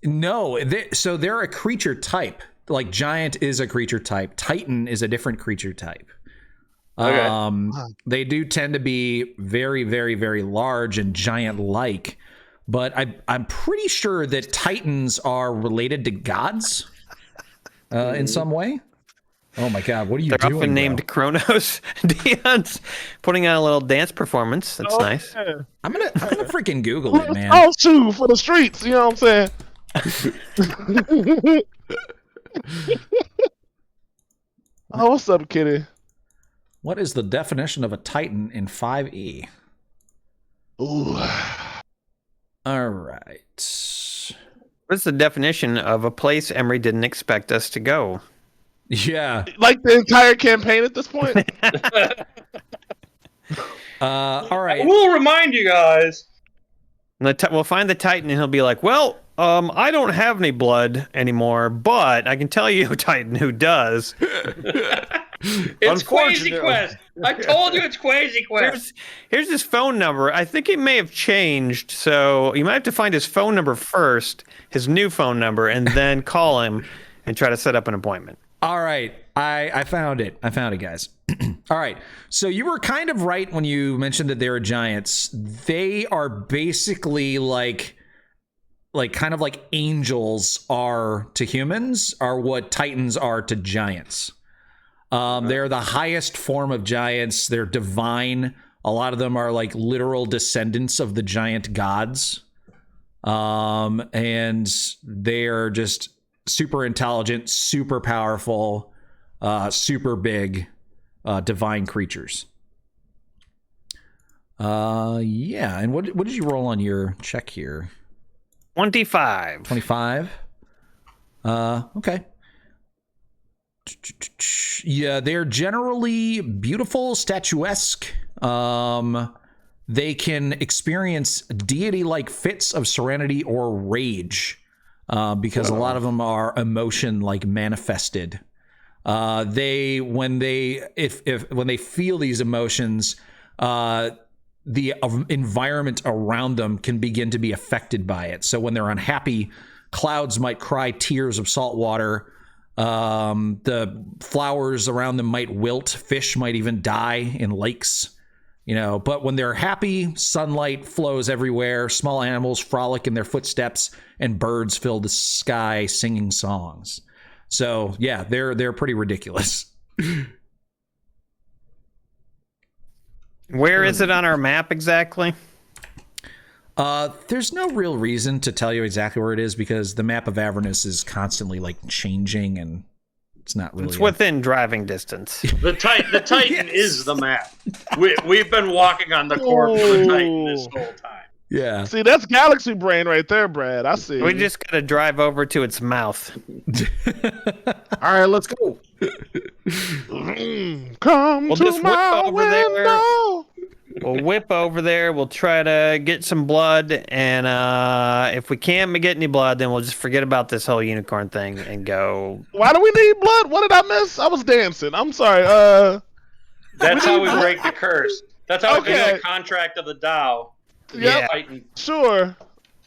No, so they're a creature type. Like giant is a creature type. Titan is a different creature type. Okay. They do tend to be very, very, very large and giant-like, but I'm pretty sure that Titans are related to gods in some way. Oh my god, what are you doing? They're often named Kronos. Dion's putting on a little dance performance. That's nice. Yeah. I'm gonna freaking Google it, man. Oh, shoot, for the streets, you know what I'm saying? Oh, what's up, kitty? What is the definition of a Titan in 5e? Ooh. All right. What's the definition of a place Emery didn't expect us to go? Yeah. Like the entire campaign at this point? All right. I will remind you guys. We'll find the Titan, and he'll be like, well, I don't have any blood anymore, but I can tell you a Titan who does. It's Crazy Quest. I told you it's Crazy Quest. Here's his phone number. I think it may have changed, so you might have to find his phone number first, his new phone number, and then call him and try to set up an appointment. All right. I found it. I found it, guys. All right. So you were kind of right when you mentioned that they're giants. They are basically like kind of like angels are to humans, are what Titans are to giants. They're the highest form of giants. They're divine. A lot of them are like literal descendants of the giant gods. And they're just super intelligent, super powerful, super big, divine creatures. Yeah. And what did you roll on your check here? 25. 25. Okay. Yeah, they're generally beautiful, statuesque. They can experience deity-like fits of serenity or rage, because a lot of them are emotion like manifested. When they feel these emotions, the environment around them can begin to be affected by it. So when they're unhappy, clouds might cry tears of salt water. The flowers around them might wilt. Fish might even die in lakes. But when they're happy, sunlight flows everywhere. Small animals frolic in their footsteps, and birds fill the sky singing songs. So yeah, they're pretty ridiculous. Where is it on our map exactly? There's no real reason to tell you exactly where it is because the map of Avernus is constantly like changing and It's not really. It's within driving distance. The Titan is the map. We've been walking on the course of the Titan this whole time. Yeah. See, that's galaxy brain right there, Brad. I see. We just gotta drive over to its mouth. All right, let's go. Come We'll to just whip my over window. there. We'll whip over there. We'll try to get some blood, and if we can't get any blood, then we'll just forget about this whole unicorn thing and go. Why do we need blood? What did I miss? I was dancing. I'm sorry. That's how we break the curse. That's how we get the contract of the Tao. Yep. Titan. Sure.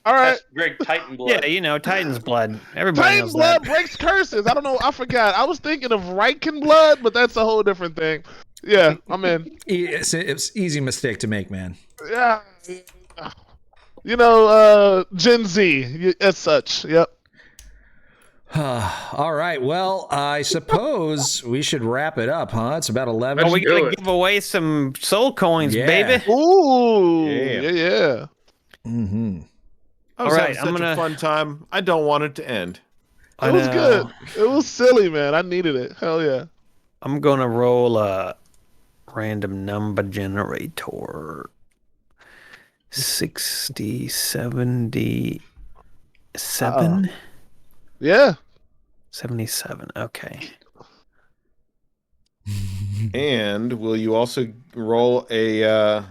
All right. That's Greg Titan blood. Yeah, Titan's blood. Everybody Titan knows blood that. breaks curses. I don't know. I forgot. I was thinking of Riken blood, but that's a whole different thing. Yeah, I'm in. It's easy mistake to make, man. Yeah. Gen Z as such. Yep. All right. Well, I suppose we should wrap it up, huh? It's about 11. Oh, we gotta give away some soul coins, Yeah. baby. Ooh. Yeah. Mm-hmm. I was All having right, such a fun time. I don't want it to end. It was good. It was silly, man. I needed it. Hell yeah. I'm gonna roll a random number generator. 60, 77. Yeah. 77. Okay. And will you also roll a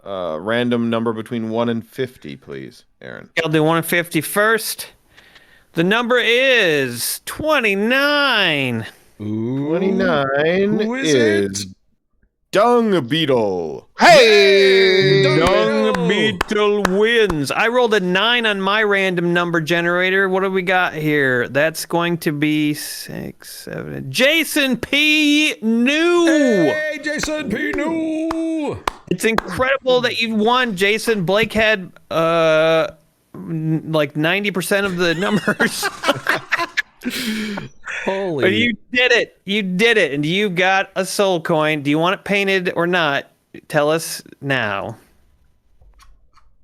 random number between 1 and 50, please, Aaron? I'll do 150 first. The number is 29. Ooh. 29 Who is it? Dung Beetle. Hey! Dung Beetle wins. I rolled a 9 on my random number generator. What do we got here? That's going to be 6, 7. Jason P. New. Hey, Jason P. New. It's incredible that you won, Jason. Blake had like 90% of the numbers. Holy. But you did it. You did it. And you got a soul coin. Do you want it painted or not? Tell us now.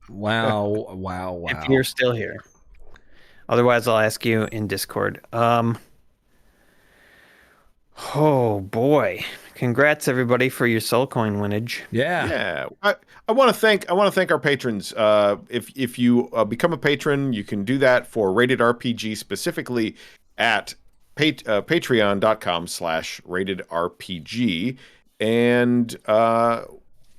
Wow. If you're still here. Otherwise, I'll ask you in Discord. Oh, boy. Congrats, everybody, for your soul coin winnage. Yeah. I want to thank our patrons. If you become a patron, you can do that for Rated RPG specifically at patreon.com/ratedrpg. And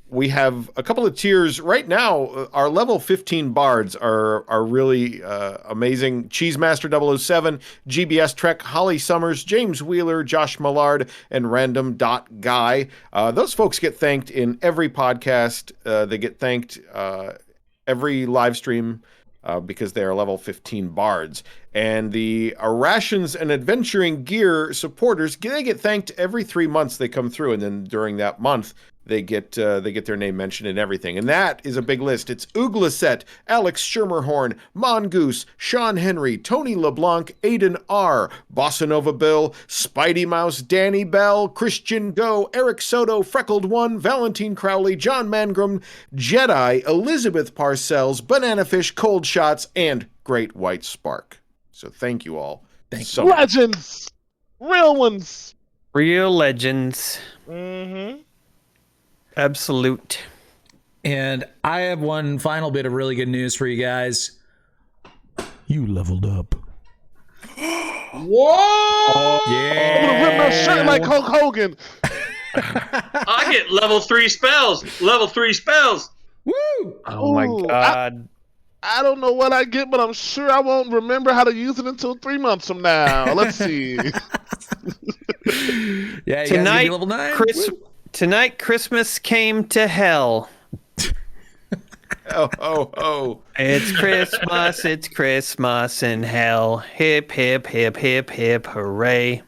we have a couple of tiers right now. Our level 15 bards are really amazing. Cheesemaster 007, GBS Trek, Holly Summers, James Wheeler, Josh Millard, and Random Guy. Those folks get thanked in every podcast. They get thanked every live stream because they are level 15 bards. And the Rations and Adventuring Gear supporters, they get thanked every 3 months they come through, and then during that month, they get their name mentioned and everything. And that is a big list. It's Ooglaset, Alex Schermerhorn, Mongoose, Sean Henry, Tony LeBlanc, Aiden R., Bossa Nova Bill, Spidey Mouse, Danny Bell, Christian Go, Eric Soto, Freckled One, Valentine Crowley, John Mangrum, Jedi, Elizabeth Parcells, Banana Fish, Cold Shots, and Great White Spark. So thank you all. Thank you. Legends. Real ones. Real legends. Mm-hmm. Absolute. And I have one final bit of really good news for you guys. You leveled up. Whoa! Yeah. I'm gonna rip my shirt like Hulk Hogan. I get level 3 spells. Level 3 spells. Woo! Oh my Ooh, God. I don't know what I get, but I'm sure I won't remember how to use it until 3 months from now. Let's see. Yeah, you Tonight, guys level 9. Tonight, Christmas came to hell. Oh. It's Christmas in hell. Hip, hip, hip, hip, hip, hooray.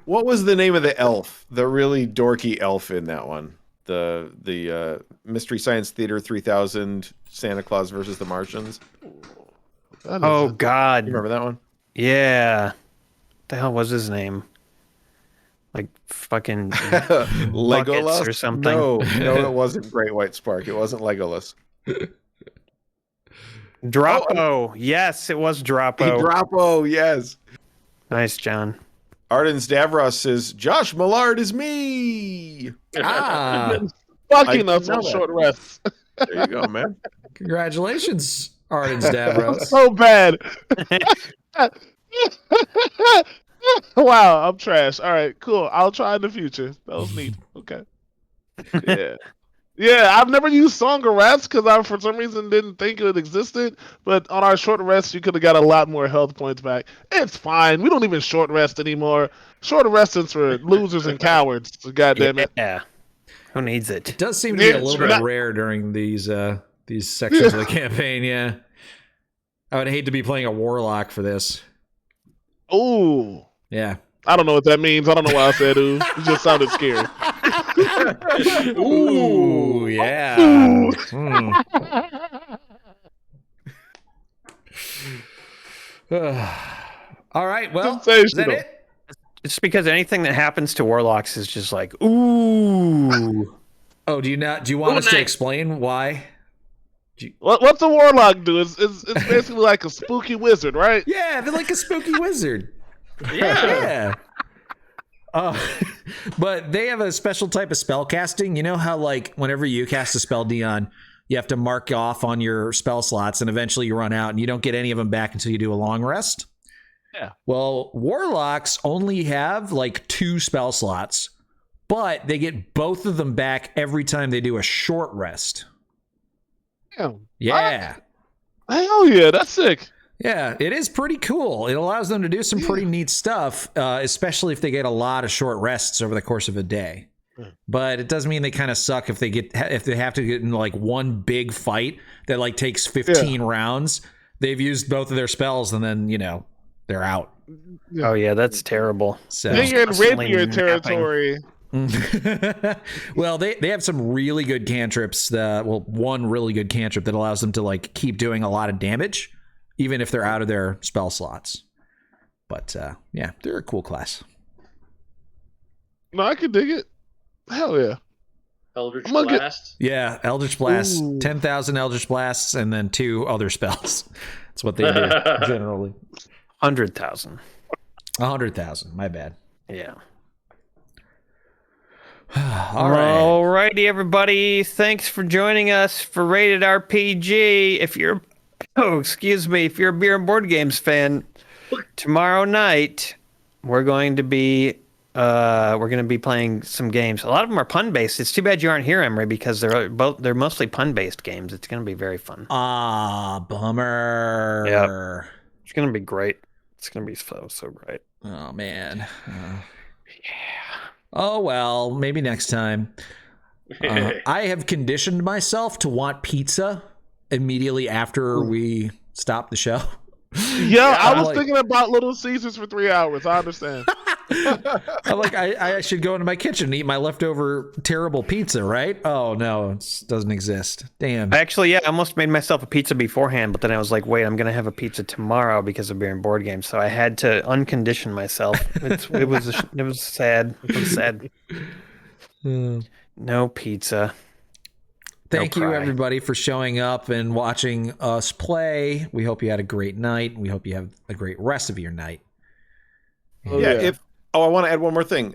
What was the name of the elf? The really dorky elf in that one? The Mystery Science Theater 3000 Santa Claus versus the Martians. Oh, God. You remember that one? Yeah. What the hell was his name? Like fucking Legolas or something. No, it wasn't Great White Spark. It wasn't Legolas. Droppo. Yes, it was Droppo. Droppo, yes. Nice, John. Arden Stavros says, Josh Millard is me. Fucking us on short rests. There you go, man. Congratulations, Arden Stavros. So bad. Wow, I'm trash. All right, cool. I'll try in the future. That was neat. Okay. Yeah. Yeah, I've never used Song of Rest because I, for some reason, didn't think it existed. But on our short rest, you could have got a lot more health points back. It's fine. We don't even short rest anymore. Short rest's for losers and cowards. So goddamn it. Yeah. Who needs it? It does seem to be a little bit rare during these sections of the campaign. Yeah, I would hate to be playing a warlock for this. Ooh. Yeah. I don't know what that means. I don't know why I said ooh. It just sounded scary. Ooh, yeah. All right, well, is that it? It's because anything that happens to warlocks is just like, ooh. Oh, do you want us to explain why? What's a warlock do? It's basically like a spooky wizard, right? Yeah, they're like a spooky wizard. Yeah. But they have a special type of spell casting. You know how, like, whenever you cast a spell, Dion, you have to mark off on your spell slots, and eventually you run out, and you don't get any of them back until you do a long rest? Yeah. Well, warlocks only have, like, 2 spell slots, but they get both of them back every time they do a short rest. Damn. Yeah. Hell yeah, that's sick. Yeah, it is pretty cool. It allows them to do some pretty neat stuff, especially if they get a lot of short rests over the course of a day. But it does mean they kind of suck if they have to get in like one big fight that like takes 15 rounds. They've used both of their spells and then, they're out. Oh yeah, that's terrible. So then you're in rapier territory. Well, they have some really good cantrips. One really good cantrip that allows them to like keep doing a lot of damage, even if they're out of their spell slots. But yeah, they're a cool class. No, I can dig it. Hell yeah. Eldritch Blast. Yeah, Eldritch Blast. 10,000 Eldritch Blasts and then 2 other spells. That's what they do generally. 100,000. 100,000. My bad. Yeah. All right. Alrighty, everybody. Thanks for joining us for Rated RPG. If you're a beer and board games fan, tomorrow night we're going to be playing some games. A lot of them are pun based. It's too bad you aren't here, Emery, because they're mostly pun based games. It's going to be very fun. Bummer. Yeah. It's going to be great. It's going to be so great. Oh man. Yeah. Oh well, maybe next time. I have conditioned myself to want pizza immediately after we stop the show. Yeah, I was thinking about Little Caesars for 3 hours. I understand. I'm like, I should go into my kitchen and eat my leftover terrible pizza, right? Oh no, it doesn't exist. Damn. Actually, yeah, I almost made myself a pizza beforehand, but then I was like, wait, I'm gonna have a pizza tomorrow because of beer and board games. So I had to uncondition myself. It was sad. It was sad. No pizza. Thank you, everybody, for showing up and watching us play. We hope you had a great night. We hope you have a great rest of your night. I want to add one more thing.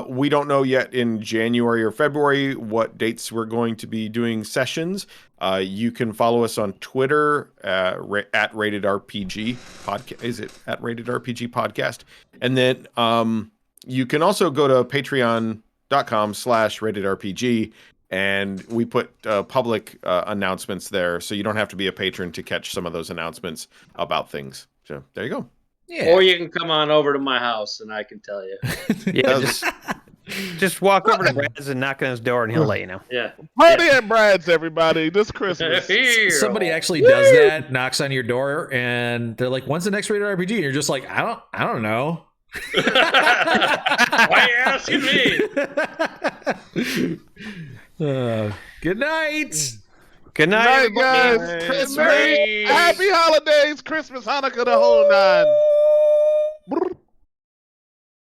We don't know yet in January or February what dates we're going to be doing sessions. You can follow us on Twitter at Rated RPG Podcast. Is it at Rated RPG Podcast? And then you can also go to patreon.com/ratedrpg. And we put public announcements there, so you don't have to be a patron to catch some of those announcements about things. So there you go. Yeah. Or you can come on over to my house, and I can tell you. Yeah, just walk over to Brad's and knock on his door, and he'll let you know. Yeah. Party at Brad's, everybody, this Christmas. Somebody actually does that, knocks on your door, and they're like, "When's the next Rated RPG?" And you're just like, "I don't know." Why are you asking me? Good night. Good night, guys. Happy holidays, Christmas, Hanukkah, the whole 9.